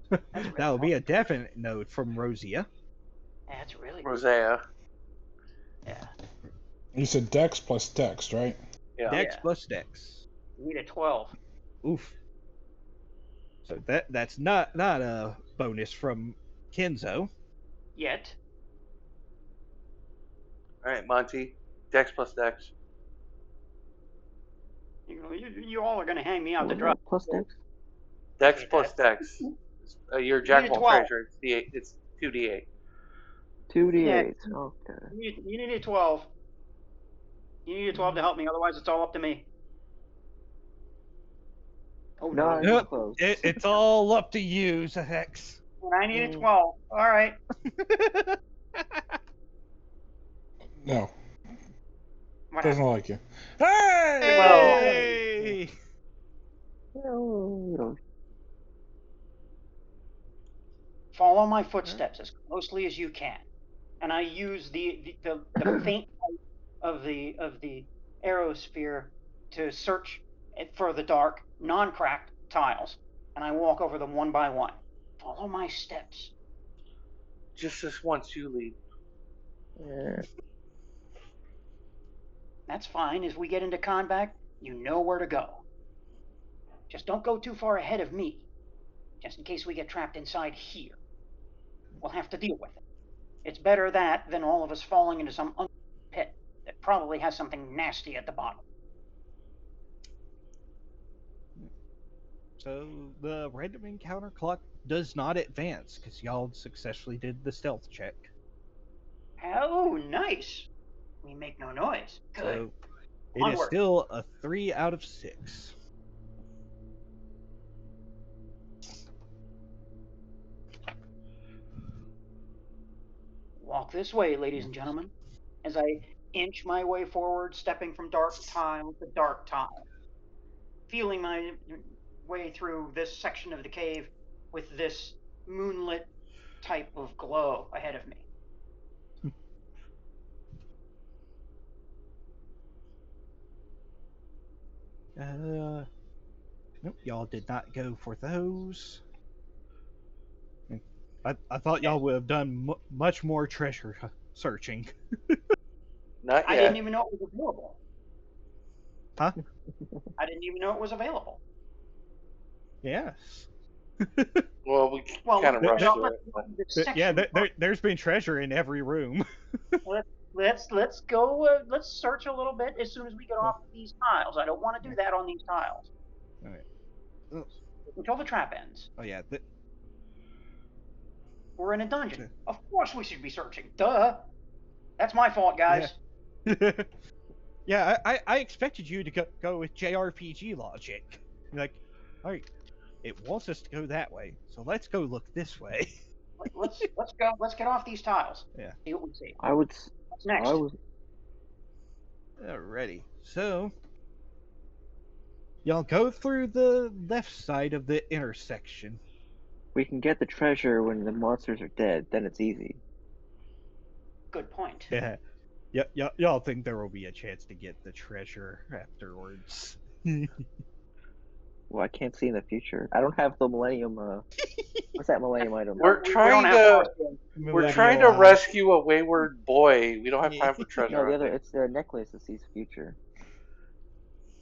That's really that will be a definite note from Rosia. That's really Rosea. Yeah. You said Dex plus Dex, right? Yeah. Dex Yeah. plus Dex. We need a 12. Oof. So that's not a bonus from Kenzo. Yet. All right, Monty. Dex plus Dex. You all are going to hang me out to What dry. was that? Plus Dex? Dex Okay, plus that- Dex. You're Jack of all 12. trades, right? It's D8. It's 2d8. 2d8. Okay. You need a 12. You need a 12 to help me, otherwise it's all up to me. Oh, Not Yep. even close. It's all up to you, Hex. And I need a 12. All right. No, What doesn't happened? like you. Hey! Hey! Oh, Follow my footsteps as closely as you can. And I use the faint light of the aerosphere to search for the dark, non-cracked tiles. And I walk over them one by one. Follow my steps. Just this once, you lead. yeah. That's fine. As we get into combat, you know where to go. Just don't go too far ahead of me, just in case we get trapped inside here. We'll have to deal with it. It's better that than all of us falling into some pit that probably has something nasty at the bottom. So the random encounter clock does not advance because y'all successfully did the stealth check. Oh, nice. We make no noise. Good. So it is Onward. still a 3 out of 6. Walk this way, ladies and gentlemen, as I inch my way forward, stepping from dark tile to dark tile, feeling my way through this section of the cave with this moonlit type of glow ahead of me. Nope, y'all did not go for those. I thought y'all would have done much more treasure searching. Not I yet. didn't even know it was available. Huh? I didn't even know it was available. Yes. Well, we Well, kind of rushed no, through it. But this Yeah, section- there's been treasure in every room. Let's go. Let's search a little bit as soon as we get off these tiles. I don't want to do that on these tiles. All right. Oh, Until the trap ends. oh yeah. We're in a dungeon. Of course we should be searching. Duh. That's my fault, guys. Yeah. Yeah, I expected you to go with JRPG logic. Like, all right, it wants us to go that way, so let's go look this way. Let's go. Let's get off these tiles. Yeah. See what we see. I would. What's next? I was. Alrighty, so y'all go through the left side of the intersection. We can get the treasure when the monsters are dead. Then it's easy. Good point. Yeah. Y'all think there will be a chance to get the treasure afterwards. Well, I can't see in the future. I don't have the Millennium. What's that Millennium item? We're We trying don't have to. We're trying to rescue a wayward boy. We don't have time for treasure. No, the other. It's their necklace that sees future.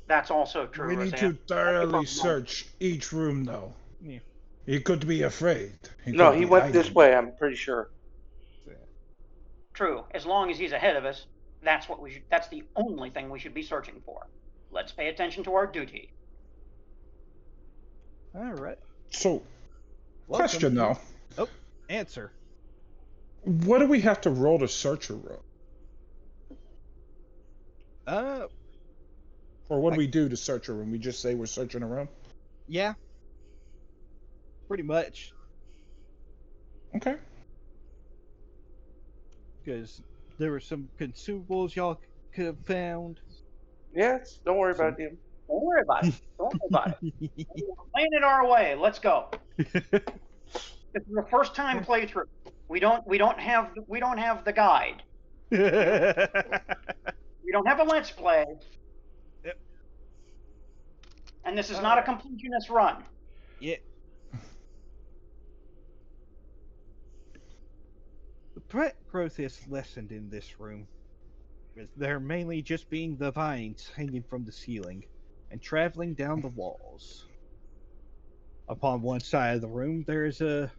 That's also true. We need Roseanne. to thoroughly search each room, though. Yeah. He could be afraid. No, could he be went this hiding. way. I'm pretty sure. True. As long as he's ahead of us, that's what we should. That's the only thing we should be searching for. Let's pay attention to our duty. All right. So, question though. Oh, answer. What do we have to roll to search a room? Or what do we do to search a room? We just say we're searching a room? Yeah. Pretty much. Okay. Because there were some consumables y'all could have found. Yes, don't worry about him. Don't worry about it. Don't worry about it. We're playing it our way. Let's go. This is the first time playthrough. We don't have the guide. We don't have a let's play. Yep. And this is not a completionist run. Yeah. The plant growth is lessened in this room, with there mainly just being the vines hanging from the ceiling and traveling down the walls. Upon one side of the room, there is a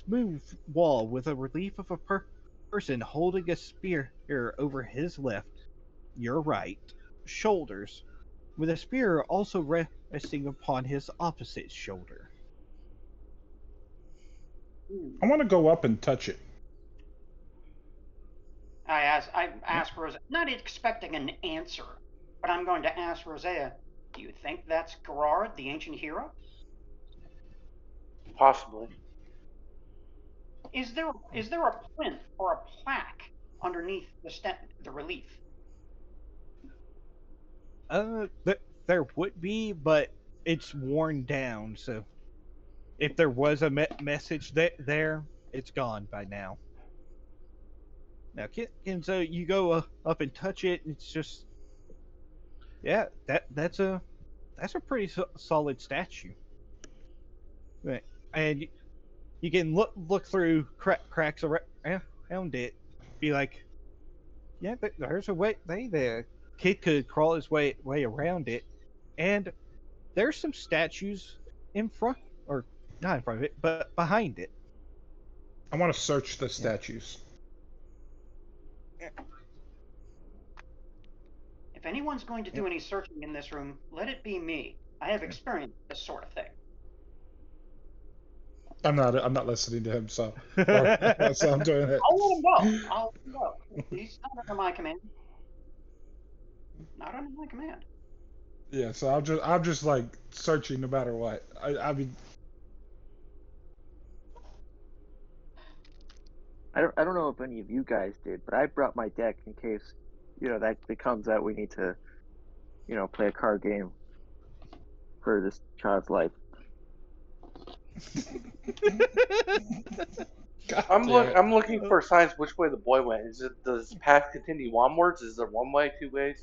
smooth wall with a relief of a person holding a spear over his left, your right, shoulders, with a spear also resting upon his opposite shoulder. I want to go up and touch it. I ask Rosea, not expecting an answer, but I'm going to ask Rosea, do you think that's Gerard, the ancient hero? Possibly. Is there a plinth or a plaque underneath the relief? There would be, but it's worn down, so if there was a message there, it's gone by now. Now, Kenzo, you go up and touch it, and it's just, yeah, that's a pretty solid statue. Right. And you can look through cracks around it, be like, yeah, there's a way the kid could crawl his way around it, and there's some statues in front, or not in front of it, but behind it. I want to search the statues. If anyone's going to do any searching in this room, let it be me. I have experienced this sort of thing. I'm not listening to him, so I'm doing it. I'll let him go. He's not under my command. Not under my command. Yeah, so I'm just like searching no matter what. I mean, I don't know if any of you guys did, but I brought my deck in case, that it comes out we need to, play a card game for this child's life. I'm looking for signs which way the boy went. Does the path continue onwards? Is there one way, two ways?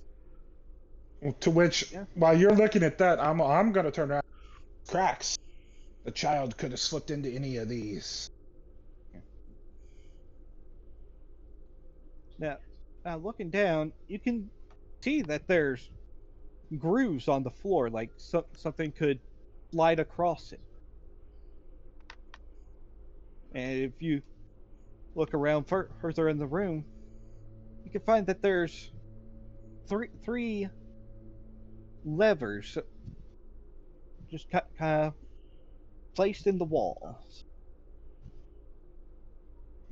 to which, while you're looking at that, I'm gonna turn around. Cracks. The child could have slipped into any of these. Now looking down, you can see that there's grooves on the floor, like something could slide across it. And if you look around further in the room, you can find that there's three levers just kind of placed in the walls.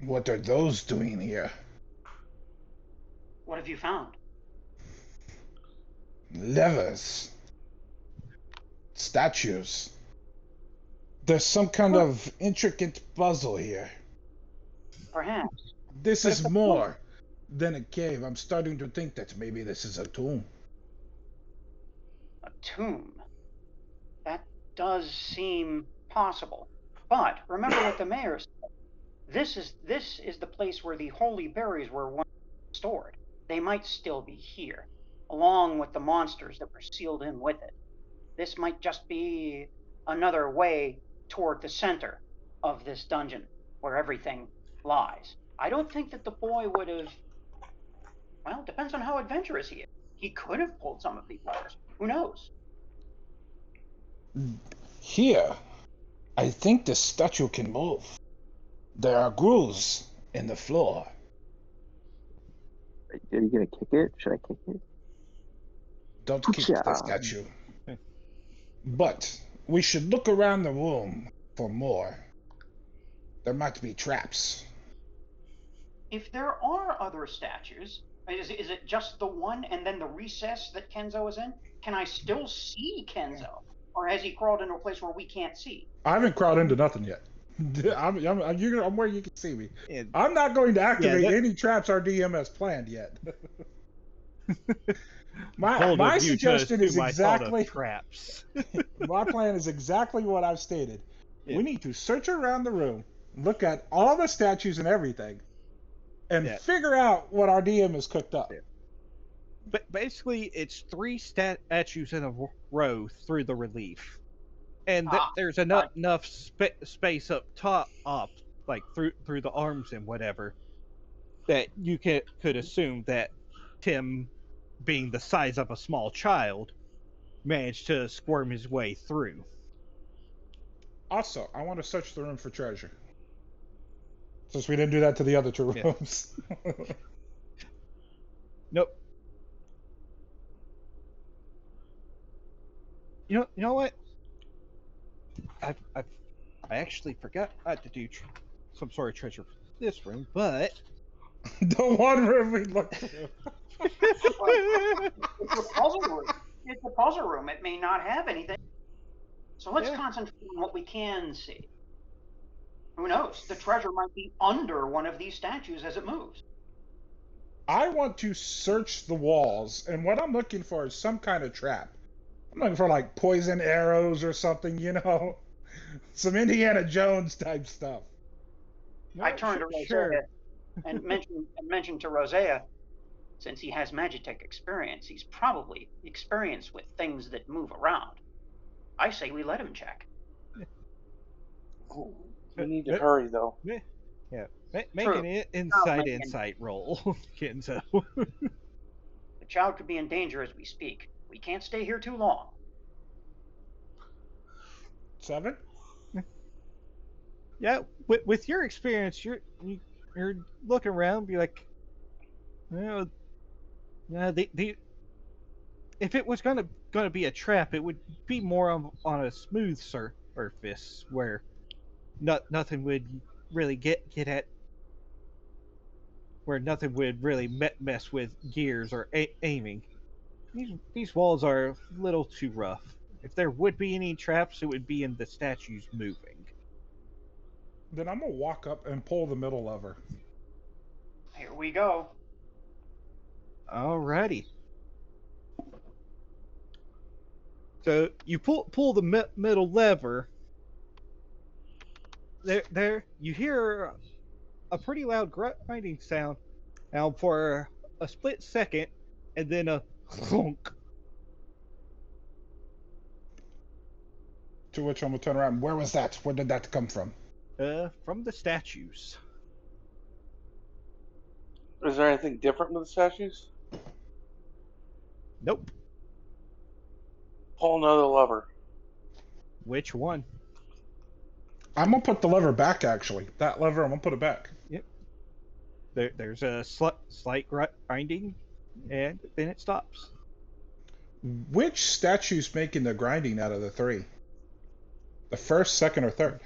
What are those doing here? What have you found? Levers. Statues. There's some kind of intricate puzzle here. Perhaps. This But is if the more than a cave. I'm starting to think that maybe this is a tomb. A tomb. That does seem possible. But remember what the mayor said. This is the place where the holy berries were once stored. They might still be here, along with the monsters that were sealed in with it. This might just be another way toward the center of this dungeon, where everything lies. I don't think that the boy would have. Well, it depends on how adventurous he is. He could have pulled some of these levers. Who knows? Here, I think the statue can move. There are grooves in the floor. Are you gonna kick it? Should I kick it? Don't kick the Cha. statue. But we should look around the room for more. There might be traps. If there are other statues, is it just the one and then the recess that Kenzo is in? Can I still see Kenzo? Or has he crawled into a place where we can't see? I haven't crawled into nothing yet. I'm where you can see me. Yeah, I'm not going to activate that- any traps our DM has planned yet. bold my of you to suggestion is assume I thought of exactly traps. my plan is exactly what I've stated. Yeah. We need to search around the room, look at all the statues and everything, and Yeah. figure out what our DM has cooked up. Yeah. But basically, it's 3 statues in a row through the relief, and there's enough space up top, like through the arms and whatever, that you could assume that Tim, being the size of a small child, managed to squirm his way through. Also, I want to search the room for treasure. Since we didn't do that to the other 2 Yeah. rooms. Nope. You know what? I actually forgot to do some sort of treasure for this room, but The one room we looked through. It's a puzzle room. It's a puzzle room. It may not have anything. So let's Yeah. concentrate on what we can see. Who knows? The treasure might be under one of these statues as it moves. I want to search the walls, and what I'm looking for is some kind of trap. I'm looking for like poison arrows or something, some Indiana Jones type stuff. I turned to Rosea Sure. and mentioned to Rosea, since he has Magitech experience, he's probably experienced with things that move around. I say we let him check. We need to hurry, though. Yeah, make True. an Megan. insight roll, Kenzo. The child could be in danger as we speak. We can't stay here too long. 7? Yeah, with your experience, you're looking around, be like, the if it was gonna be a trap, it would be more on a smooth surface where nothing would really get at, where nothing would really mess with gears or aiming. These walls are a little too rough. If there would be any traps, it would be in the statues moving. Then I'm going to walk up and pull the middle lever. Here we go. Alrighty. So you pull the middle lever. There you hear a pretty loud grinding sound. Now for a split second, and then a clunk. To which I'm going to turn around. Where was that? Where did that come from? From the statues. Is there anything different with the statues? Nope. Pull another lever. Which one? I'm going to put the lever back, actually. That lever, I'm going to put it back. Yep. There's a slight grinding, and then it stops. Which statue's making the grinding out of the 3? The first, second, or third?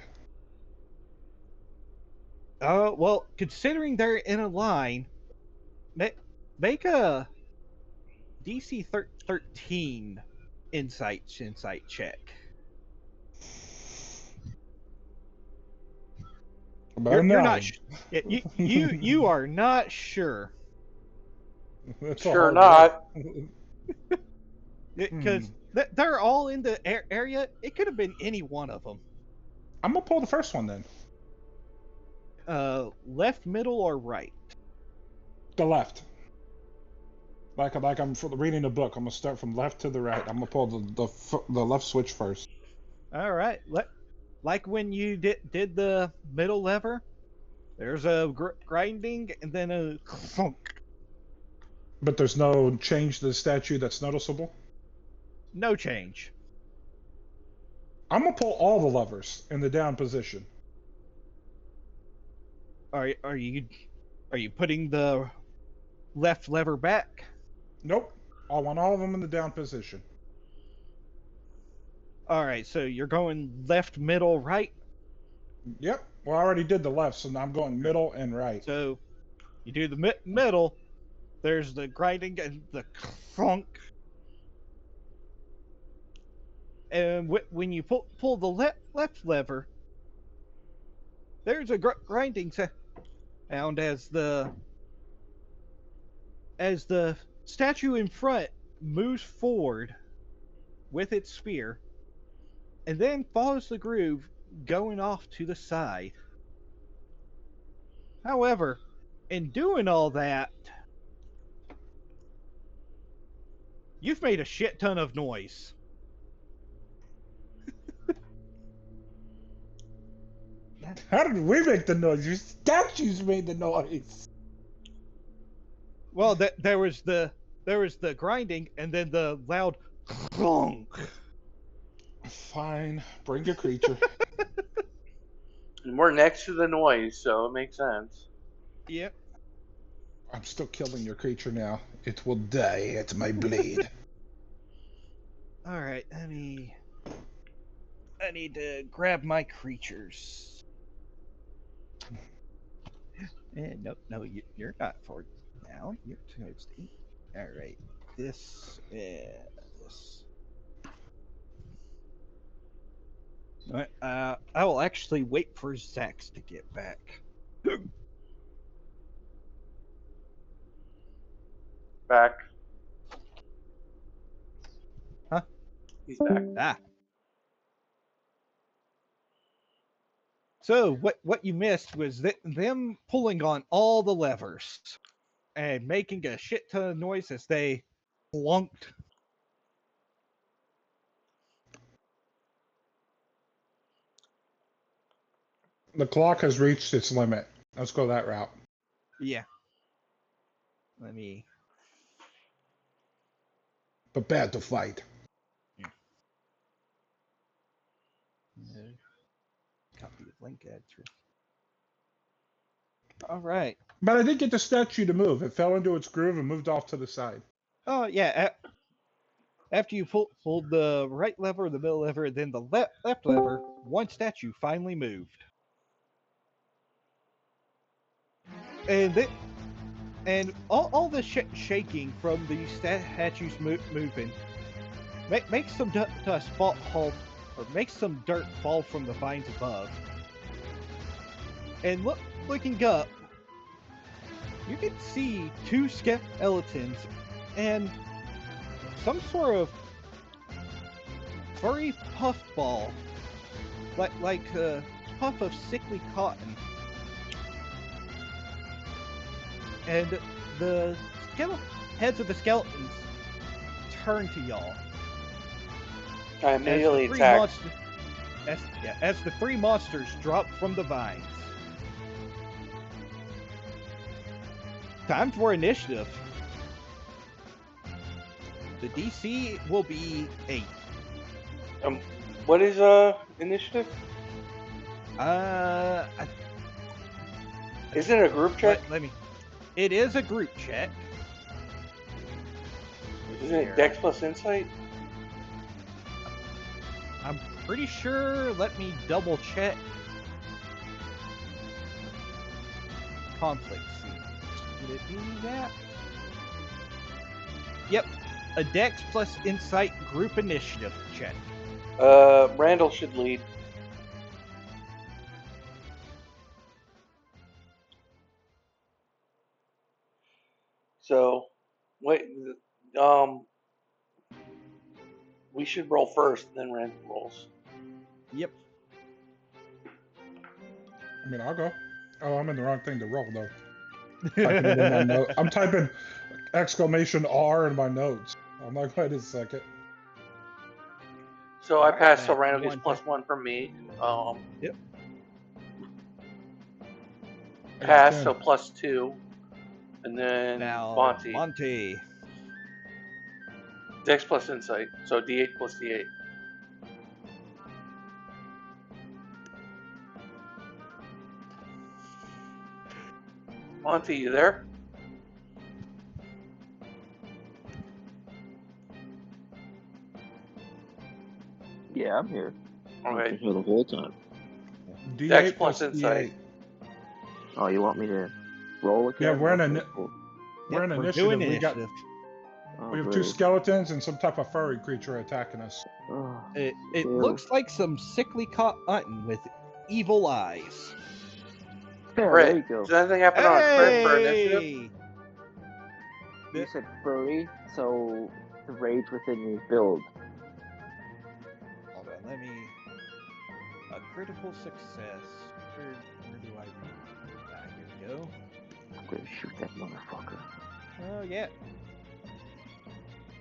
Well, considering they're in a line, make a DC 13 insight check. About You're not. 9. You are not sure That's a Sure hard not. roll. because they're all in the area. It could have been any one of them. I'm gonna pull the first one then. Left, middle, or right? The left. Like I'm reading a book. I'm gonna start from left to the right. I'm gonna pull the left switch first. All right. Like when you did the middle lever, there's a grinding and then a clunk. But there's no change to the statue that's noticeable. No change. I'm gonna pull all the levers in the down position. Are you putting the left lever back? Nope. I want all of them in the down position. All right. So you're going left, middle, right. Yep. Well, I already did the left, so now I'm going middle and right. So you do the middle. There's the grinding and the clunk. And when you pull the left lever, there's a grinding sound as the statue in front moves forward with its spear, and then follows the groove, going off to the side. However, in doing all that, you've made a shit ton of noise. How did we make the noise? Your statues made the noise. Well, there was the grinding and then the loud clunk. Fine, bring your creature. And we're next to the noise, so it makes sense. Yep. I'm still killing your creature now. It will die at my blade. All right, I need to grab my creatures. And no, you're not for now. You're toasty. All right, this. All right, I will actually wait for Zax to get back. Back. Huh? He's back. Ah. So what you missed was them pulling on all the levers and making a shit ton of noise as they clunked. The clock has reached its limit. Let's go that route. Yeah. Let me. Prepare to fight. Copy the link add through. All right. But I did get the statue to move. It fell into its groove and moved off to the side. Oh yeah. After you pulled the right lever, the middle lever, then the left lever, one statue finally moved. And all the shaking from the statues moving makes some dust fall, or makes some dirt fall from the vines above. And looking up, you can see two skeletons and some sort of furry puffball, like a puff of sickly cotton. And the heads of the skeletons turn to y'all. I immediately attack. As the three monsters drop from the vines. Time for initiative. The DC will be 8. What is initiative? Isn't it a group check? Let me. It is a group check. Isn't it Dex plus Insight? I'm pretty sure. Let me double check. Conflict seed. Would it be that? Yep. A Dex plus Insight group initiative check. Randall should lead. So, wait. We should roll first, then Randall rolls. Yep. I mean, I'll go. Oh, I'm in the wrong thing to roll though. Typing it in my note. I'm typing exclamation R in my notes. I'm like, wait a second. So I Alright, passed, so that's Randall gets one +1 from me. Yep. Pass, 10. so +2. And then Now, Monty. Monty. Dex plus Insight, so D8 plus D8. Monty, you there? Yeah, I'm here. I've Okay. been here the whole time. D8 Dex plus plus Insight. D8. Oh, you want me to roll again? Yeah, we're in Okay, a cool. we're in Yep, initiative. doing We got initiative. Oh, we have great. 2 skeletons and some type of furry creature attacking us. Oh, It ew. looks like some sickly cotton with evil eyes. Yeah, there Crit. you go. Does anything happen on a crit for initiative? Hey! You said furry, so the rage within me builds. Hold on, let me. A critical success. Where do I read? Ah, here we go. I'm gonna shoot that motherfucker. Oh, yeah.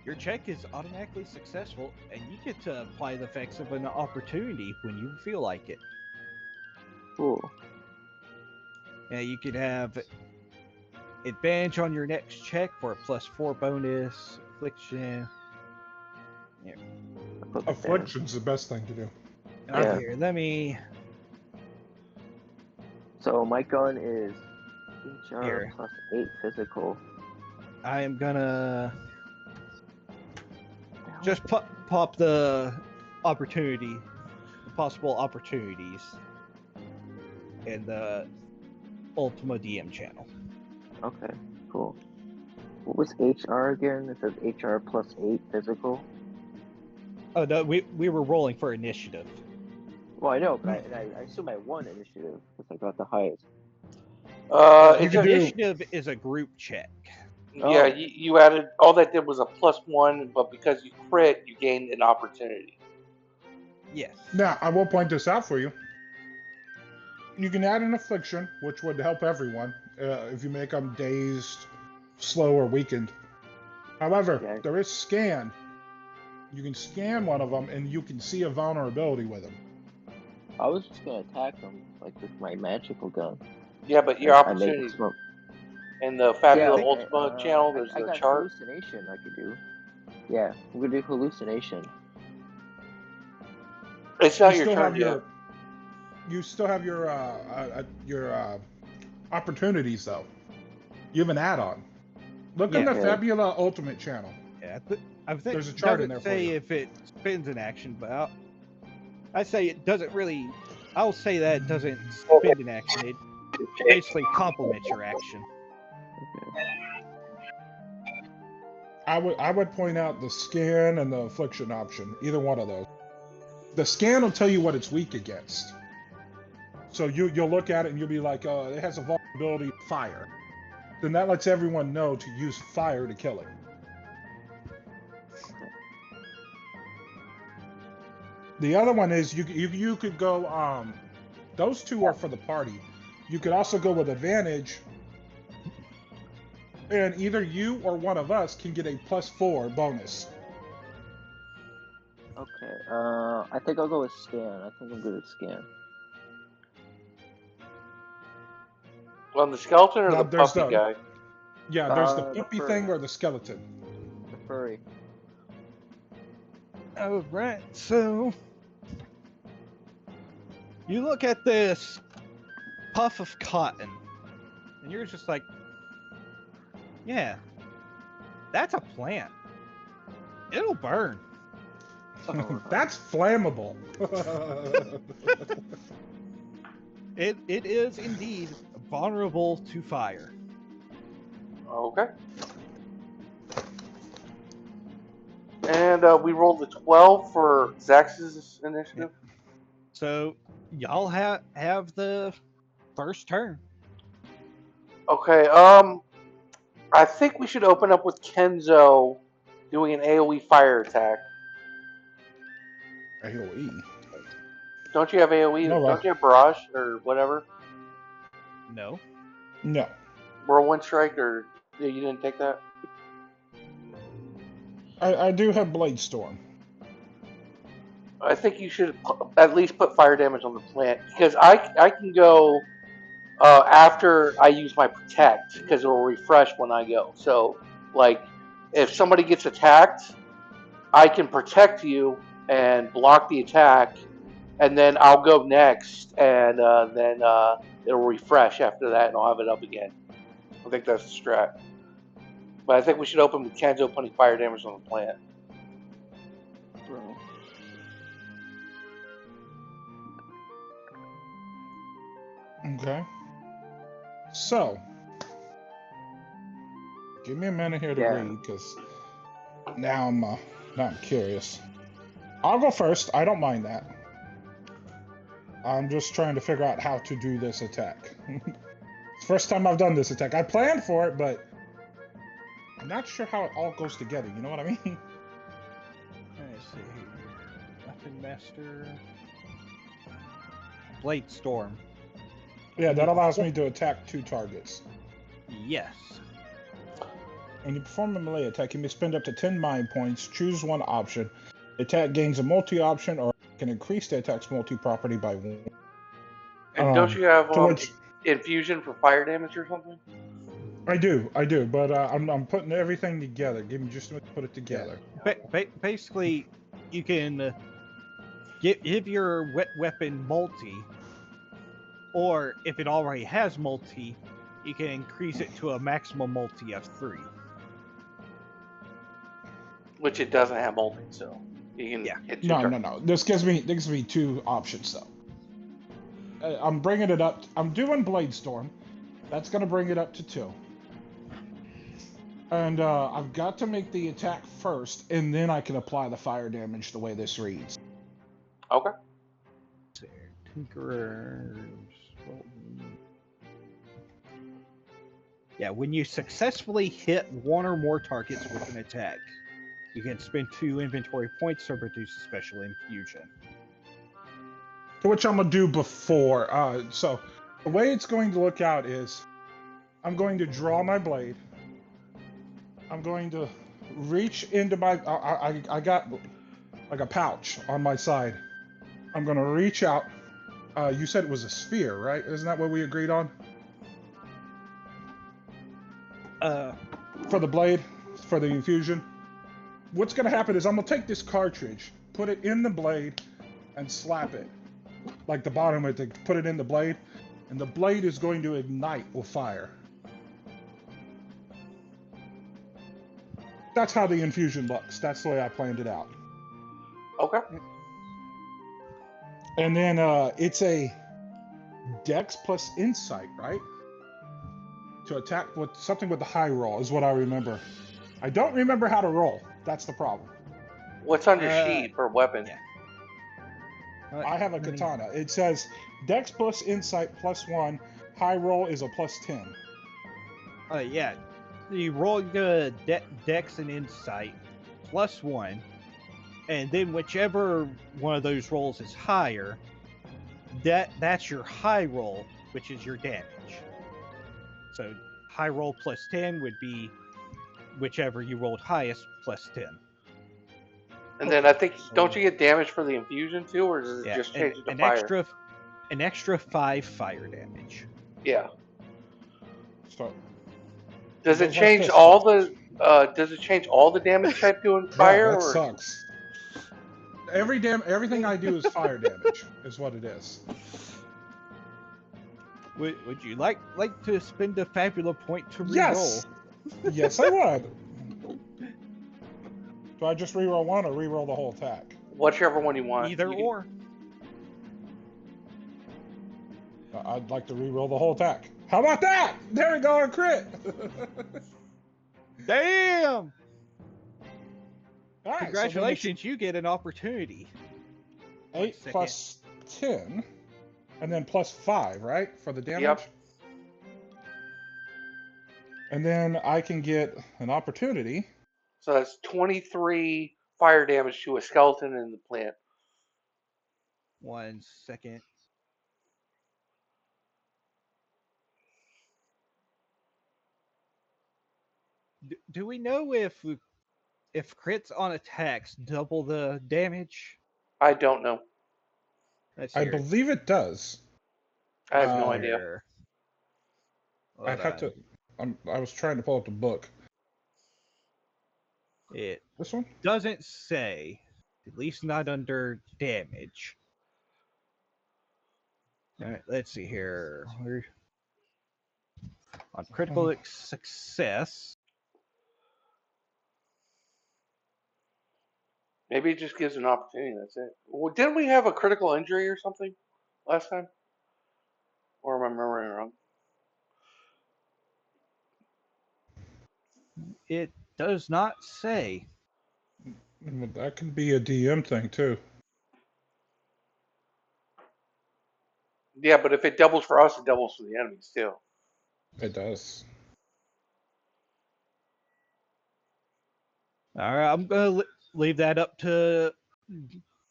Your check is automatically successful, and you get to apply the effects of an opportunity when you feel like it. Cool. Yeah, you can have advantage on your next check for a +4 bonus. Affliction. Here. I put that down. Affliction's the best thing to do. Yeah. Here, let me. So my gun is HR Here. plus 8 physical. I am gonna just pop the opportunity, the possible opportunities, in the Ultima DM channel. Okay, cool. What was HR again? It says HR plus 8 physical. Oh no, we were rolling for initiative. Well, I know, but I assume I won initiative because I got the highest. You can do- Initiative is a group check. Yeah, Oh. you added, all that did was a +1, but because you crit, you gained an opportunity. Yes. Now, I will point this out for you. You can add an affliction, which would help everyone if you make them dazed, slow, or weakened. However, Yeah. there is scan. You can scan one of them, and you can see a vulnerability with them. I was just gonna attack them like with my magical gun. Yeah, but your I make it opportunities smoke. in the Fabula Yeah, Ultima channel, there's I a got chart. hallucination I could do. Yeah, I'm gonna do hallucination. It's not your turn yet. You still have your opportunities though. You have an add-on. Look on Yeah. the Fabula Ultimate channel. Yeah, I think There's a chart in doesn't there for say you. if it spins an action, but I say it doesn't really. I'll say that it doesn't spin an action. It basically complements your action. I would point out the scan and the affliction option. Either one of those. The scan will tell you what it's weak against. So you'll look at it and you'll be like, it has a vulnerability to fire. Then that lets everyone know to use fire to kill it. The other one is you could go. Those two are for the party. You could also go with advantage, and either you or one of us can get a +4 bonus. Okay, I think I'll go with scan. I think I'm good at scan. On the skeleton or Now, the there's puppy guy? Yeah, there's the The puppy fur. thing or the skeleton. The furry. Oh, right. So you look at this puff of cotton, and you're just like, "Yeah, that's a plant. It'll burn." That's flammable. It is indeed vulnerable to fire. Okay. And we rolled the 12 for Zax's initiative. So y'all have the first turn. Okay. I think we should open up with Kenzo doing an AoE fire attack. AoE. Don't you have AoE? No, Don't you have barrage or whatever? No. No. Whirlwind strike, or you didn't take that? I do have Blade Storm. I think you should at least put fire damage on the plant, because I can go after I use my protect, because it will refresh when I go. So, like, if somebody gets attacked, I can protect you and block the attack, and then I'll go next, and then it'll refresh after that, and I'll have it up again. I think that's the strat. But I think we should open with Kenzo putting fire damage on the plant. Bro. Okay. So, give me a minute here to Yeah. read, because now I'm curious. I'll go first. I don't mind that. I'm just trying to figure out how to do this attack. It's the first time I've done this attack. I planned for it, but I'm not sure how it all goes together. You know what I mean? Let's see. Weapon Master. Blade Storm. Yeah, that allows me to attack 2 targets. Yes. When you perform a melee attack, you may spend up to 10 mind points. Choose one option. The attack gains a multi-option, or can increase the attack's multi-property by 1. And don't you have which infusion for fire damage or something? I do, but I'm putting everything together. Give me just a minute to put it together. Basically, you can give your weapon multi, or if it already has multi, you can increase it to a maximum multi of 3. Which it doesn't have multi, so you can hit 2 targets. No. This gives me 2 options though. I'm bringing it up. I'm doing Blade Storm. That's gonna bring it up to 2. And I've got to make the attack first, and then I can apply the fire damage the way this reads. Okay. Tinkerers. Yeah, when you successfully hit 1 or more targets with an attack, you can spend 2 inventory points to produce a special infusion. Which I'm gonna do before. So the way it's going to look out is, I'm going to draw my blade. I'm going to reach into my. I got like a pouch on my side. I'm gonna reach out. You said it was a sphere, right? Isn't that what we agreed on? For the blade, for the infusion. What's gonna happen is I'm gonna take this cartridge, put it in the blade, and slap it. Like the bottom of it, put it in the blade, and the blade is going to ignite with fire. That's how the infusion looks. That's the way I planned it out. Okay. And then it's a Dex plus Insight, right? To attack with something with the high roll is what I remember. I don't remember how to roll. That's the problem. What's on your sheet for weapon? Yeah. I have a katana. It says Dex plus Insight plus 1. High roll is a plus 10. Yeah. You roll the Dex and Insight plus 1, and then whichever one of those rolls is higher, that's your high roll, which is your damage. So high roll plus 10 would be whichever you rolled highest plus 10. And then I think, don't you get damage for the infusion too, or does it just change it to fire? An extra 5 fire damage. Yeah. So does it change all the? Does it change all the damage type doing fire? Yeah, that sucks. Everything I do is fire damage, is what it is. Would you like to spend a Fabula point to reroll? Yes. Yes, I would. Do I just reroll 1 or reroll the whole attack? Whichever one you want. Either or. I'd like to re-roll the whole attack. How about that? There we go, a crit. Damn! All right, Congratulations, you get an opportunity. So 8 plus 10, and then plus 5, right, for the damage? Yep. And then I can get an opportunity. So that's 23 fire damage to a skeleton in the plant. 1 second. Do we know if crits on attacks double the damage? I don't know. I believe it does. I have no idea. I'd have to. I was trying to pull up the book. It This one doesn't say, at least not under damage. All right, let's see here. On critical success. Maybe it just gives an opportunity. That's it. Well, didn't we have a critical injury or something last time? Or am I remembering wrong? It does not say. that can be a DM thing too. Yeah, but if it doubles for us, it doubles for the enemies too. It does. All right, I'm gonna leave that up to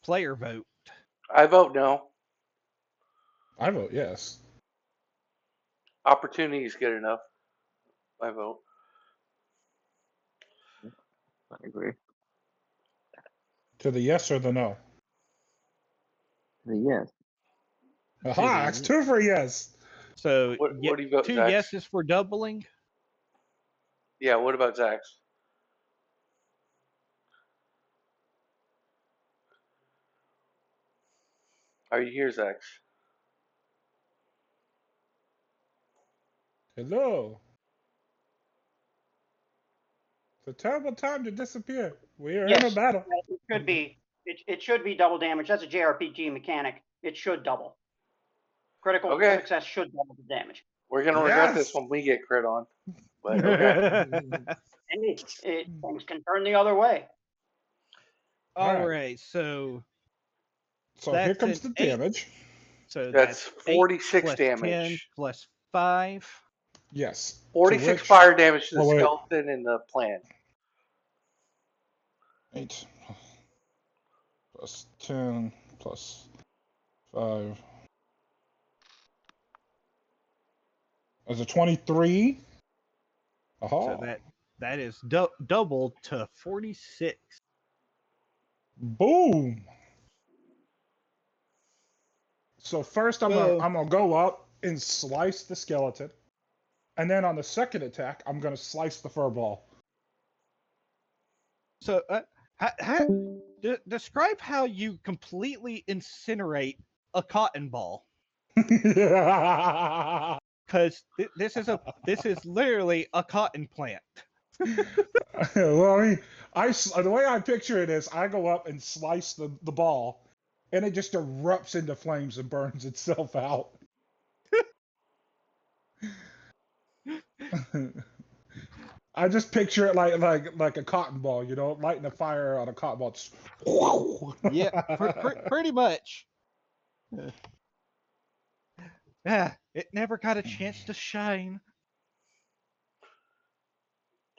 player vote. I vote no. I vote yes. Opportunity is good enough. I vote. I agree. To the yes or the no? The yes. Aha! It's 2 for yes. So What do you vote, 2 Zach? yeses for doubling. Yeah, what about Zach's? Are you here, Zach? Hello. It's a terrible time to disappear. We are in a battle. It should be. It should be double damage. That's a JRPG mechanic. It should double. Critical success should double the damage. We're gonna regret this when we get crit on. But okay. And things can turn the other way. All right, so here comes the damage. So that's 46 plus damage. 10 plus 5. Yes. 46 fire damage to the skeleton in the plant. 8 plus 10 plus 5. Is it 23? So that is doubled to 46. Boom. So first I'm gonna go up and slice the skeleton, and then on the second attack I'm gonna slice the furball. So describe how you completely incinerate a cotton ball. Because this is literally a cotton plant. Well, I mean, the way I picture it is I go up and slice the ball, and it just erupts into flames and burns itself out. I just picture it like a cotton ball, lighting a fire on a cotton ball. Yeah, pretty much. Yeah, it never got a chance to shine.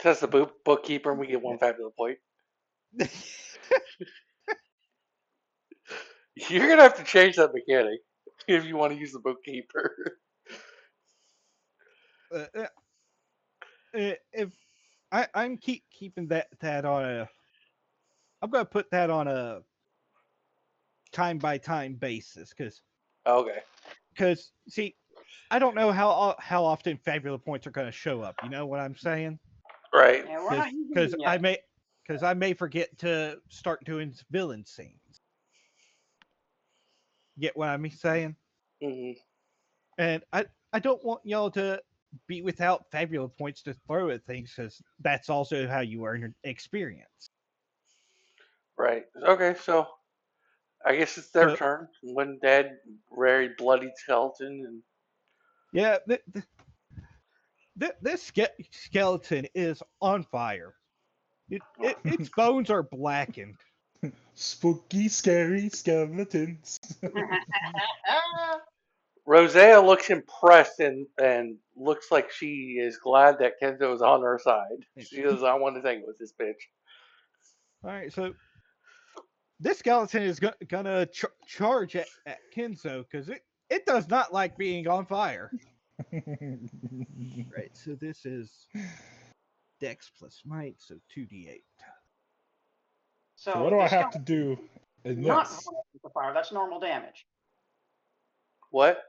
Says the bookkeeper, and we get 1 fabulous point. You're gonna have to change that mechanic if you want to use the bookkeeper. If I'm keeping that on a, I'm gonna put that on a time by time basis because see, I don't know how often fabula points are gonna show up. You know what I'm saying? Right. Because I may forget to start doing villain scenes. Get what I'm saying? Mm-hmm. And I don't want y'all to be without fabula points to throw at things, because that's also how you earn experience. Right. Okay, so I guess it's their So- turn. One dead, very bloody skeleton, and Yeah, this skeleton is on fire. Its bones are blackened. Spooky, scary skeletons. Rosea looks impressed and looks like she is glad that Kenzo is on her side. She does not want to tangle with this bitch. All right, so this skeleton is gonna charge at Kenzo because it does not like being on fire. Right, so this is Dex plus Might, so 2d8. So what do the I have to skeleton do is in not this? vulnerable to fire. That's normal damage. What?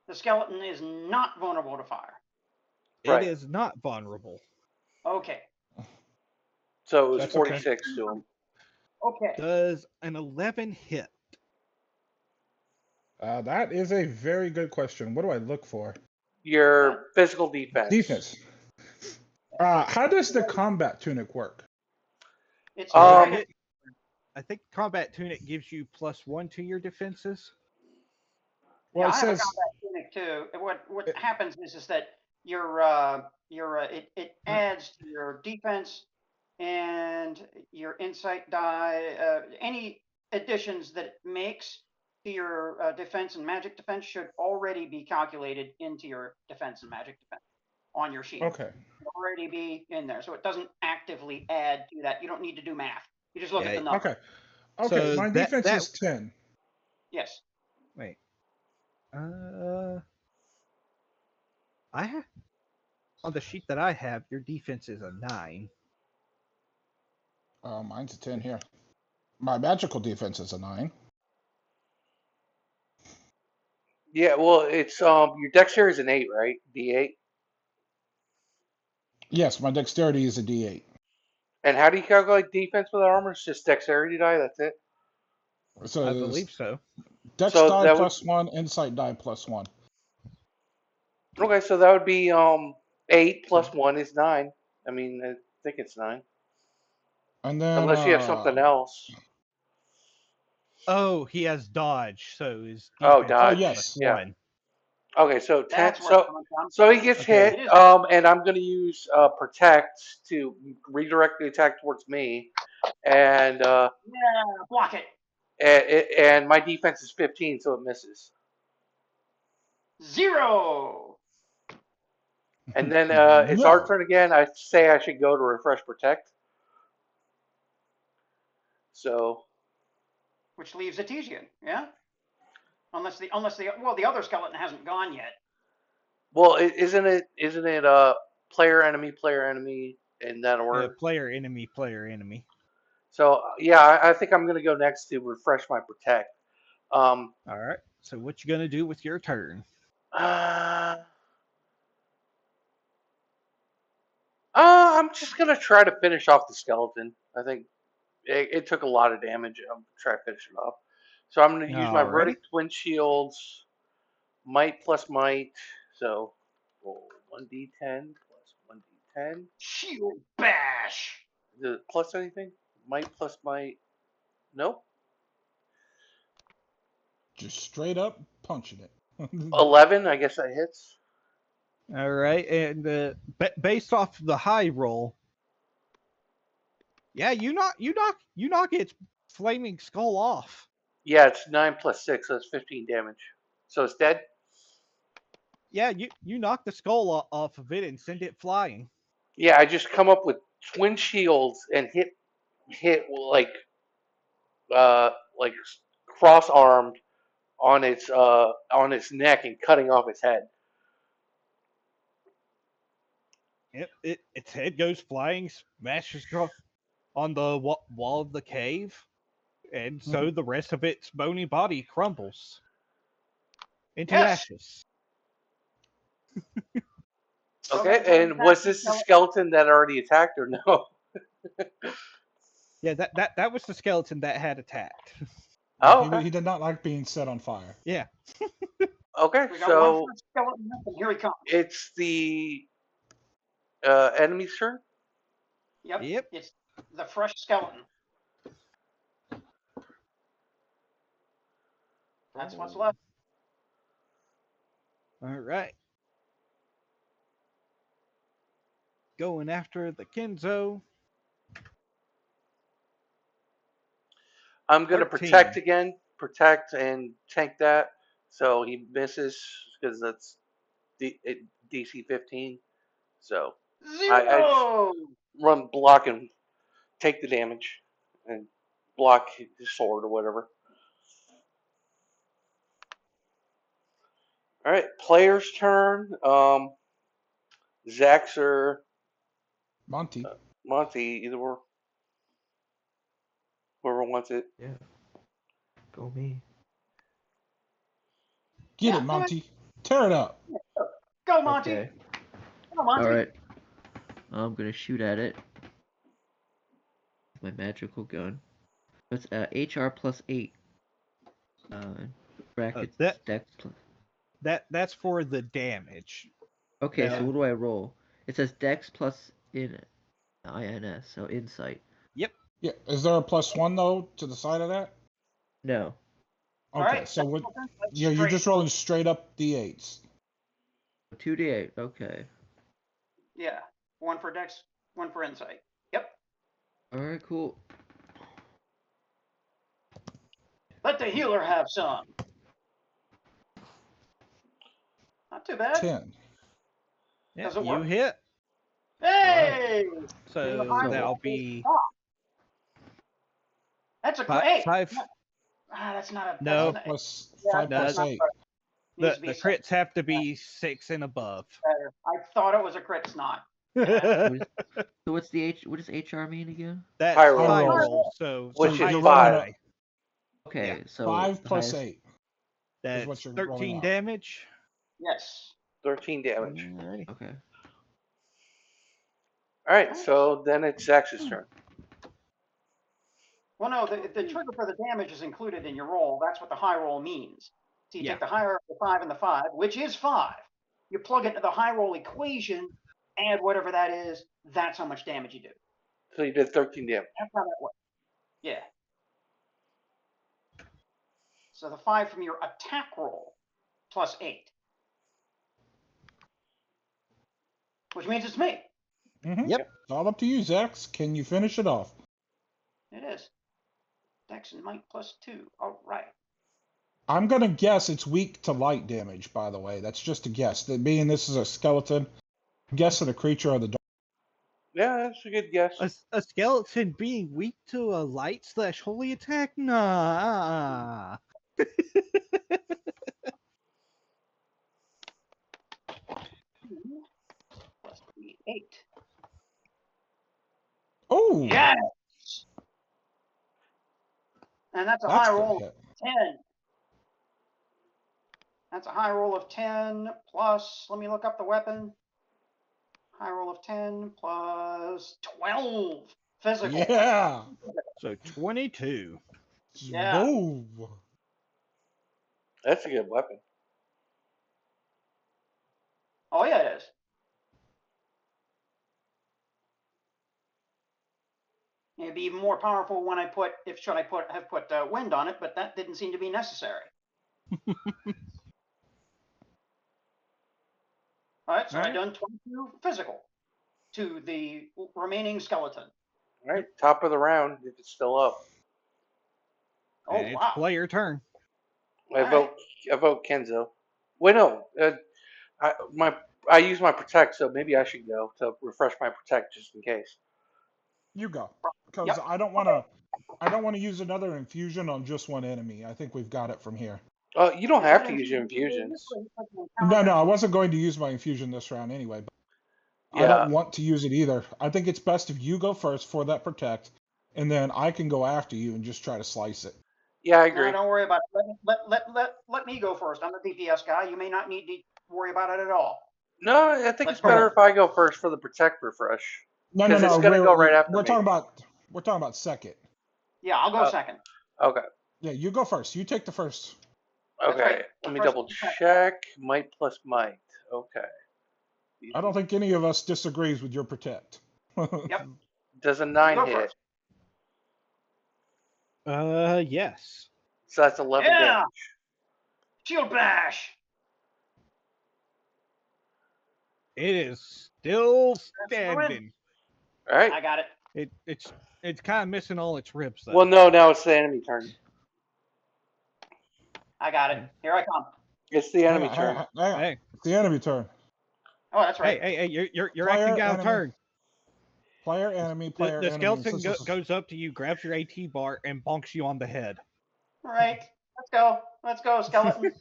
The skeleton is not vulnerable to fire. Right. It is not vulnerable. Okay. So it was That's okay. 46 to him. Okay. Does an 11 hit? That is a very good question. What do I look for? Your physical defense. Defense. How does the combat tunic work? It's Um, I think combat tunic gives you +1 to your defenses. Well, yeah, it I have a says combat tunic too. What happens is that it adds to your defense and your insight die. Any additions that it makes to your defense and magic defense should already be calculated into your defense and magic defense on your sheet. okay. Should already be in there, so it doesn't actively add to that. You don't need to do math. You just look at Yeah, the number. Okay. Okay. So My defense is 10. Yes. Wait. I have on the sheet that I have, your defense is a 9. Mine's a 10 here. My magical defense is a 9. Yeah, well, it's your dexterity is an 8, right? D8. Yes, my dexterity is a D8. And how do you calculate defense with armor? It's just dexterity die. That's it. So I it's believe so. Dex So die that would- +1, insight die +1. Okay, so that would be 8 plus 1 is 9. I mean, I think it's 9, And then unless you have something else. Oh, he has dodge, so his Oh, defense dodge. is yes. Yeah. +1. Okay, so 10. That's where it's So coming from. so he gets Okay. hit. It is. And I'm going to use protect to redirect the attack towards me, and Yeah, block it. and my defense is 15, so it misses. 0. And then it's No. our turn again. I say I should go to refresh protect. So Which leaves Etesian, yeah? Unless the other skeleton hasn't gone yet. well, isn't it player enemy in that order? Player enemy. So yeah, I think I'm gonna go next to refresh my protect. All right. So what you gonna do with your turn? I'm just gonna try to finish off the skeleton. I think it took a lot of damage. I'm gonna try to finish it off. So I'm gonna use my Alrighty. verdict twin shields, might plus might. So roll 1d10 plus 1d10. Shield bash. Does it plus anything? Might plus might. Nope. Just straight up punching it. 11. I guess that hits. All right, and based off the high roll, yeah, you knock its flaming skull off. Yeah, it's 9 plus 6, so it's 15 damage. So it's dead. Yeah, you knock the skull off of it and send it flying. Yeah, I just come up with twin shields and hit like cross armed on its neck and cutting off its head. Its head goes flying, smashes on the wall of the cave, and so the rest of its bony body crumbles into Yes. ashes. Okay, and was this the skeleton that already attacked or no? Yeah, that was the skeleton that had attacked. Oh, okay. He did not like being set on fire. Yeah. Okay, We got so one skeleton left, and here he comes. it's the enemy's turn. Yep. Yep. It's the fresh skeleton. That's what's left. All right. Going after the Kenzo. I'm gonna 13. protect again, protect and tank that, so he misses because that's DC 15. So I just Zero. run block and take the damage, and block his sword or whatever. All right, player's turn. Zax or Monty. Monty, either or. Whoever wants it. Yeah. Go me. Get Yeah, it, Monty. Tear it up. Go, Monty. Okay. Go, Monty. Alright. I'm gonna shoot at it. My magical gun. It's HR plus 8. Brackets dex plus. That's for the damage. Okay, Yeah. so what do I roll? It says dex plus INS, so insight. Yep. Yeah. Is there a +1 though to the side of that? No. Okay. Alright, So what? let's Yeah, you're straight. just rolling straight up d8s. 2d8. Okay. Yeah. One for dex, one for insight. Yep. Alright, cool. Let the healer have some. Not too bad. 10. Yeah, Does it you work? hit. Hey! So high that'll roll. be That's a five. hey. That's not a. No. That's not, Plus yeah, 5 no, plus not 8. right. Needs The to be crits have to be 6 and above. better. I thought it was a crit. It's not. So what's what does HR mean again? That's High high roll. roll. So Which higher is than 5. high. Okay, Yeah. so 5 the plus highest... 8. That's what you're rolling 13 off. damage. Yes. 13 damage. Alrighty. Okay. All right, so then it's Zax's turn. Well, no, the trigger for the damage is included in your roll. That's what the high roll means. So you Yeah. take the higher of the 5 and the 5, which is 5. You plug it into the high roll equation, add whatever that is. That's how much damage you do. So you did 13 damage. That's how that works. Yeah. So the 5 from your attack roll plus 8. Which means it's me. Mm-hmm. Yep. It's all up to you, Zax. Can you finish it off? It is. Dex and might plus 2. All right. I'm going to guess it's weak to light damage, by the way. That's just a guess. That being this is a skeleton, I'm guessing a creature of the dark. Yeah, that's a good guess. A skeleton being weak to a light / holy attack? Nah. Plus 8. Oh! Yes! And that's a That's high good roll of hit. 10. That's a high roll of 10 plus, let me look up the weapon. High roll of 10 plus 12 physical. Yeah! So 22. Yeah. Boom! That's a good weapon. Oh, yeah, it is. It'd be even more powerful when I have put wind on it, but that didn't seem to be necessary. All right, so I've done 22 physical to the remaining skeleton. All right, top of the round if it's still up. Oh, And it's wow. player turn. I vote Kenzo. Wait, no. I use my protect, so maybe I should go to refresh my protect just in case. You go. Because Yep. I don't want to use another infusion on just one enemy. I think we've got it from here. You don't have to use your infusions. No, I wasn't going to use my infusion this round anyway. But I Yeah. don't want to use it either. I think it's best if you go first for that protect, and then I can go after you and just try to slice it. Yeah, I No, agree. don't worry about it. Let me go first. I'm the DPS guy. You may not need to worry about it at all. No, I think Let's it's better go. if I go first for the protect refresh. No, 'Cause it's gonna go right after we're me. talking about second. Yeah, I'll go second. Okay. Yeah, you go first. You take the first. Okay. right. Let me First double protect. check. Might plus might. Okay. I don't think any of us disagrees with your protect. Yep. Does a You 9 go hit? first. Yes. So that's 11 Yeah. damage. Shield bash. It is still That's the win. standing. All right. I got it. It's kind of missing all its ribs though. Well, no, now it's the enemy turn. I got it. Here I come. It's the enemy turn. Hang on. Hey, It's the enemy turn. Oh, that's right. hey, you're Player, acting out of enemy. turn. Player, enemy, player, The enemy. skeleton goes up to you, grabs your AT bar, and bonks you on the head. All right. Let's go. Let's go, skeleton.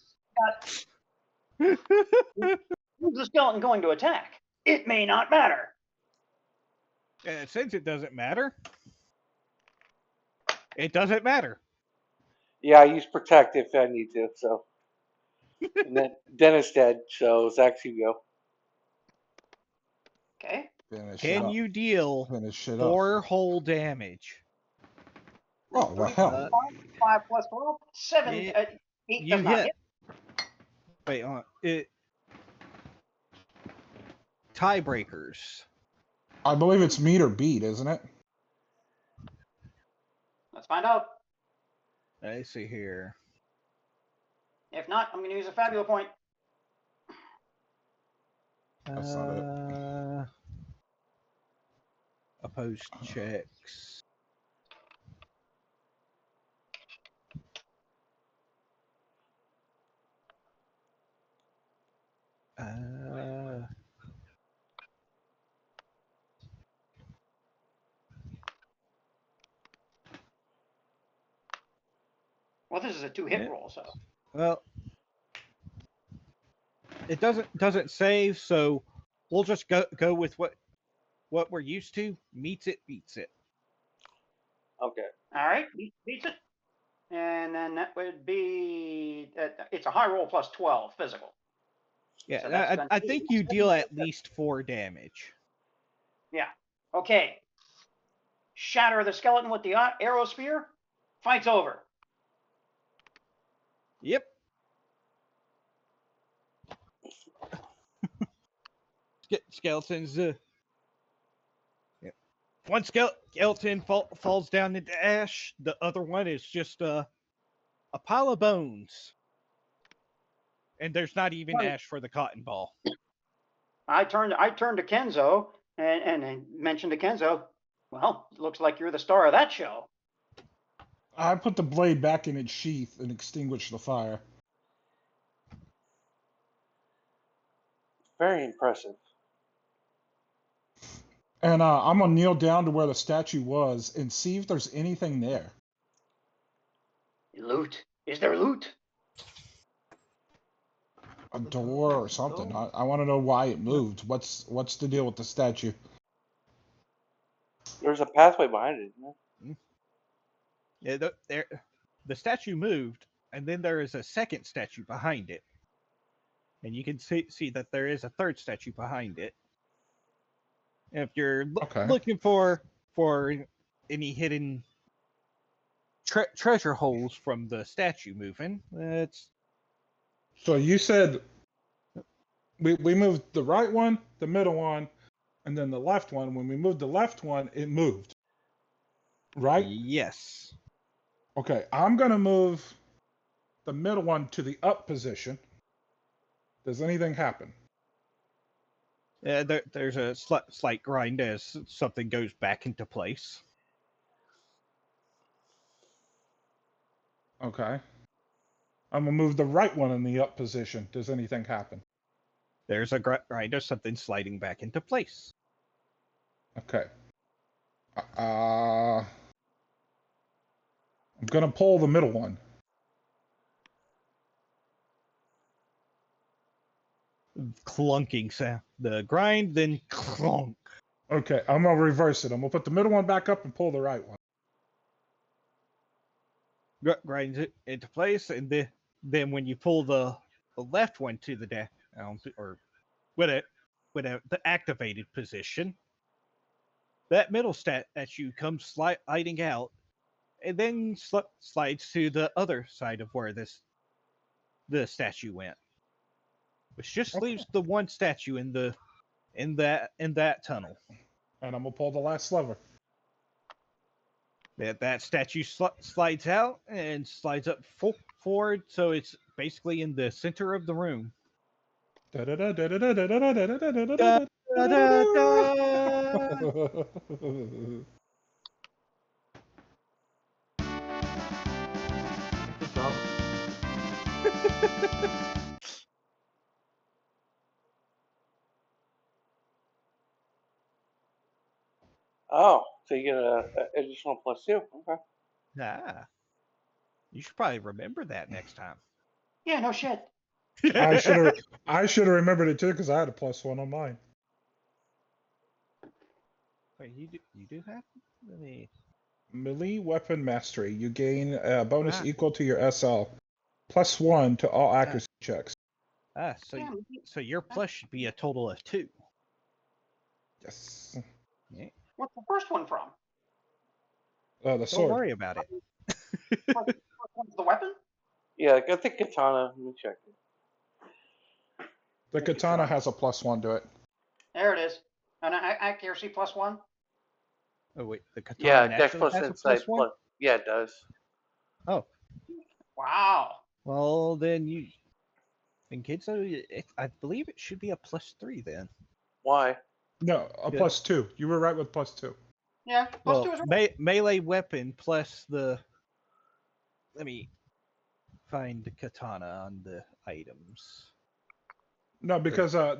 Who's the skeleton going to attack? It may not matter. And since it doesn't matter, it doesn't matter. Yeah, I use protect if I need to. So, and then Dennis dead. So Zach, you go. Okay. Can you deal Finish it 4 whole damage? Oh, well, hell. 5 plus 12, 7. 8 You does not hit. hit. Wait, tiebreakers. I believe it's meet or beat, isn't it? Let's find out. Let's see here. If not, I'm going to use a Fabula point. That's not it. Opposed checks. Well, this is a 2-hit roll, so. Well, it doesn't save, so we'll just go with what we're used to. Meets it, beats it. Okay. All right. Beats it. And then that would be, it's a high roll plus 12 physical. Yeah, So I think you deal at least 4 damage. Yeah. Okay. Shatter the skeleton with the arrow spear. Fight's over. Yep. Skeletons. Yep. One skeleton falls down into ash. The other one is just a pile of bones. And there's not even ash for the cotton ball. I turned to Kenzo and mentioned to Kenzo, well, it looks like you're the star of that show. I put the blade back in its sheath and extinguished the fire. Very impressive. And I'm going to kneel down to where the statue was and see if there's anything there. Loot. Is there loot? A door or something. I want to know why it moved. What's the deal with the statue? There's a pathway behind it, isn't there? Yeah, the statue moved, and then there is a second statue behind it. And you can see that there is a third statue behind it. And if you're looking for any hidden treasure holes from the statue moving, it's... So you said we moved the right one, the middle one, and then the left one. When we moved the left one, it moved. Right? Yes. Okay, I'm going to move the middle one to the up position. Does anything happen? There's a slight grind as something goes back into place. Okay. I'm going to move the right one in the up position. Does anything happen? There's a grind as something sliding back into place. Okay. I'm going to pull the middle one. Clunking sound. The grind, then clunk. Okay, I'm going to reverse it. I'm going to put the middle one back up and pull the right one. Grinds it into place, and then when you pull the left one to the down, or with the activated position, that middle statue comes sliding out, and then slides to the other side of where the statue went, which just leaves the one statue in that tunnel. And I'm gonna pull the last lever. That statue slides out and slides up forward, so it's basically in the center of the room. Da-da-da-da-da-da-da-da-da-da-da-da-da-da. Good job. Oh, so you get a additional +2. Okay. Ah, you should probably remember that next time. Yeah, no shit. I should have remembered it too because I had a +1 on mine. Wait, you do have? Let me. Melee weapon mastery. You gain a bonus Ah. equal to your SL, +1 to all accuracy checks. So Yeah, so your plus should be a total of 2. Yes. Yeah. what's the first one from? The Don't sword. worry about it. First one's the weapon? Yeah, I think katana. Let me check it. The katana has a +1 to it. There it is. And accuracy +1? Oh wait, the katana Yeah, Dex actually plus has a insight +1. plus. Yeah, it does. Oh, Wow. well then kids, I believe it should be a +3 then. Why? No, a Good. +2. You were right with +2. Yeah, Well, +2 is right. melee weapon plus the. Let me find the katana on the items. No, because I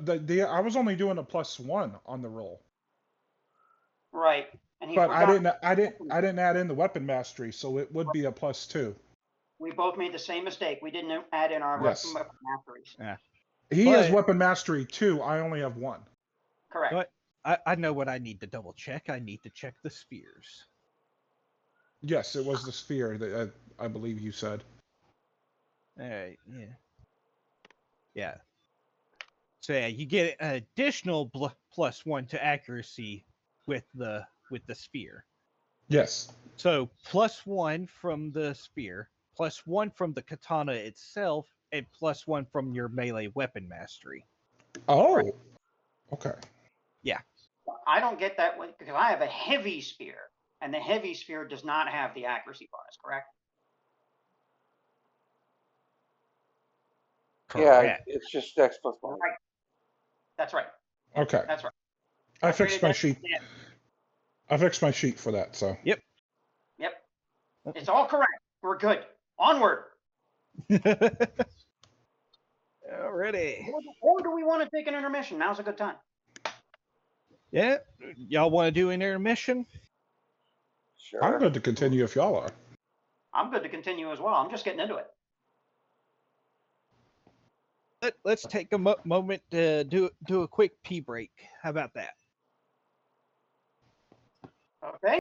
was only doing a +1 on the roll, Right. And he but I forgot. didn't add in the weapon mastery, so it would be a +2. We both made the same mistake. We didn't add in our Yes. weapon masteries. Yeah. He has But- weapon mastery 2. I only have 1. Correct. But I know what I need to double check. I need to check the spears. Yes, it was the sphere that I believe you said. All right. Yeah. Yeah. So yeah, you get an additional +1 to accuracy with the sphere. Yes. So +1 from the spear, +1 from the katana itself, and +1 from your melee weapon mastery. Oh. Right. Okay. I don't get that one because I have a heavy spear, and the heavy spear does not have the accuracy bonus, correct? Yeah, Correct. it's just Dex plus 1. Right. That's right. Okay. That's right. I I fixed figured my that- sheet. yeah. I fixed my sheet for that. So. Yep. It's all correct. We're good. Onward. Alrighty. Or do we want to take an intermission? Now's a good time. Yeah. Y'all want to do an intermission? Sure. I'm good to continue if y'all are. I'm good to continue as well. I'm just getting into it. Let's take a moment to do a quick pee break. How about that? Okay.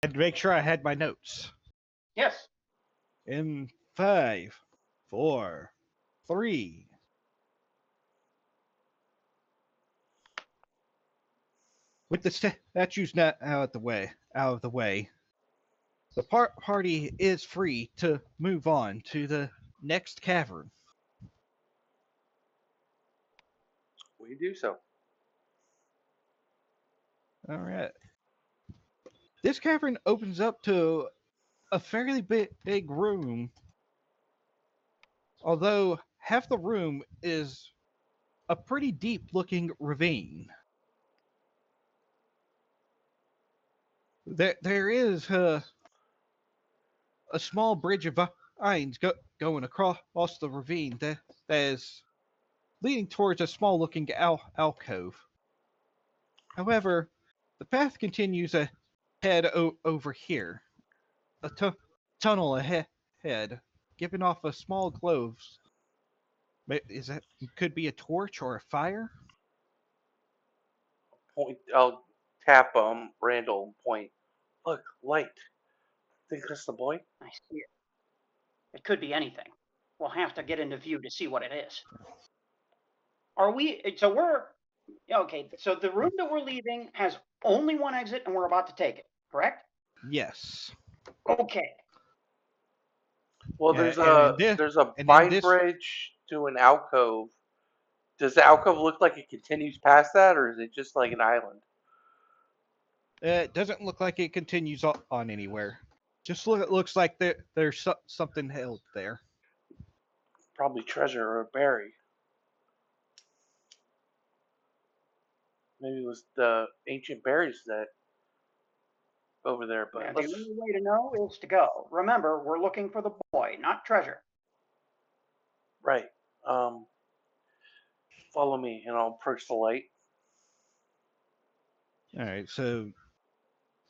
had to make sure I had my notes. Yes. In 5, 4, 3. With the statues now out of the way, the party is free to move on to the next cavern. We do so. All right. This cavern opens up to a fairly big room, although half the room is a pretty deep-looking ravine. There is a small bridge of vines going across the ravine that is leading towards a small-looking alcove. However, the path continues ahead over here. A tunnel ahead, giving off a small glow. Could be a torch or a fire? I'll tap Randall and point. Look, light. Think that's the boy? I see it. It could be anything. We'll have to get into view to see what it is. Are we? So we're okay. So the room that we're leaving has only one exit, and we're about to take it. Correct? Yes. Okay. Well, Yeah, there's a and in vine this- bridge to an alcove. Does the alcove look like it continues past that, or is it just like an island? It doesn't look like it continues on anywhere. Just looks like there's something held there. Probably treasure or a berry. Maybe it was the ancient berries that over there. But Yeah, the only way to know is to go. Remember, we're looking for the boy, not treasure. right. Follow me, and I'll approach the light. All right, so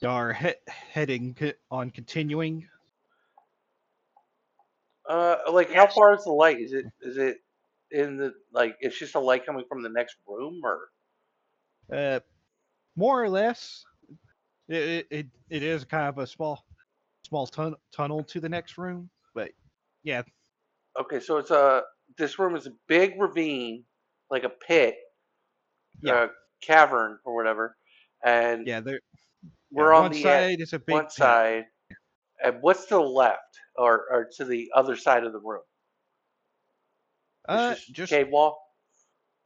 y'all are heading on continuing. Like how far is the light? Is it in the like? It's just a light coming from the next room, or More or less, it is kind of a small tunnel to the next room, but yeah. okay? So this room is a big ravine, like a pit, Yeah. cavern or whatever, and Yeah, we're on one the side is a big one pit. side, and what's to the left or to the other side of the room? It's Just cave wall.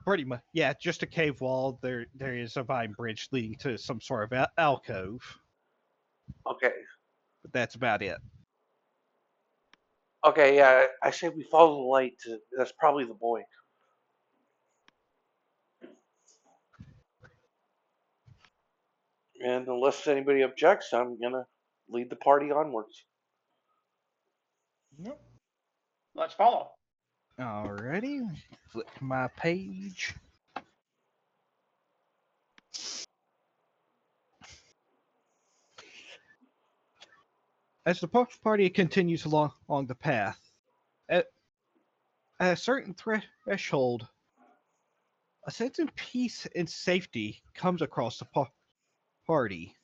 pretty much, yeah, just a cave wall. There is a vine bridge leading to some sort of alcove, Okay. but that's about it. Okay, yeah, I say we follow the light. That's probably the boy. And unless anybody objects, I'm gonna lead the party onwards. Nope. Let's follow. Alrighty, flip my page. As the party continues along the path, at a certain threshold, a sense of peace and safety comes across the party.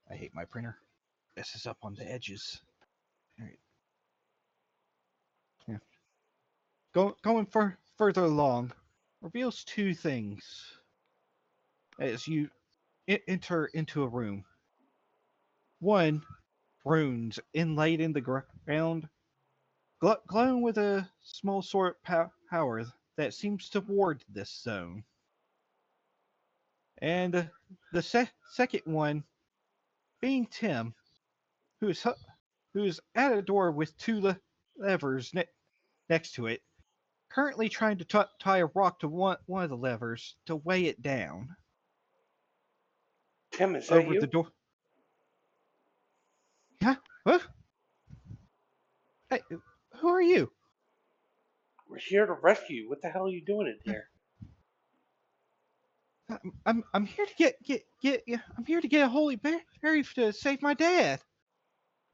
I hate my printer. This is up on the edges. All right. Yeah. Going further along reveals two things as you enter into a room. One, runes inlaid in the ground, glowing with a small sort of power that seems to ward this zone. And the second one being Tim, who's at a door with two levers next to it, currently trying to tie a rock to one of the levers to weigh it down. Tim, is that Over you? the door. Yeah? What? Hey, who are you? We're here to rescue you. What the hell are you doing in here? I'm here to get I'm here to get a holy berry to save my dad.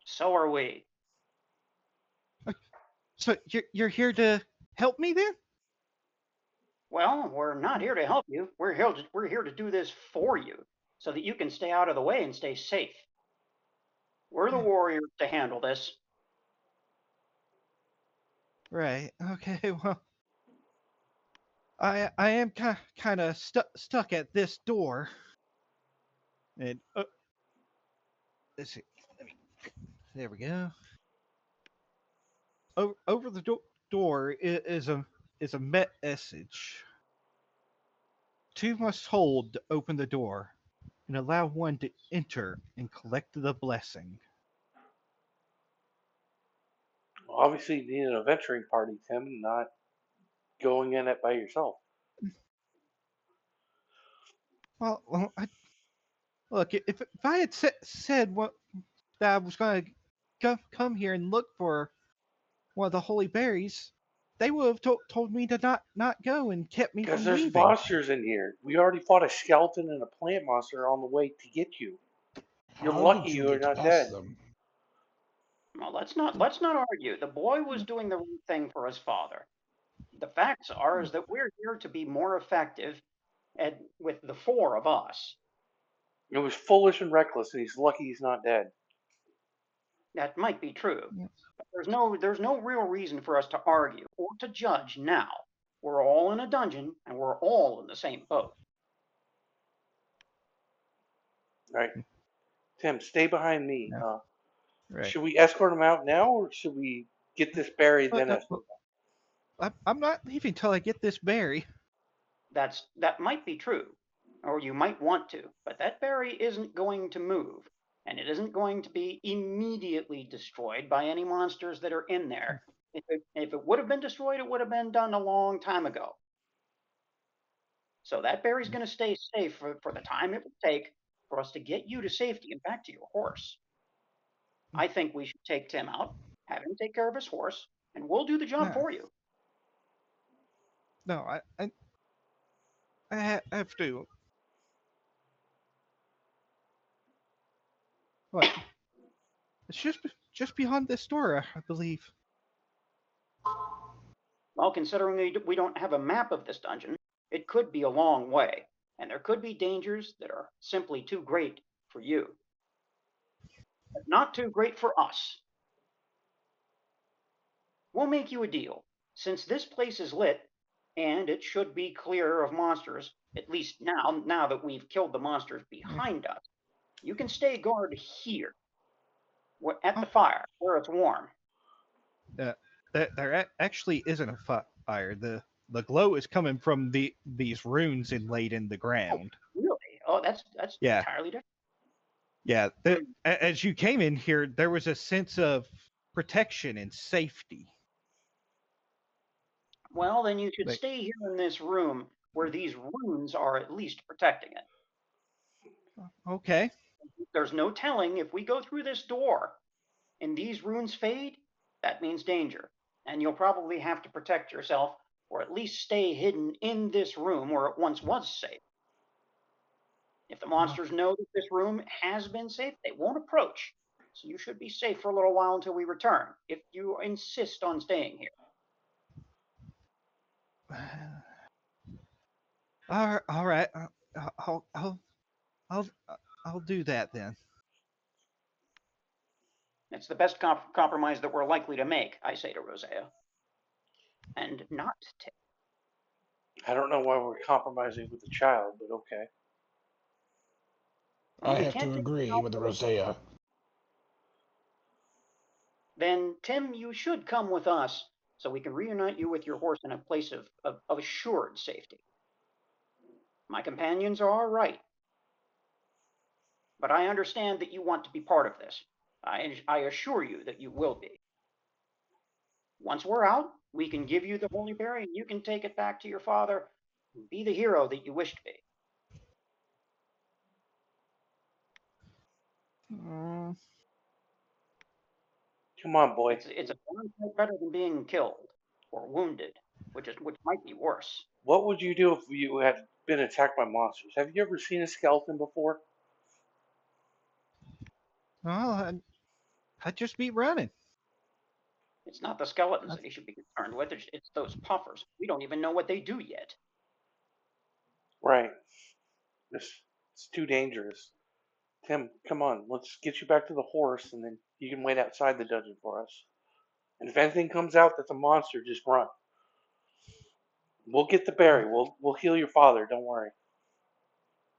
So are we. So you're here to help me then? Well, we're not here to help you. We're here to do this for you, so that you can stay out of the way and stay safe. We're the warriors to handle this. Right. Okay. Well, I am kind of stuck at this door. And let's see. There we go. Over the door is a message. Two must hold to open the door, and allow one to enter and collect the blessing. Well, obviously, you need an adventuring party, Tim, not going in it by yourself. Well, look. If I had said what that I was going to come here and look for one of the holy berries, they would have told me to not go and kept me Because from there's leaving. monsters in here. We already fought a skeleton and a plant monster on the way to get you. You're How lucky did you you're get not past dead. them? Well, let's not argue. The boy was doing the right thing for his father. The facts are is that we're here to be more effective with the four of us. It was foolish and reckless, and he's lucky he's not dead. That might be true. Yeah. But there's no real reason for us to argue or to judge now. We're all in a dungeon and we're all in the same boat. Right. Tim, stay behind me. Yeah. Right. Should we escort him out now, or should we get this berry then escort him? I'm not leaving till I get this berry. That might be true, or you might want to, but that berry isn't going to move, and it isn't going to be immediately destroyed by any monsters that are in there. If it would have been destroyed, it would have been done a long time ago. So that berry's going to stay safe for the time it will take for us to get you to safety and back to your horse. I think we should take Tim out, have him take care of his horse, and we'll do the job for you. No, I have to. What? It's just beyond this door, I believe. Well, considering we don't have a map of this dungeon, it could be a long way, and there could be dangers that are simply too great for you, but not too great for us. We'll make you a deal. Since this place is lit, and it should be clear of monsters, at least now that we've killed the monsters behind us, you can stay guard here, at the fire, where it's warm. There actually isn't a fire. The glow is coming from these runes inlaid in the ground. Oh, really? Oh, that's Yeah. entirely different. Yeah. As you came in here, there was a sense of protection and safety. Well, then you should stay here in this room where these runes are at least protecting it. Okay. There's no telling if we go through this door and these runes fade, that means danger. And you'll probably have to protect yourself or at least stay hidden in this room where it once was safe. If the monsters know that this room has been safe, they won't approach. So you should be safe for a little while until we return, if you insist on staying here. All right. I'll do that then. It's the best compromise that we're likely to make, I say to Rosea. And not Tim. I don't know why we're compromising with the child, but okay. I have to agree with Rosea. Then, Tim, you should come with us so we can reunite you with your horse in a place of assured safety. My companions are all right, but I understand that you want to be part of this. I assure you that you will be. Once we're out, we can give you the holy berry and you can take it back to your father and be the hero that you wish to be. Come on, boy. It's a darn better than being killed or wounded, which might be worse. What would you do if you had been attacked by monsters? Have you ever seen a skeleton before? Well, I'd just be running. It's not the skeletons that you should be concerned with. It's those puffers. We don't even know what they do yet. Right. It's too dangerous. Tim, come on. Let's get you back to the horse, and then you can wait outside the dungeon for us. And if anything comes out that's a monster, just run. We'll get the berry. We'll heal your father. Don't worry.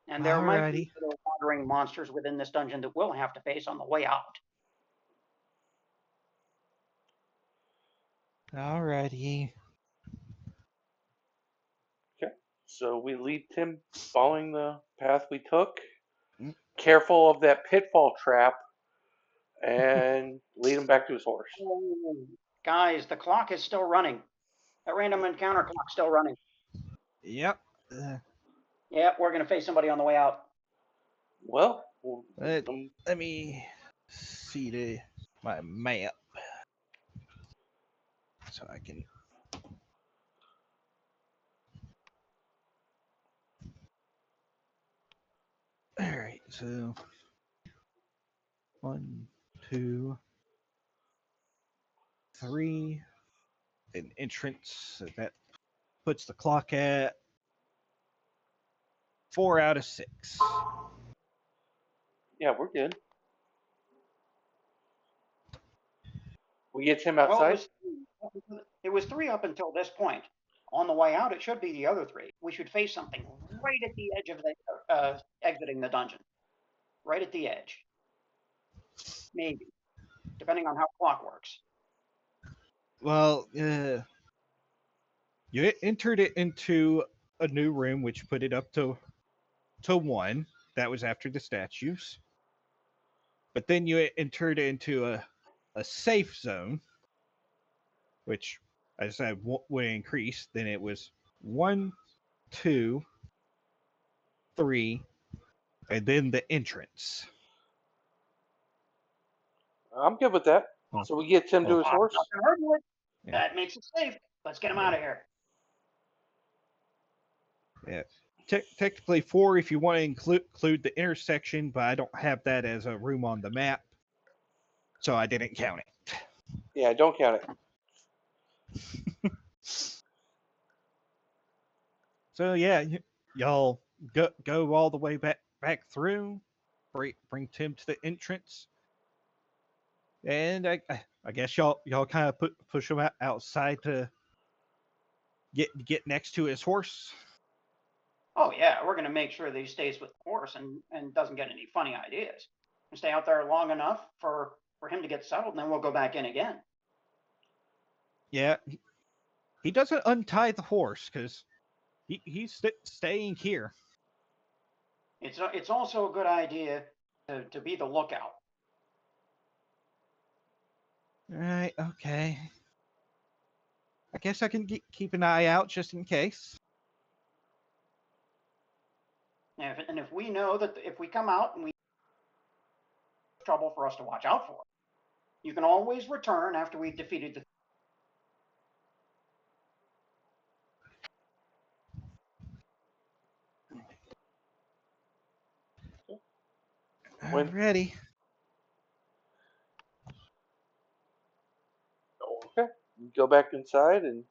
And there might Alrighty. be little wandering monsters within this dungeon that we'll have to face on the way out. Alrighty. Okay. So we lead Tim following the path we took. Mm. Careful of that pitfall trap, and lead him back to his horse. Guys, the clock is still running. That random encounter clock's still running. Yep. Yep, we're going to face somebody on the way out. Well, Let me see my map so I can. All right, so 1, 2, 3, an entrance. So that puts the clock at 4 out of 6. yeah, we're good. We get Tim Well, outside. it was 3 up until this point. On the way out, it should be the other 3. We should face something right at the edge of the exiting the dungeon. Right at the edge. Maybe. Depending on how the clock works. Well, you entered it into a new room, which put it up to 1. That was after the statues. But then you entered into a safe zone, which, as I said, would increase. Then it was 1, 2, 3, and then the entrance. I'm good with that. Oh. So we get Tim to his horse. Nothing hurt with it. Yeah. That makes it safe. Let's get him out of here. Yeah. Technically 4 if you want to include the intersection, but I don't have that as a room on the map, so I didn't count it. Yeah, don't count it. So yeah, y'all go all the way back through, bring Tim to the entrance, and I guess y'all kind of push him outside to get next to his horse. Oh, yeah, we're going to make sure that he stays with the horse and doesn't get any funny ideas. And stay out there long enough for him to get settled, and then we'll go back in again. Yeah, he doesn't untie the horse because he's staying here. It's also a good idea to be the lookout. All right, okay. I guess I can keep an eye out just in case. And if we know that if we come out and we trouble for us to watch out for, you can always return after we've defeated the. I'm ready. Okay. Go back inside, and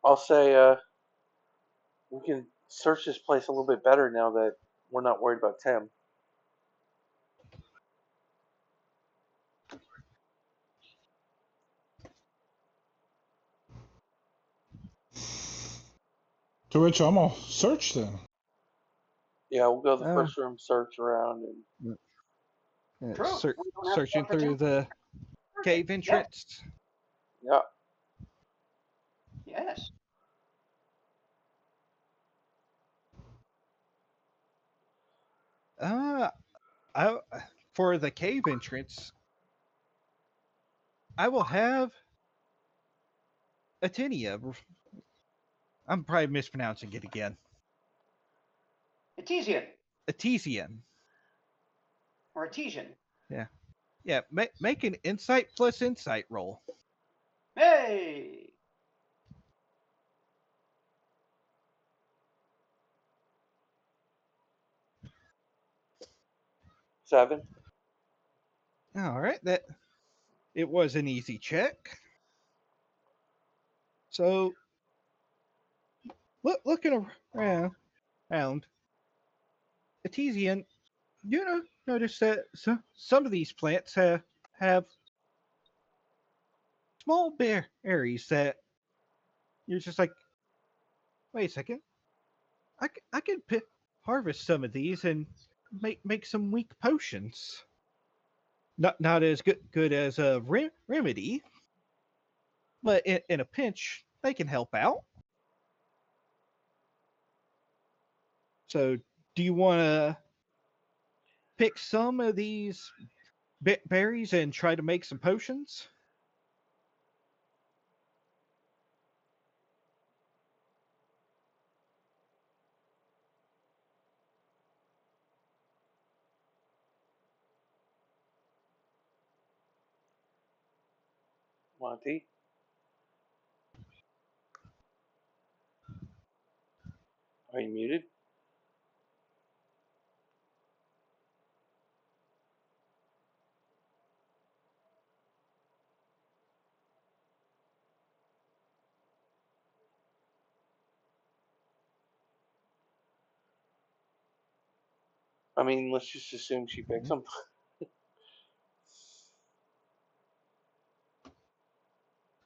I'll say we can search this place a little bit better now that we're not worried about Tim. To which I'm gonna search then. Yeah, we'll go to the first room, search around, and Searching through the cave entrance. yeah. Yes. For the cave entrance, I will have Atinia. I'm probably mispronouncing it again. Artesian. Artesian. Or Artesian. Yeah. Yeah, make an insight plus insight roll. Hey! Seven. All right, it was an easy check. So, looking around, around Etesian, notice that some of these plants have small berries that you're just like, wait a second, I can harvest some of these and make some weak potions. Not as good as a remedy, but in a pinch they can help out. So, do you want to pick some of these berries and try to make some potions? Monty? Are you muted? I mean, let's just assume she picks them.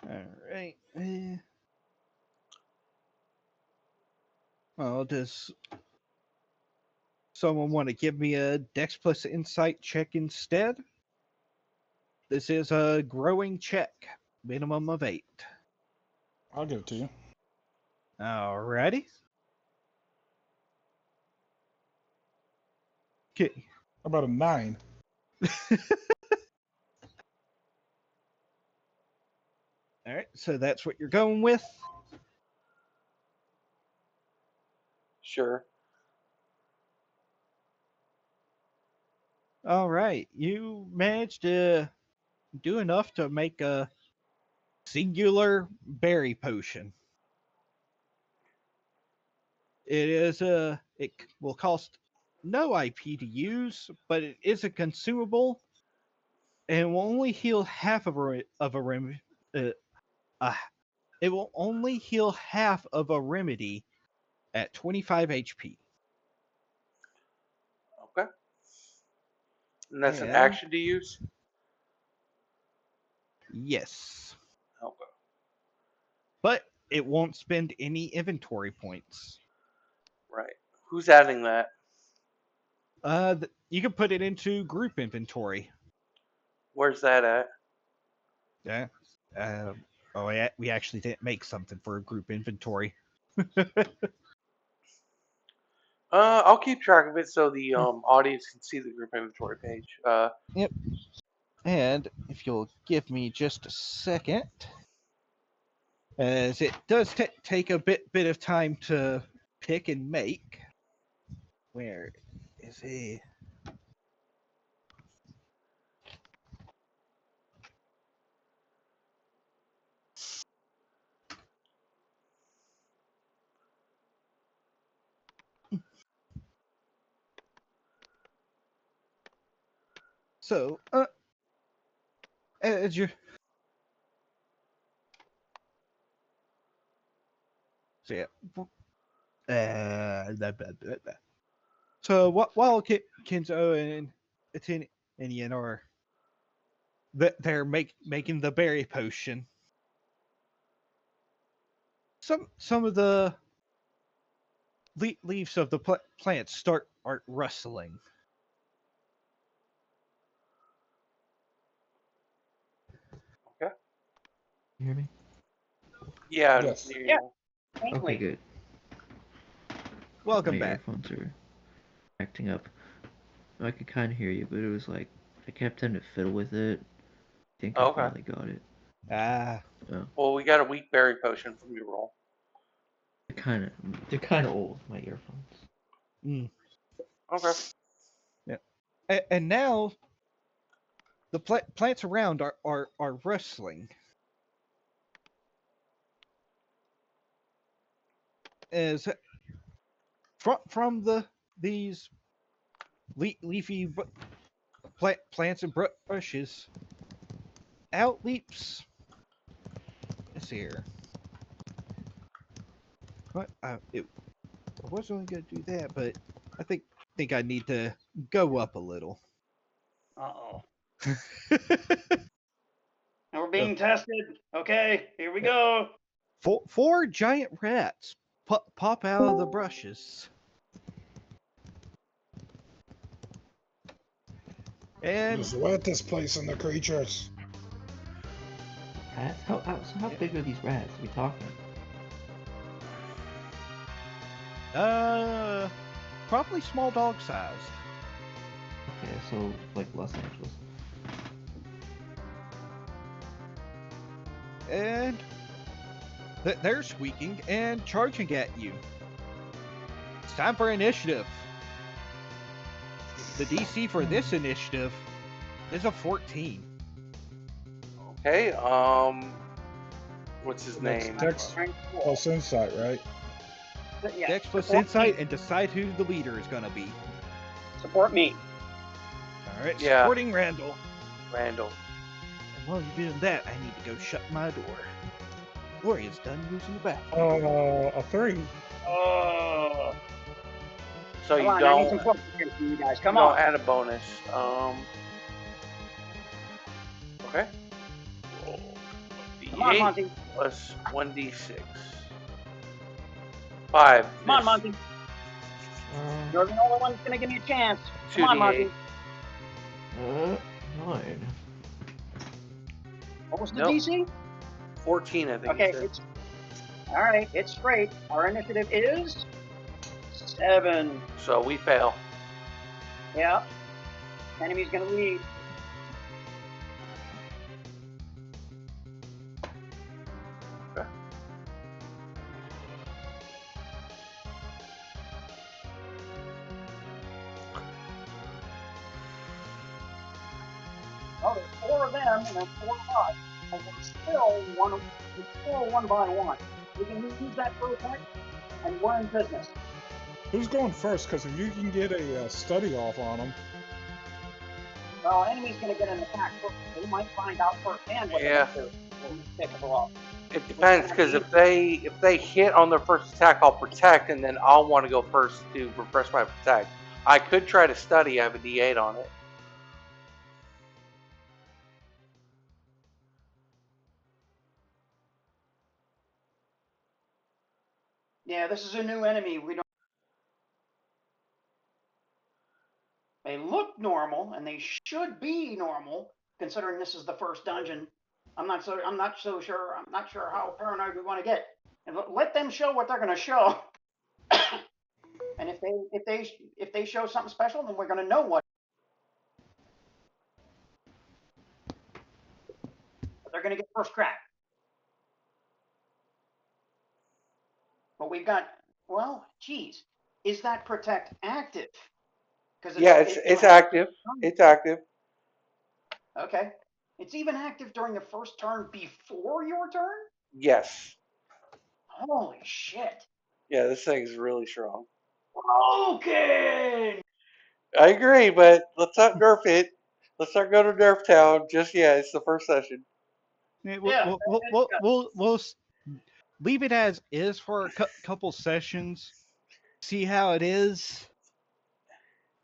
All right. Well, does someone want to give me a Dex plus Insight check instead? This is a growing check, minimum of 8. I'll give it to you. Alrighty. Okay. How about a 9? All right, so that's what you're going with. Sure. All right, you managed to do enough to make a singular berry potion. It will cost no IP to use, but it is a consumable and will only heal half of a remedy. It will only heal half of a remedy at 25 HP. Okay. And that's an And action to use? yes, Okay. but it won't spend any inventory points. Right. Who's adding that? You can put it into group inventory. Where's that at? Yeah. We actually didn't make something for a group inventory. I'll keep track of it so the audience can see the group inventory page. Yep. And if you'll give me just a second, as it does take a bit of time to pick and make. Where is he? So, as you so yeah, blah, blah, blah, blah. So while Kinzo and Atinian are they're making the berry potion, some of the leaves of the plants start rustling. Okay. You hear me? Yeah. Yes. Yeah. Okay, Mainly. good. Welcome My back. earphones are acting up. I could kind of hear you, but it was like I kept trying to fiddle with it. I think I Okay. finally got it. Oh, Well, we got a weak berry potion from your roll. they're kind of old. My earphones. Mm. Okay. Yeah. And now the plants around are rustling. As from these leafy plants and brushes, out leaps. Let's see here. What? wasn't only going to do that, but I think I need to go up a little. Uh-oh. Now we're being tested. Okay, here we go. Four giant rats pop out of the brushes. And Just wet this place in the creatures. Rats? How big are these rats? Are we talking? probably small dog sized. Okay, so like Los Angeles. And they're squeaking and charging at you. It's time for initiative. The DC for this initiative is a 14. Okay. What's his name? Dex plus insight, right? Yeah, Dex plus support insight me. and decide who the leader is going to be. Support me. All right, Yeah. supporting Randall. Randall. And while you're doing that, I need to go shut my door. Gloria's done using the bathroom. A 3. So Come you on, I need some don't. focus from you guys. Come you don't on. add a bonus. Okay. Roll Come on, 1d8 Monty. plus 1d6. 5. Come on, Monty. You're the only one that's gonna give me a chance. Come on, 2d8. Monty. 9. What was the Nope. DC? 14, I think. Okay, you said. it's all right. It's straight. Our initiative is 7. So we fail. Yeah. Enemy's gonna lead. Okay. Oh, there's 4 of them and there's 4 of us, and we're still one by one. We can use that for attack, and we're in business. Who's going first? Because if you can get a study off on them. Well, enemy's gonna get an attack first. They might find out firsthand what Yeah. they're capable of. It depends, because if they hit on their first attack, I'll protect, and then I'll want to go first to refresh my protect. I could try to study. I have a D8 on it. Yeah, this is a new enemy. We don't. They look normal, and they should be normal, considering this is the first dungeon. I'm not so sure. I'm not sure how paranoid we want to get. And let them show what they're going to show. And if they show something special, then we're going to know what. They're going to get first crack. But we've got, well, geez, is that protect active? Yeah, it's active. It's active. Okay. It's even active during the first turn before your turn? Yes. Holy shit. Yeah, this thing's really strong. Okay. I agree, but let's not nerf it. Let's not go to Nerf Town just yet. It's the first session. Yeah, Yeah, we'll leave it as is for a couple sessions. See how it is.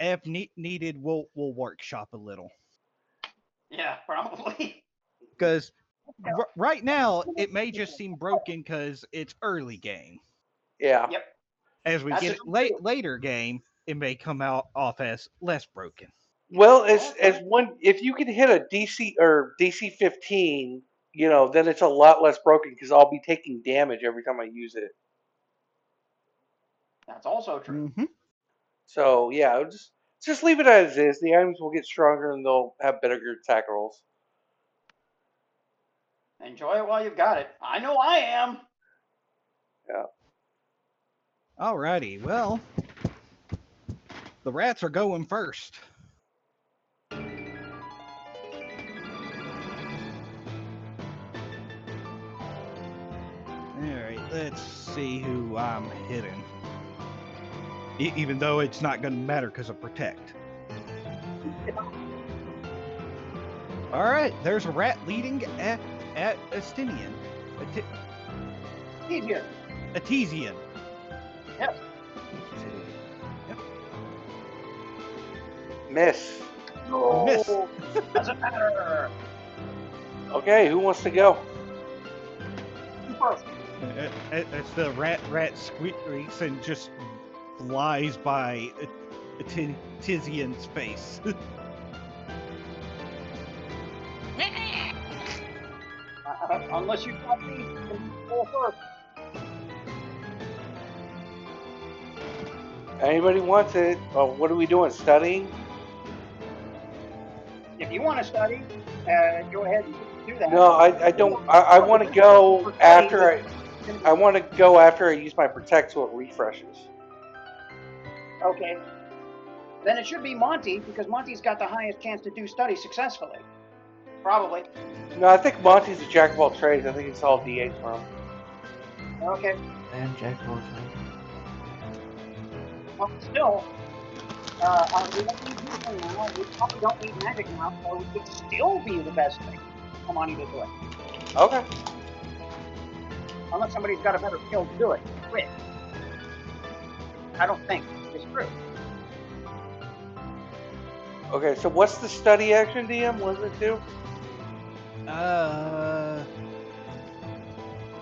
If needed, we'll workshop a little. Yeah, probably. Because right now it may just seem broken because it's early game. Yeah. Yep. As we That's get later game, it may come out off as less broken. Well, as one, if you can hit a DC or DC 15, then it's a lot less broken because I'll be taking damage every time I use it. That's also true. Mm-hmm. So yeah, just leave it as is. The items will get stronger and they'll have better attack rolls. Enjoy it while you've got it. I know I am. Yeah. Alrighty, well, the rats are going first. Alright, let's see who I'm hitting. Even though it's not going to matter because of protect. Alright, there's a rat leading at Astinian. Easier. Atesian. Yep. Miss. No, Miss. doesn't matter. Okay, who wants to go? You first. As the rat squeaks and just flies by Tizian's face. Unless you got me, you go first. Anybody wants it? Oh, what are we doing? Studying? If you want to study, go ahead and do that. No, I don't. I want to go after I want to go after I use my protect so it refreshes. Okay. Then it should be Monty, because Monty's got the highest chance to do study successfully. Probably. No, I think Monty's a jack of all trades. I think it's all D8 for him. Okay. And Jack Rose. Well, still, we don't need anything now. We probably don't need magic now, so it would still be the best thing for Monty to do it. Okay. Unless somebody's got a better skill to do it. Quit. I don't think it's true. Okay, so what's the study action, DM? What does it do?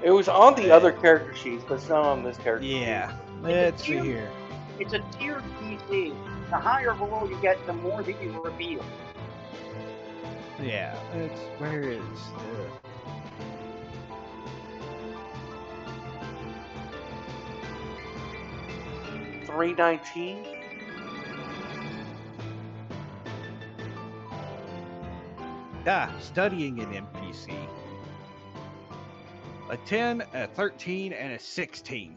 It was on the other character sheets, but it's not on this character Yeah. Let's see here. It's a tiered DC. The higher below you get, the more that you reveal. Yeah. Where is 319. studying an NPC. A 10, a 13, and a 16.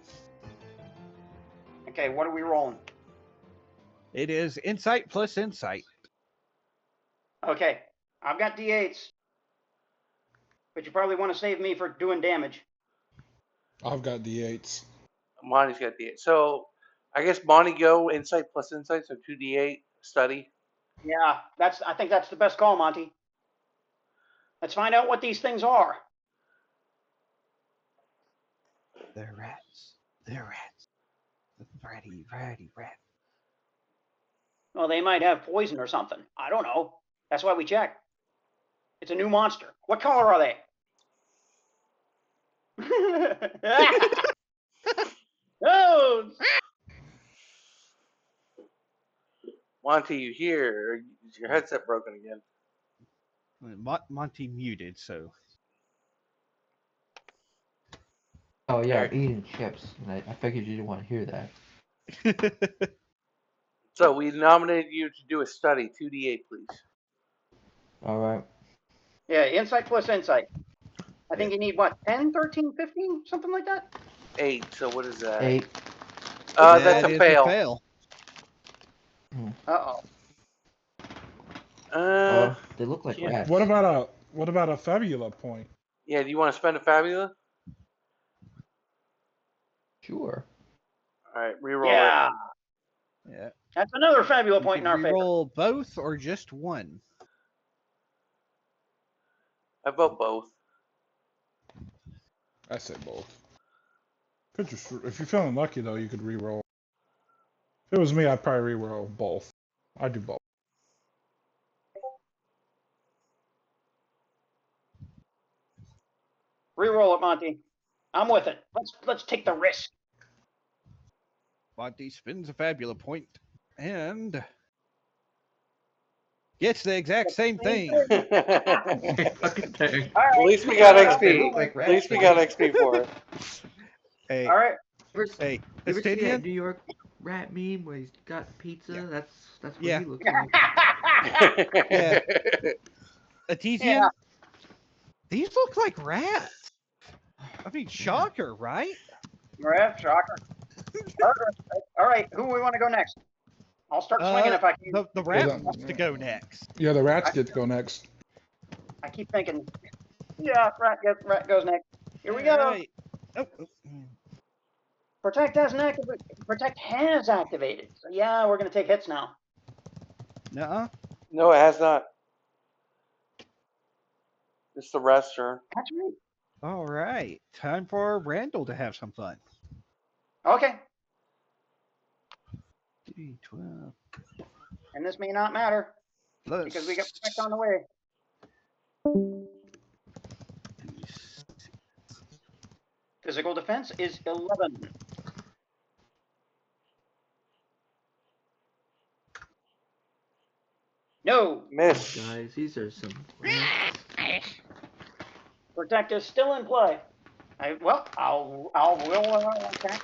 Okay, what are we rolling? It is insight plus insight. Okay, I've got D8s. But you probably want to save me for doing damage. I've got D8s. Monty's got D8. So I guess Monty go insight plus insight, so 2D8 study. Yeah, I think that's the best call, Monty. Let's find out what these things are. They're rats. They're rats. Ratty. Well, they might have poison or something. I don't know. That's why we check. It's a new monster. What color are they? Oh! Monty, you here? Is your headset broken again? Monty muted, so. Oh yeah, I'm eating chips. And I figured you didn't want to hear that. So we nominated you to do a study. 2D8, please. All right. Yeah, insight plus insight. I think you need what, 10, 13, 15, something like that? 8. So what is that? 8. That's That a is fail. Uh-oh. They look like yeah. rats. What about a Fabula point? Yeah, do you want to spend a Fabula? Sure. All right, reroll Yeah. it. Yeah. That's another Fabula You point in can our favor. roll both or just one. I vote both. I said both. If you're feeling lucky though, you could re-roll. If it was me, I'd probably re-roll both. I do both. Reroll it, Monty. I'm with it. Let's take the risk. Monty spins a Fabula point and gets the exact same thing. Fucking thing. All right. At least we got They look XP. like At rats. least we got XP for it. Hey, All right. hey, You ever see that Estidian? New York rat meme where he's got pizza? Yeah. That's what Yeah. he looks like. Yeah. Artesian? Yeah. These look like rats. I mean, shocker, right? Yeah, shocker. All right, who we want to go next? I'll start swinging if I can. The rat Well, wants to go next. Yeah, the rats get to go next. I keep thinking, yeah, rat goes next. Here we go. Right. Oh. Protect has activated. So yeah, we're gonna take hits now. Nuh-uh. No, it has not. It's the rest turn. That's right. All right. Time for Randall to have some fun. Okay. 12. And this may not matter because we got effect on the way. Physical defense is 11. No. Miss. Guys, these are some. Protect is still in play. Will attack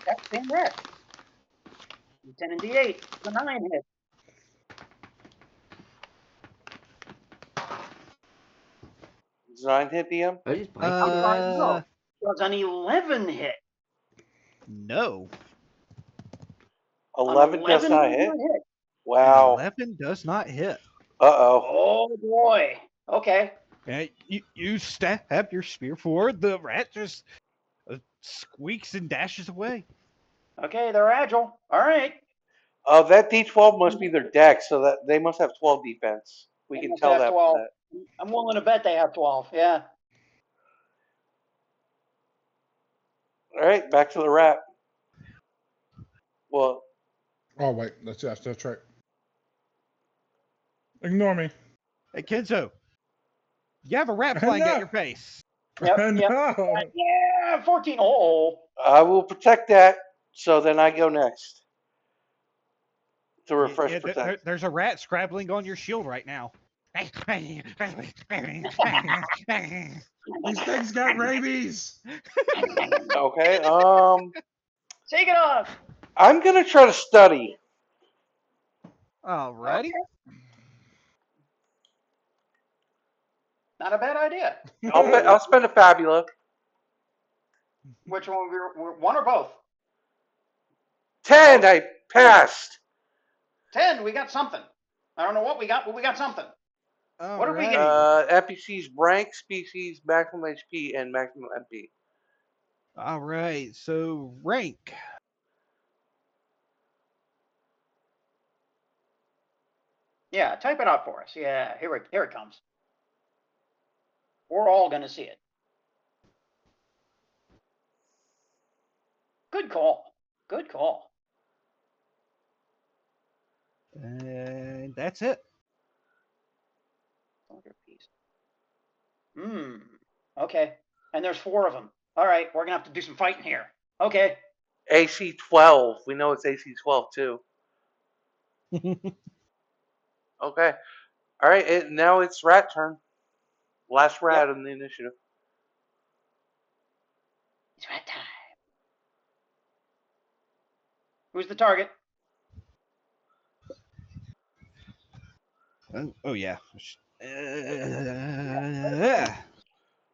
that same red. D10 and D8. The 9 hit. Does 9 hit DM? I just bite I'm you. sorry, no. Does an 11 hit? No. 11 does not hit? hit. Wow. 11 does not hit. Uh-oh. Oh boy. Okay. And you stab your spear forward, the rat just squeaks and dashes away. Okay, they're agile. All right. That D12 must be their deck, so that they must have 12 defense. We They can must tell have that 12. from that. I'm willing to bet they have 12. Yeah. All right, back to the rat. Well, Oh wait, that's right. Ignore me. Hey, Kenzo, you have a rat flying at your face. Yep. No. Yeah. 14. Oh. I will protect that, so then I go next. To refresh Yeah, protect. there's a rat scrabbling on your shield right now. These things got rabies. Okay, Take it off. I'm gonna try to study. Alrighty. Okay. Not a bad idea. I'll spend a Fabula. Which one? One or both? 10, I passed. 10. We got something. I don't know what we got, but we got something. What are we getting? NPC's rank, species, maximum HP, and maximum MP. Alright, so rank. Yeah, type it out for us. Yeah, here it comes. We're all gonna see it. Good call. Good call. And that's it. Okay. And there's 4 of them. All right, we're gonna have to do some fighting here. Okay. AC 12. We know it's AC 12 too. Okay. All right. Now it's rat turn. Last rat in the initiative. It's rat time. Who's the target? Oh yeah.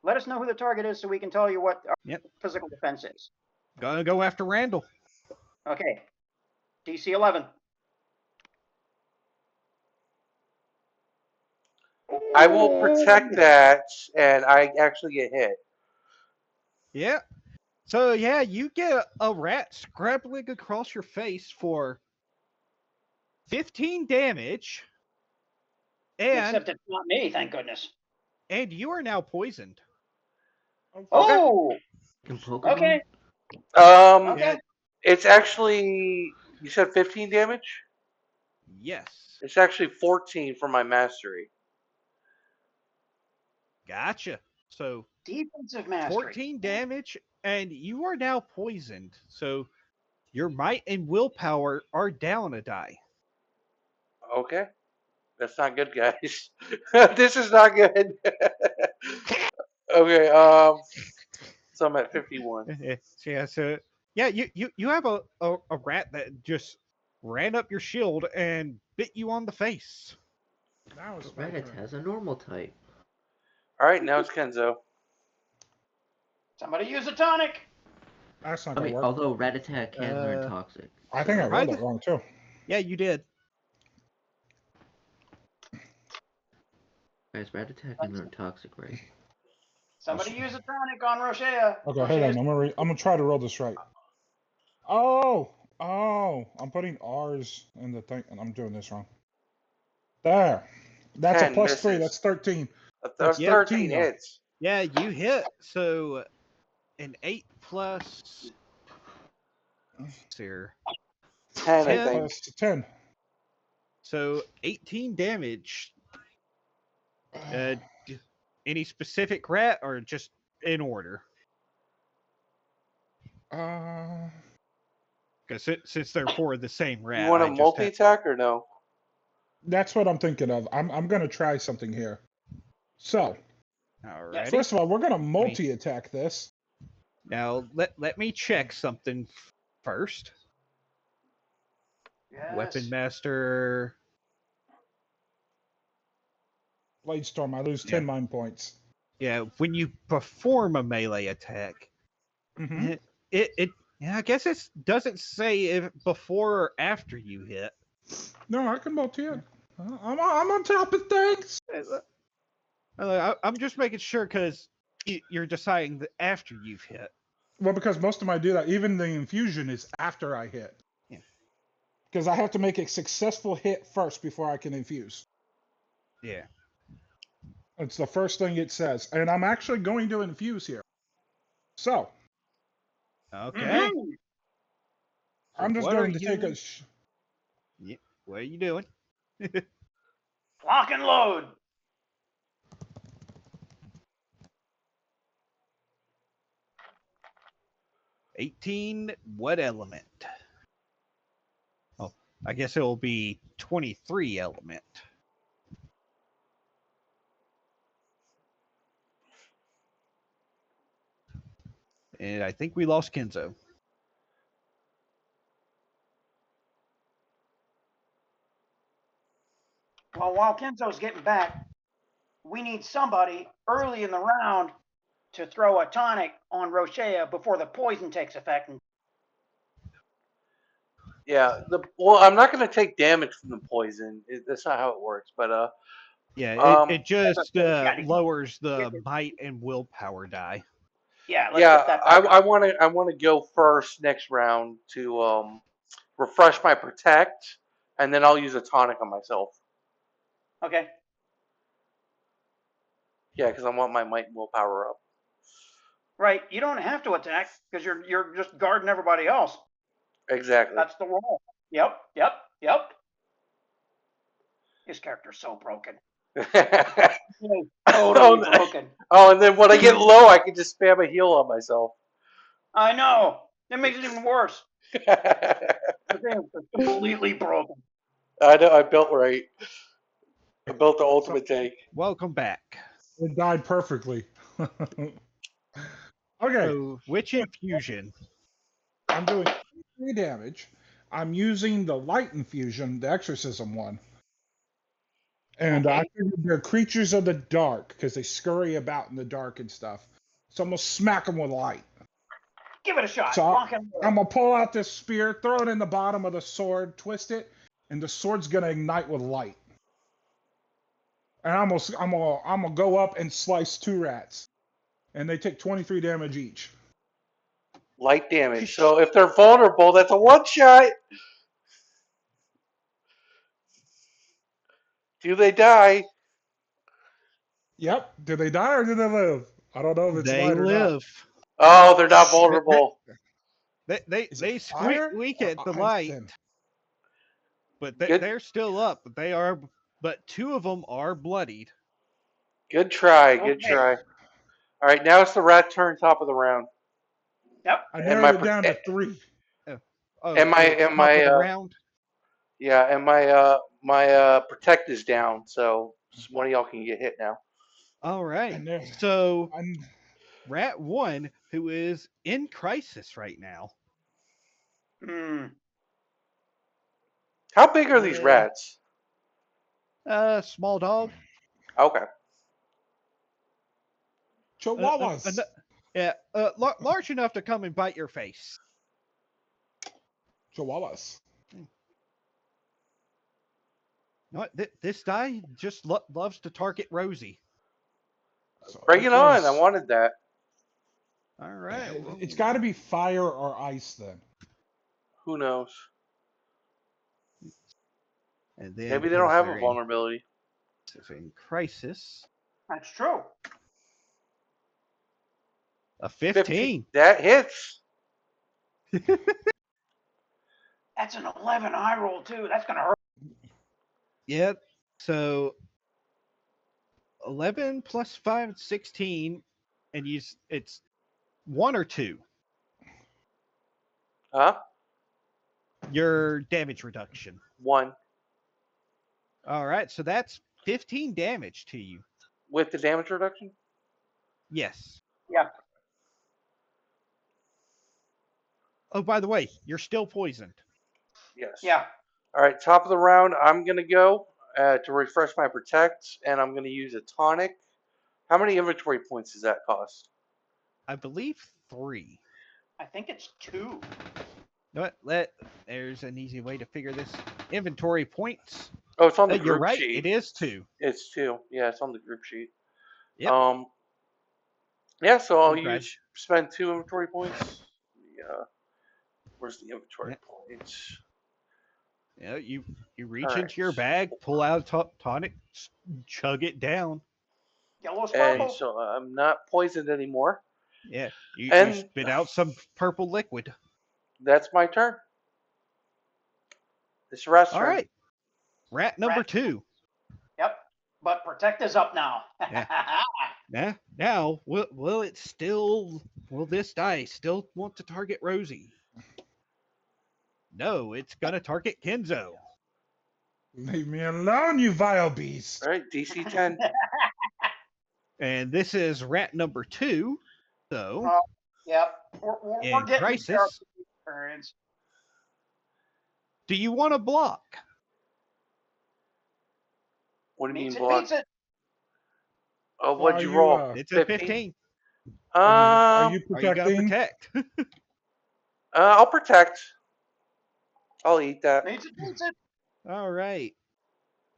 Let us know who the target is so we can tell you what our Yep. physical defense is. Gonna go after Randall. Okay. DC 11. I will protect that, and I actually get hit. Yeah. So yeah, you get a rat scrabbling across your face for 15 damage. And Except it's not me, thank goodness. And you are now poisoned. Oh! In Pokemon? Okay. Okay. It's actually, you said 15 damage? Yes. It's actually 14 for my mastery. Gotcha. So defensive mastery. 14 damage, and you are now poisoned. So your might and willpower are down a die. Okay. That's not good, guys. This is not good. Okay, so I'm at 51. Yeah, you have a rat that just ran up your shield and bit you on the face. Now it's Reddit has a normal type. Alright, now it's Kenzo. Somebody use a tonic. That's not gonna work. Although Rat Attack can learn Toxic. I think I rolled it wrong too. Yeah, you did. Guys, Rat Attack can learn Toxic, right? Somebody use a tonic on Rochea. Okay, hold on. I'm gonna try to roll this right. Oh, I'm putting R's in the thing, and I'm doing this wrong. There. That's a plus 3. That's 13. That's 13 hits. Yeah, you hit. So an 8 plus. Here. 10, I think. Plus 10. So 18 damage. Any specific rat or just in order? Because since they're four of the same rat, You want a I just multi-attack or no? That's what I'm thinking of. I'm gonna try something here. So, Alrighty. first of all, we're gonna multi-attack this. Now let me check something first. Yes. Weapon master. Blade Storm, I lose 10 mind points. Yeah, when you perform a melee attack, Mm-hmm. I guess it doesn't say if before or after you hit. No, I can multi it. I'm on top of things. I'm just making sure because you're deciding that after you've hit. Well, because most of my do that, even the infusion is after I hit. Yeah. Because I have to make a successful hit first before I can infuse. Yeah. It's the first thing it says. And I'm actually going to infuse here. So. Okay. Mm-hmm. I'm just going to take a... Yeah. What are you doing? Lock and load. $18. What element? Oh, I guess it will be 23 element. And I think we lost Kenzo. Well, while Kenzo's getting back, we need somebody early in the round to throw a tonic on Rochea before the poison takes effect. Yeah. Well, I'm not going to take damage from the poison. That's not how it works. But yeah, it just lowers the might and willpower die. Yeah. Let's put that back I want to go first next round to refresh my protect, and then I'll use a tonic on myself. Okay. Yeah, because I want my might and willpower up. Right. You don't have to attack because you're just guarding everybody else. Exactly. That's the rule. Yep. His character's so broken. Totally broken. Oh, and then when I get low, I can just spam a heal on myself. I know. That makes it even worse. Completely broken. I know. I built right. I built the ultimate tank. Welcome back. It died perfectly. Okay. So, which infusion? I'm doing 3 damage. I'm using the light infusion, the exorcism one. And I figured they're creatures of the dark because they scurry about in the dark and stuff. So I'm going to smack them with light. Give it a shot. So I'm going to pull out this spear, throw it in the bottom of the sword, twist it, and the sword's going to ignite with light. And I'm gonna go up and slice 2 rats. And they take 23 damage each. Light damage. So if they're vulnerable, that's a one-shot. Do they die? Yep. Do they die or do they live? I don't know if it's They light or live. not. Oh, they're not vulnerable. They squeak at the light, Then? but they're still up. But 2 of them are bloodied. Good try. Good try. All right, now it's the rat turn, top of the round. Yep. I narrowed it down to 3. Round? Yeah, and my protect is down, so one of y'all can get hit now. All right. So rat 1, who is in crisis right now. How big are these rats? Small dog. Okay. Chihuahuas. Large enough to come and bite your face. Chihuahuas. No, this guy just loves to target Rosie. So bring it on. I wanted that. All right. It's got to be fire or ice then. Who knows? And then maybe they don't have a vulnerability. In crisis. That's true. A 15. That hits. That's an 11 eye roll too. That's gonna hurt. Yep. So 11 plus 5 is 16, and it's 1 or 2. Huh? Your damage reduction. 1 All right, so that's 15 damage to you. with the damage reduction. Yes. Yeah. Oh, by the way, you're still poisoned. Yes. Yeah. All right. Top of the round. I'm gonna go to refresh my protect, and I'm gonna use a tonic. How many inventory points does that cost? I believe 3. I think it's 2. There's an easy way to figure this. Inventory points. Oh, it's on the You're group right. sheet. It is 2. It's 2. Yeah, it's on the group sheet. Yep. Yeah. So I'll Right. spend 2 inventory points. Yeah. Where's the inventory points? You reach All into your right. bag, pull out a tonic, chug it down. Yellow And sparkle. so I'm not poisoned anymore. Yeah. You And- spit out some purple liquid. That's my turn. It's Rat's All turn. right. Rat number Rat. 2. Yep. But protect is up now. Now, will this die still want to target Rosie? No, it's gonna target Kenzo. Leave me alone, you vile beast. All right, DC 10. And this is rat number 2. So Yep. We're In getting crisis. experience. do you want to block? What do you Meets mean it, block? meets it. Oh, what'd Are you you, roll? It's a 15. 15? Are you Are you gonna protecting? protect? I'll protect. I'll eat that. Meets it, meets it. All right.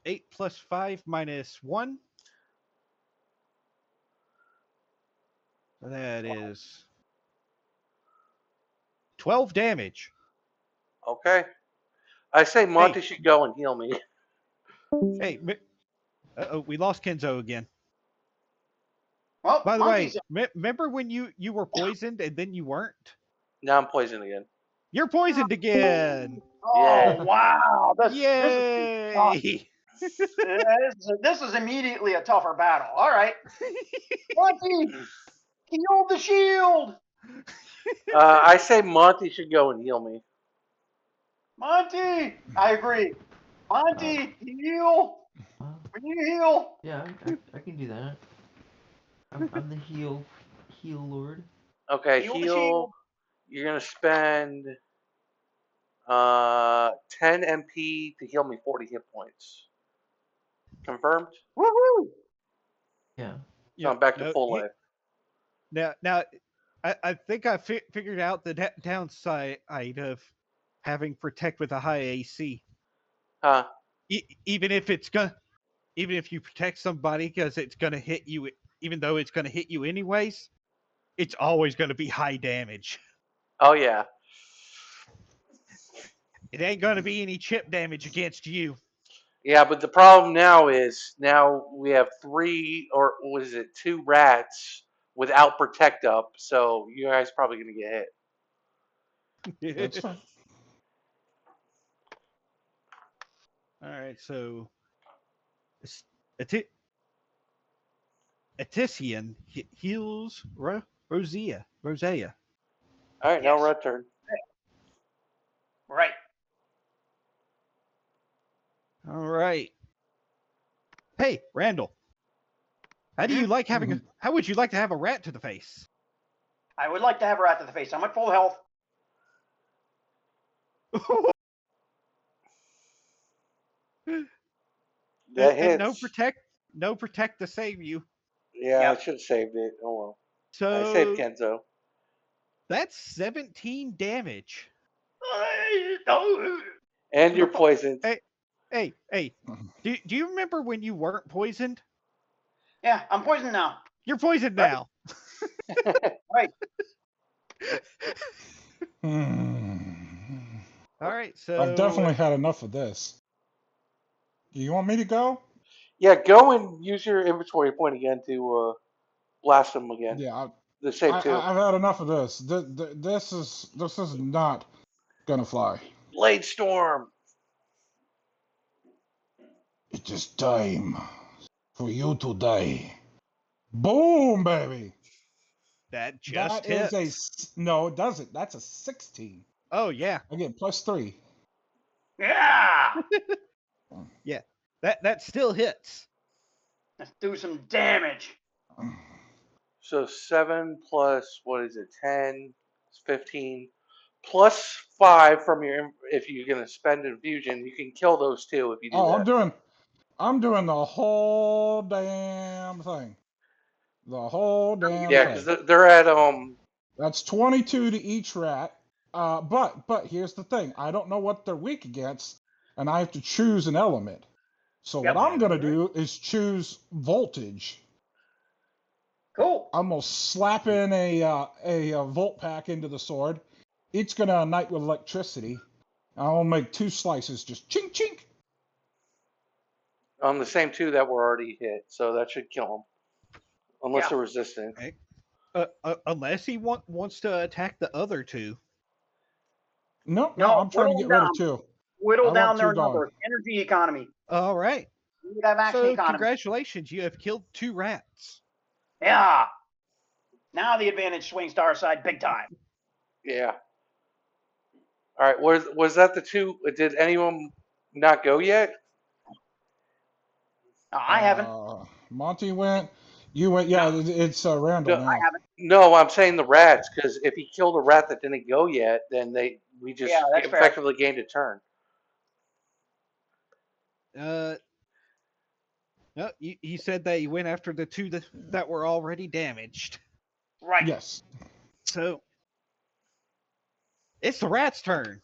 8 plus 5 minus 1. So that is 12 damage. Okay. I say Monty should go and heal me. Hey, we lost Kenzo again. Well, By the monkeys. way, remember when you were poisoned and then you weren't? Now I'm poisoned again. You're poisoned again. Oh, Yeah. wow. Yay! This is immediately a tougher battle. All right. Monty, heal the shield. I say Monty should go and heal me. Monty, I agree. Monty, heal. We need to heal. Yeah, I can do that. I'm the heal lord. Okay, Heal the heal. shield. You're gonna spend 10 MP to heal me 40 hit points. Confirmed? Woohoo! Yeah. So I'm back to full life. Now, I think I figured out the downside of having protect with a high AC. Huh? Even if you protect somebody because it's gonna hit you, even though it's gonna hit you anyways, it's always gonna be high damage. Oh yeah. It ain't gonna be any chip damage against you. Yeah, but the problem now is we have 3 or what is it, 2 rats without protect up, so you guys probably gonna get hit. That's fine. All right, so Atician heals Rosea. All right, now Yes. rat turn. Right. All right. Hey, Randall. How do you like having how would you like to have a rat to the face? I would like to have her out to the face. I'm at full health. That and hits. no protect to save you. Yeah, Yep. I should have saved it. Oh well. So I saved Kenzo. that's 17 damage. And you're poisoned. Hey, do you remember when you weren't poisoned? Yeah, I'm poisoned now. You're poisoned Right. now. Right. All right, so I've definitely had enough of this. You want me to go? Yeah, go and use your inventory point again to blast them again. Yeah, The same two. I've had enough of this. This is not gonna fly. Blade storm. It is time for you to die. Boom, baby. That just That is hits. no, it doesn't. That's a 16. Oh yeah, Again, +3. Yeah! yeah. That still hits. Let's do some damage. So 7 plus, what is it, 10, 15, plus 5 from your, if you're going to spend infusion, you can kill those two if you do Oh, that. I'm doing the whole damn thing. The whole damn Yeah, thing. because they're at, That's 22 to each rat. But here's the thing. I don't know what they're weak against, and I have to choose an element. So Yep. what I'm gonna do is choose voltage. Cool. I'm gonna slap in a volt pack into the sword. It's gonna ignite with electricity. I'll make 2 slices, just chink chink. on the same two that were already hit, so that should kill them. Unless Yeah. they're resistant. Okay. Unless he wants to attack the other two. No, No, I'm trying to get rid of 2. Whittle I down want their 2 gone. numbers. Energy economy. All right. We need that action So economy. congratulations, you have killed 2 rats. Yeah. Now the advantage swings to our side big time. Yeah. All right. Was that the two? Did anyone not go yet? I haven't. Monty went. You went. Yeah, No. it's Randall No, now. I haven't. No, I'm saying the rats, because if he killed a rat that didn't go yet, then we just Yeah, that's fair. effectively gained a turn. No, he said that he went after the 2 that were already damaged. Right. Yes. So it's the rat's turn.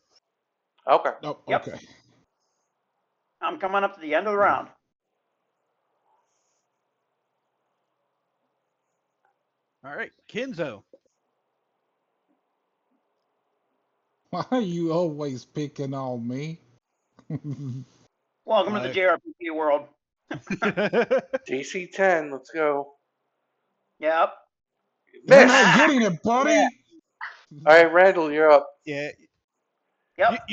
Okay. Oh, Yep. okay. I'm coming up to the end of the round. All right, Kenzo. Why are you always picking on me? Welcome to the JRPG world. DC 10. Let's go. Yep. You're Miss. not getting it, buddy. Yeah. All right, Randall, you're up. Yeah. Yep.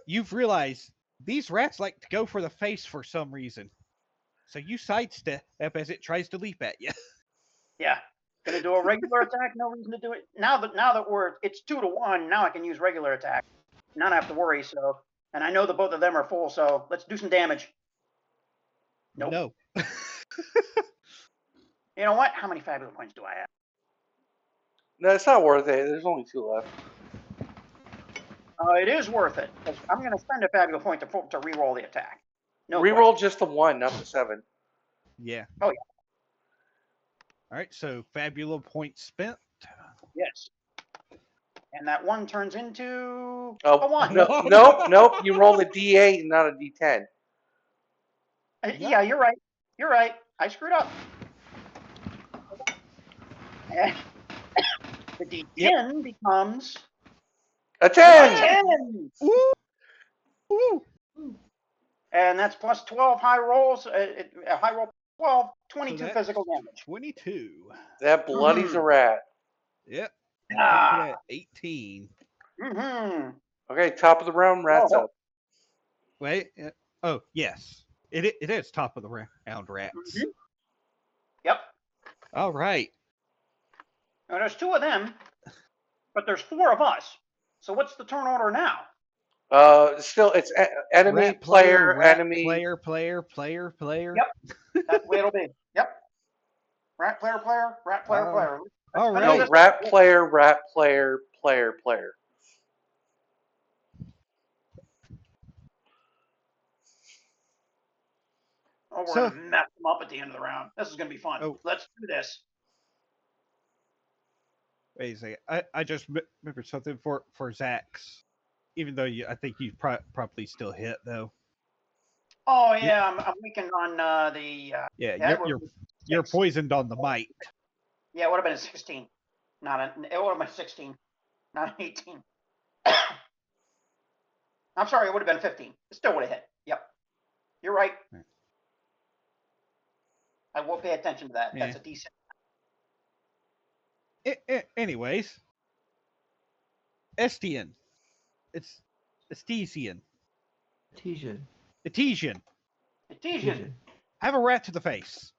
You've realized these rats like to go for the face for some reason. So you sidestep as it tries to leap at you. Yeah. Gonna do a regular attack. No reason to do it now that it's 2 to 1. Now I can use regular attack. Not have to worry. So, and I know that both of them are full. So let's do some damage. Nope. No. You know what? How many fabulous points do I have? No, it's not worth it. There's only 2 left. It is worth it. 'Cause I'm going to spend a fabulous point to re-roll the attack. No Reroll just the 1, not the 7. Yeah. Oh, yeah. All right, so Fabula point spent. Yes. And that 1 turns into Oh, a 1. Nope. You rolled a D8 and not a D10. Yeah, you're right. You're right. I screwed up. And the D10 becomes A a 10! 10. Woo! Woo! And that's plus 12 high rolls. High roll 12, 22 that's physical damage. 22. That bloodies a rat. Yep. Ah. At 18. Mm-hmm. Okay, top of the round, rats up. Wait. Oh, yes. It is top of the round, rats. Mm-hmm. Yep. All right. Now there's 2 of them, but there's 4 of us. So what's the turn order now? Still, it's enemy, Rat player, rat enemy. Player. Yep. That's the way it'll be. Yep. Rat player, rat player. All No, right. rat player, player. Oh, we're So- gonna mess them up at the end of the round. This is gonna be fun. Oh. Let's do this. Wait a second. I just remembered something for Zax. Even though I think you probably still hit though. Oh yeah, I'm weakened on the. Yeah, you're poisoned on the might. Yeah, it would have been a 16. It would have been a 16, not an 18. I'm sorry, it would have been a 15. It still would have hit. Yep. You're right. I will pay attention to that. Yeah. That's a decent. Anyways, Estian. It's Estesian. Artesian. Etesian. Etesian. Have a rat to the face.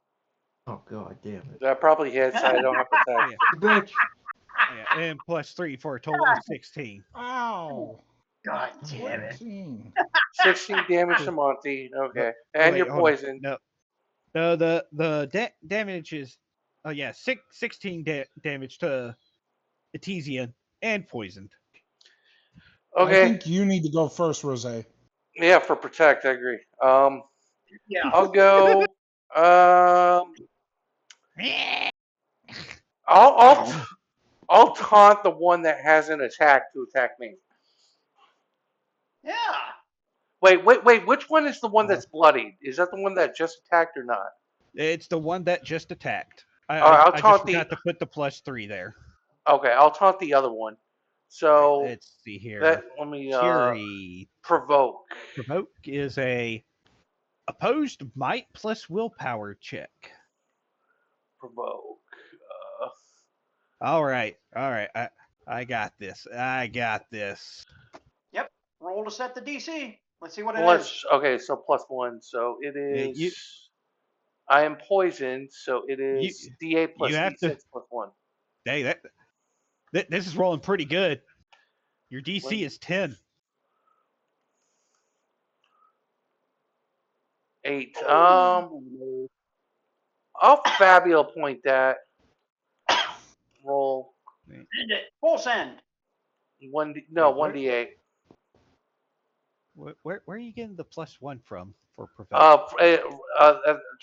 Oh god damn it. That probably hits. I don't have to attack. Yeah. Bitch. Yeah, and +3 for a total of 16. Ow. God damn it. 14. 16 damage to Monty. Okay, and Wait, you're hold on. poisoned. No, the damage is 16 damage to Etesian and poisoned. I Okay, think you need to go first, Rose. yeah, for protect, I agree. Yeah. I'll go. I'll taunt the one that hasn't attacked to attack me. Yeah. Wait. Which one is the one that's bloodied? Is that the one that just attacked or not? It's the one that just attacked. I'll I just taunt forgot to put the +3 there. Okay, I'll taunt the other one. So Let's see here. let me Fury. provoke. Provoke is a opposed might plus willpower check. Provoke. All right. I got this. Yep. Roll to set the DC. Let's see what it is. Okay, so +1. So it is. you- I am poisoned, so it is D8 plus you have D6 to- plus 1. Hey, this is rolling pretty good. Your DC What? is 10. 8. I'll Fabula point that. Roll Send it. Full send. 1d8. Where are you getting the +1 from for provoke?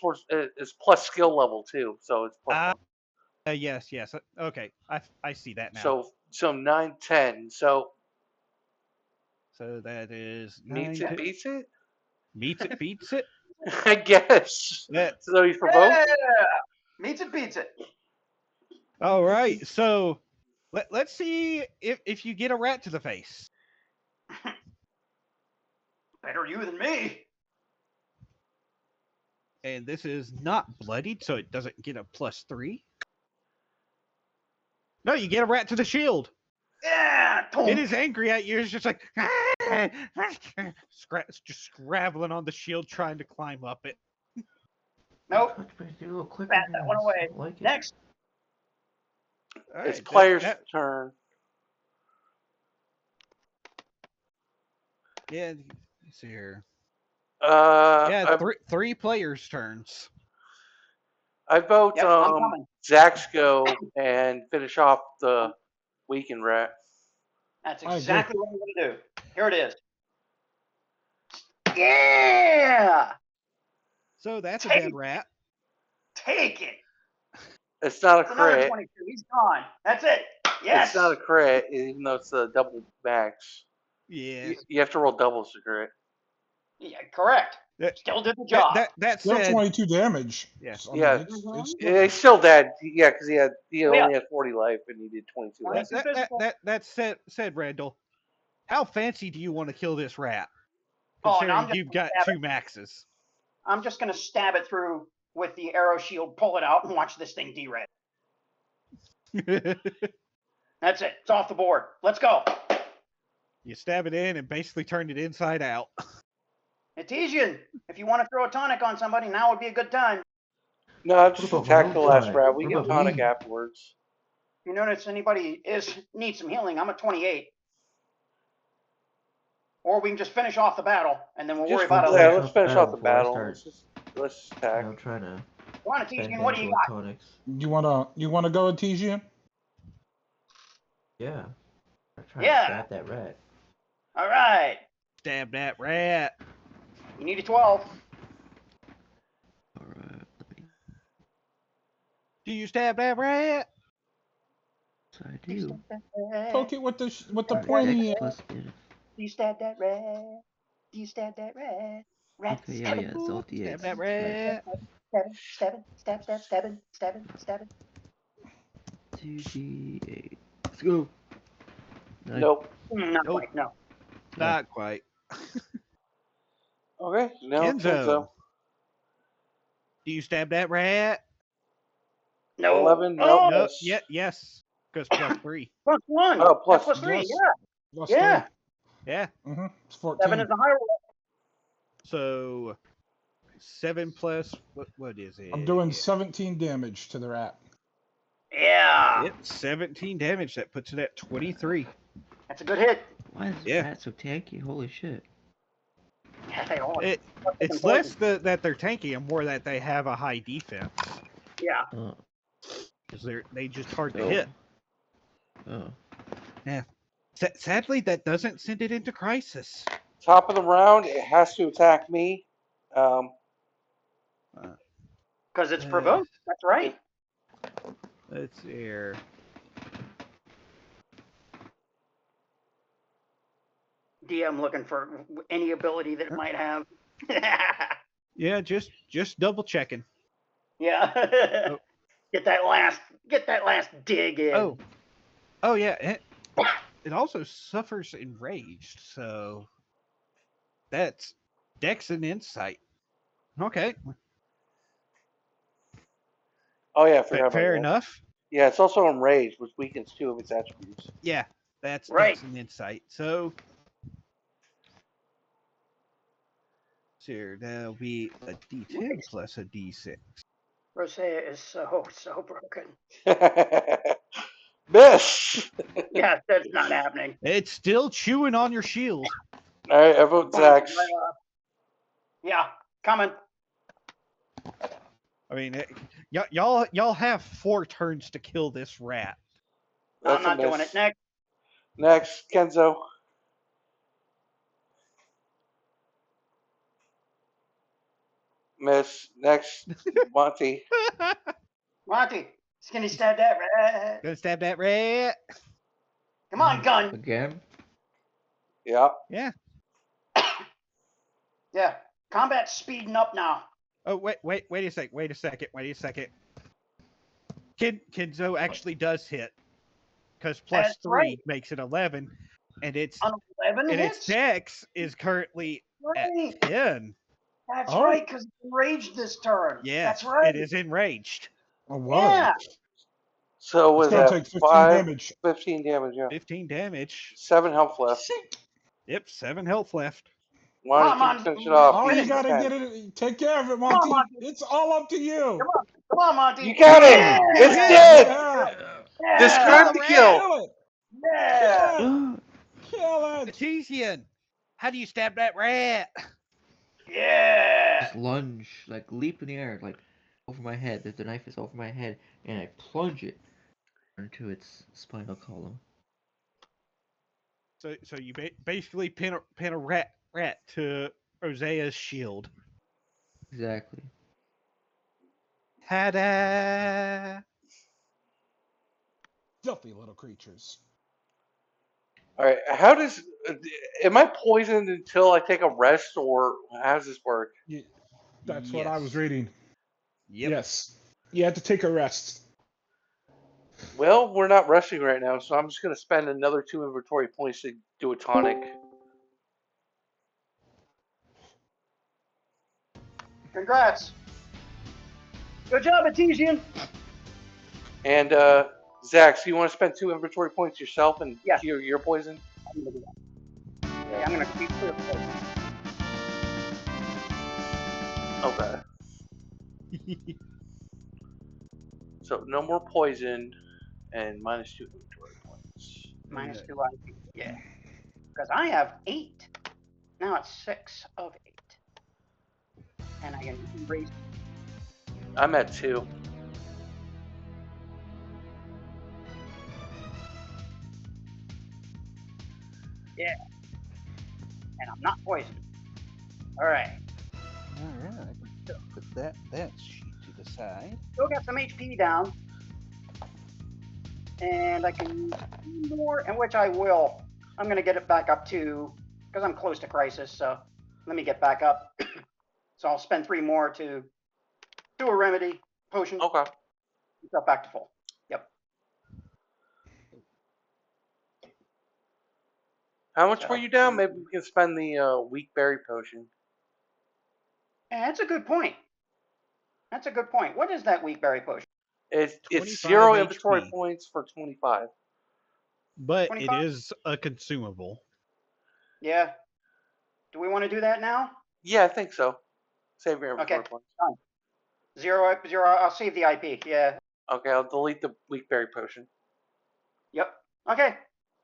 Towards it's plus skill level too, so it's plus 1. Yes. Okay, I see that now. So 9, 10. So that is meets 9, it, beats it. Meets it, beats it. I guess. Yeah. So you provoke. Yeah. Meets it, beats it. All right. So let's see if you get a rat to the face. Better you than me. And this is not bloodied, so it doesn't get a +3. No, you get a rat to the shield. Yeah. It is angry at you. It's just like just scrabbling on the shield, trying to climb up it. Nope. Bat that one away. Next. All It's right, player's turn. Yeah, let's see here. Yeah, three players' turns. I vote Yep, I'm coming. Zax go and finish off the weekend rat. That's exactly what I'm going to do. Here it is. Yeah! So that's a dead rat. Take it. It's not a It's another crit. 22. He's gone. That's it. Yes. It's not a crit, even though it's a double max. Yeah. You have to roll doubles to crit. Yeah, correct. Still did the job. That Still said, 22 damage. Yeah. I mean, Yeah. it's He's still dead. Yeah, because he only had 40 life and he did 22 life. that said, Randall, how fancy do you want to kill this rat? Oh, Considering no, I'm just you've got gonna 2 maxes. I'm just going to stab it through with the arrow shield, pull it out, and watch this thing derate. That's it. It's off the board. Let's go. You stab it in and basically turn it inside out. Etesian, if you want to throw a tonic on somebody, now would be a good time. No, just What about attack my the last tonic? rat. We What get about tonic me? afterwards. If you notice anybody needs some healing, I'm at 28. Or we can just finish off the battle, and then we'll worry about it Yeah, later. let's finish off the Before I battle. start. Let's just attack. I'm trying to Come on, Etesian, what do you got? tonics. You wanna go, Etesian? Yeah. I'm trying Yeah. to stab that rat. All right. Stab that rat. You need a 12. Alright. Do you stab that rat? So I do. Poke it with the Alright, pointy. Dex plus Do you stab that rat? Do you stab that rat? Rat, Okay, stab yeah, it. it's all D8. Stab that rat. Stab it, stab it. 2D8. Let's go. Nine. Nope. Not Nope. quite, no. Not quite. Okay, now Kenzo. Do you stab that rat? No. 11, Oh, nope. No. Yes. Yes. Because +3. plus 1. Oh, plus- That's plus 3, yes. yeah. Yeah. Yeah. Mm-hmm. It's 14. 7 is the higher roll. So 7 plus what is it? I'm doing 17 damage to the rat. Yeah. Yep, 17 damage. That puts it at 23. That's a good hit. Why is Yeah. that so tanky? Holy shit. Yeah, they all. It's less that they're tanky and more that they have a high defense. Yeah. Oh. Because they just hard to Oh. hit. Oh. Yeah. Sadly, that doesn't send it into crisis. Top of the round, it has to attack me. Because it's provoked. That's right. Let's see here. DM looking for any ability that it might have. Yeah, just double checking. Yeah. Oh. Get that last dig in. Oh yeah. It also suffers enraged, so that's Dex and Insight. Okay. Oh yeah, I forgot about Fair that. enough. Yeah, it's also enraged, which weakens 2 of its attributes. Yeah, that's Right. Dex and Insight. So here, that'll be a D10 plus a D6. Rosea is so broken. Miss! Yeah, that's not happening. It's still chewing on your shield. Alright, I vote Zax. Yeah, coming. I mean, y'all have 4 turns to kill this rat. I'm not doing it. Next. Next, Kenzo. Miss. Next, Monty. Monty, skinny stab that rat. Gonna stab that rat. Come on, gun. Again? Yeah. Yeah. Yeah, combat's speeding up now. Oh wait a second. Kenzo actually does hit, because plus That's 3 right. makes it 11, and its On 11 and hits? its Dex is currently Right. at 10. That's Oh. right, because it's enraged this turn. Yeah, That's right. it is enraged. Oh, wow. Yeah. So was It's gonna that take 15 5? damage. 15 damage, yeah. 15 damage. 7 health left. Yep, 7 health left. Why Come don't on, you finish it Monty. off? Oh, Beat you it to gotta 10. get it. Take care of it, on, Monty. Monty. It's all up to you. Come on, Monty. You got it! Yeah. It's Yeah. dead! Yeah. Describe the kill! Kill it. Yeah. Kill it. Kill it. Artesian, how do you stab that rat? Yeah. Just lunge, like leap in the air, like over my head. The knife is over my head, and I plunge it into its spinal column. So you basically pin a rat to Rosea's shield. Exactly. Ta-da! Filthy little creatures. Alright, how does... am I poisoned until I take a rest, or how does this work? That's what I was Yes. reading. Yep. Yes. You have to take a rest. Well, we're not resting right now, so I'm just going to spend another 2 inventory points to do a tonic. Congrats. Good job, Artesian. And, Zax, you want to spend 2 inventory points yourself and Yeah. cure your poison? I'm gonna do that. Yeah, I'm gonna keep clear. Okay. So, no more poison, and minus 2 inventory points. Minus Okay. 2 IP. Yeah. Because I have 8. Now it's 6 of 8. And I can erase. I'm at 2. Yeah. And I'm not poisoned. Alright. Alright. Put that sheet to the side. Still got some HP down. And I can use more, and which I will. I'm going to get it back up to, because I'm close to crisis, so let me get back up. So I'll spend 3 more to do a remedy, potion, Okay. get back to full. Yep. How much were you down? Maybe we can spend the weak berry potion. And that's a good point. That's a good point. What is that weak berry potion? It's 25 0 inventory HP. points for 25. But 25? it is a consumable. Yeah. Do we want to do that now? Yeah, I think so. Save your Okay. inventory points. Done. 0, 0. I'll save the IP. Yeah. Okay, I'll delete the weak berry potion. Yep. Okay.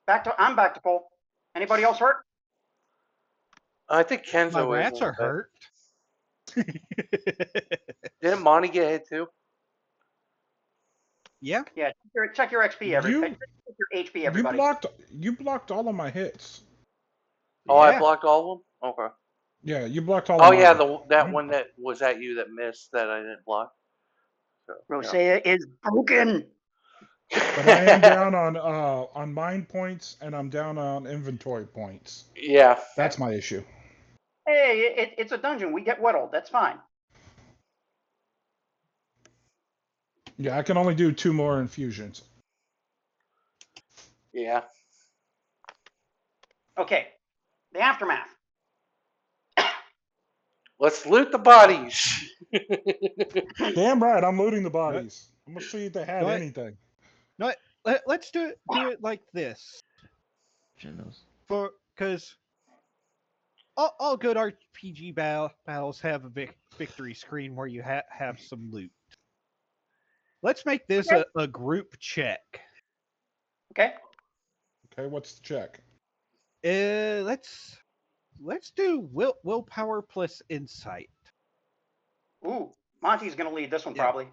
I'm back to full. Anybody else hurt? I think Kenzo My is a rats little are hurt. bit. Didn't Monty get hit too? Yeah. Yeah. Check your XP, everybody. Check your HP, everybody. You blocked all of my hits. Oh, I Yeah. blocked all of them? Okay. Yeah, you blocked all Oh, of yeah, mine. that one that was at you that missed that I didn't block. So, Rosea is broken. But I am down on mind points, and I'm down on inventory points. Yeah. That's my issue. Hey, it's a dungeon. We get whittled. That's fine. Yeah, I can only do 2 more infusions. Yeah. Okay. The aftermath. Let's loot the bodies. Damn right, I'm looting the bodies. I'm gonna see if they had What? anything. No, let's do it like this. Because all good RPG battles have a victory screen where you have some loot. Let's make this a group check. Okay. Okay, what's the check? Let's do willpower plus insight. Ooh, Monty's gonna lead this one Yeah. probably.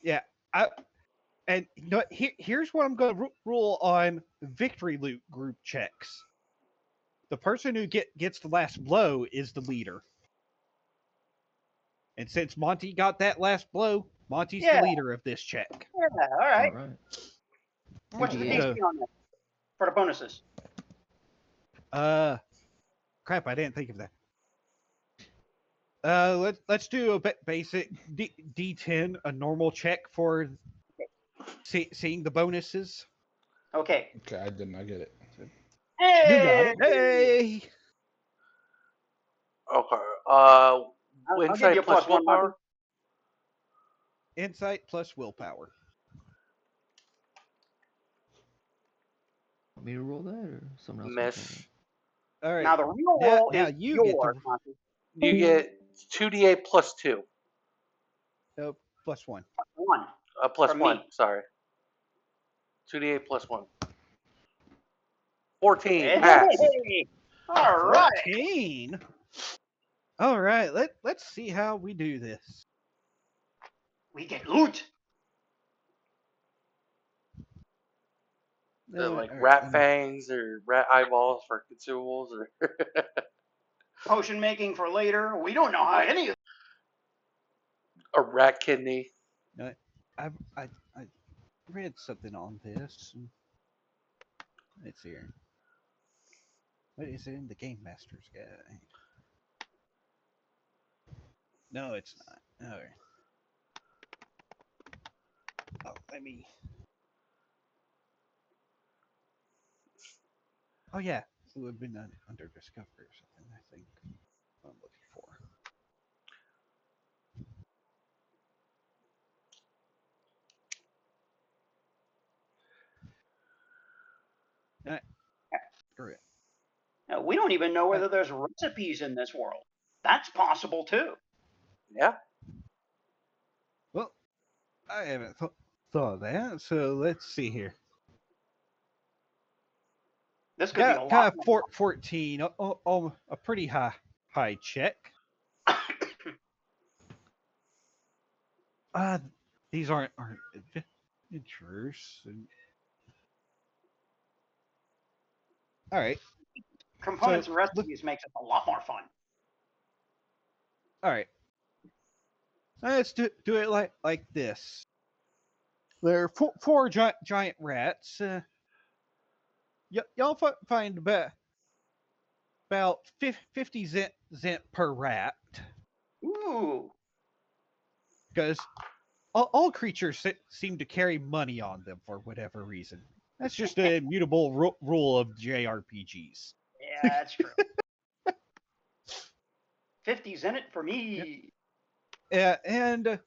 Yeah, and you know what, here's what I'm going to rule on victory loot group checks. The person who gets the last blow is the leader. And since Monty got that last blow, Monty's the leader of this check. Yeah. All right. All right. What's the 2d8. DC on this for the bonuses? Crap, I didn't think of that. Let's do a basic D10, a normal check for seeing the bonuses. Okay. Okay, I get it. Hey! You got it. Hey! Okay. I'll give Insight you a plus +1, Monty. willpower? Insight plus willpower. Want me to roll that or someone else? Miss. All right. Now the real Now- roll now is you get yours, to- Monty. You get 2d8 plus 2. Plus 1. 1. Plus From 1, me. sorry. 2d8 plus 1. 14, Hey! pass. All right. 14. All right. Let's see how we do this. We get loot. Like All right, rat let me- fangs or rat eyeballs for consumables or Potion making for later. We don't know how any of a rat kidney. I read something on this. Let's see here. What is it in the Game Master's Guide? No, it's not. All right. Oh, let me. Oh yeah, it would have been under Discovery or something. I think. What I'm looking for. Screw it. Now, we don't even know whether there's recipes in this world. That's possible too. Yeah. Well, I haven't thought of that. So let's see here. This could be a lot. Got 14. A pretty high check. These aren't adventurers. All right. Components So, and recipes makes it a lot more fun. All right. Let's do it like this. There are four giant rats. Y'all find about 50 cent per rat. Ooh. Because all creatures seem to carry money on them for whatever reason. That's just an immutable rule of JRPGs. Yeah, that's true. 50's in it for me. Yeah, and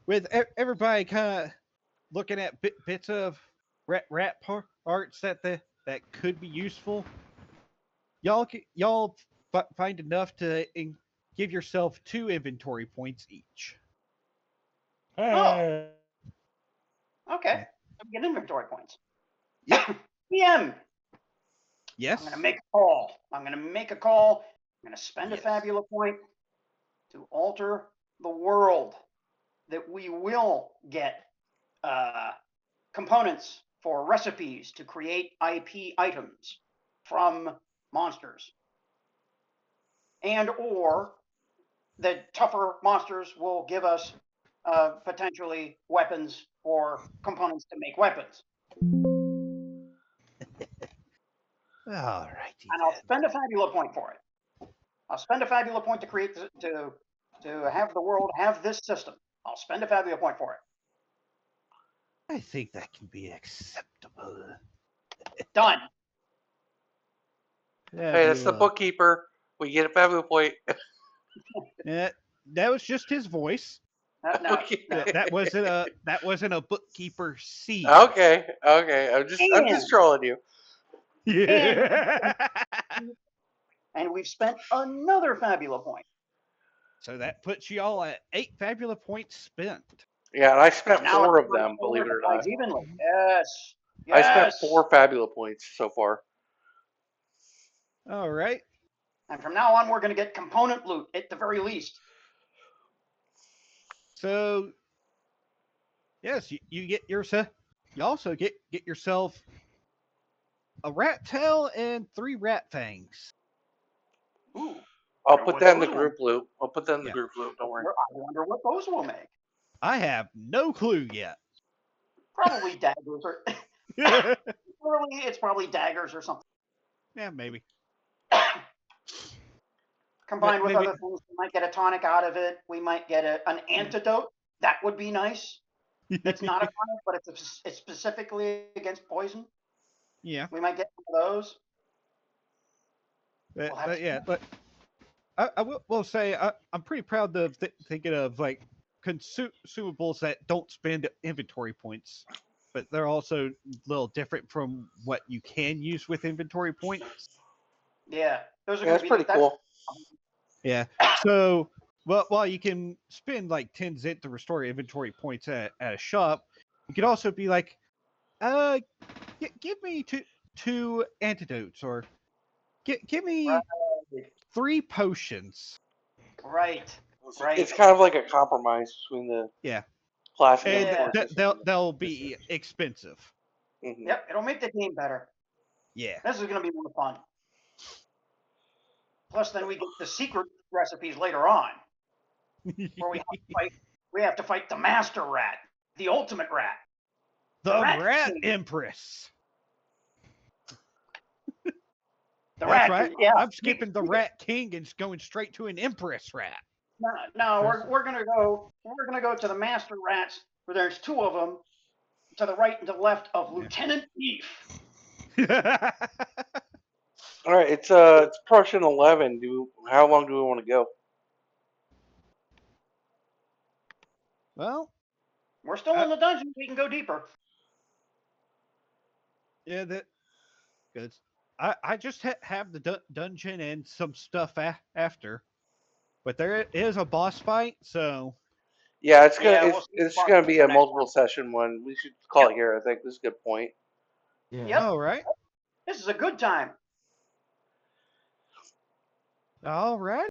with everybody kind of looking at bits of rat parts that could be useful, y'all find enough to give yourself 2 inventory points each. Hey. Okay. We get inventory points. Yep. PM. Yes. I'm going to make a call. I'm going to spend Yes. a Fabula point to alter the world. That we will get components for recipes to create IP items from monsters. And or the tougher monsters will give us potentially weapons or components to make weapons. All righty. And I'll spend a Fabula point for it. I'll spend a Fabula point to create to have the world have this system. I'll spend a Fabula point for it. I think that can be acceptable. Done. Hey, that's the bookkeeper. We get a Fabula point. That was just his voice. No. That wasn't a bookkeeper seed. Okay. I'm just trolling you. Yeah. And we've spent another Fabula point. So that puts you all at 8 Fabula points spent. Yeah, and I spent Now 4 it's of them, believe it or not. evenly. Yes. I spent 4 Fabula points so far. All right. And from now on, we're going to get component loot at the very least. So, yes, you get yourself. You also get yourself a rat tail and 3 rat fangs. Ooh. I'll put that in the group loot. Don't worry. I wonder what those will make. I have no clue yet. Probably daggers or it's probably daggers or something. Yeah, maybe. Combined with maybe. other things, we might get a tonic out of it. We might get an antidote. That would be nice. It's not a tonic, but it's specifically against poison. Yeah. We might get one of those. But I will say I'm pretty proud of thinking of like consumables that don't spend inventory points, but they're also a little different from what you can use with inventory points. Yeah, those are that's pretty cool. Yeah. So, while you can spend like 10 Zit to restore inventory points at a shop, you could also be like, give me two antidotes, or give me 3 potions. Right. It's kind of like a compromise between the class and they'll be expensive. Mm-hmm. Yep, it'll make the game better. Yeah. This is going to be more fun. Plus, then we get the secret recipes later on, where we have to fight the master rat, the ultimate rat. The rat Empress. That's rat, right. Yeah. I'm skipping the Rat King and going straight to an Empress rat. No, we're gonna go to the master rats, where there's 2 of them to the right and to the left of Lieutenant Beef. All right, it's approaching 11. How long do we want to go? Well, we're still in the dungeon. We can go deeper. Yeah, good. I just have the dungeon and some stuff after, but there is a boss fight, so. Yeah, it's gonna be a multiple session one. We should call it here. I think this is a good point. Yeah. Yep. All right. This is a good time. All right.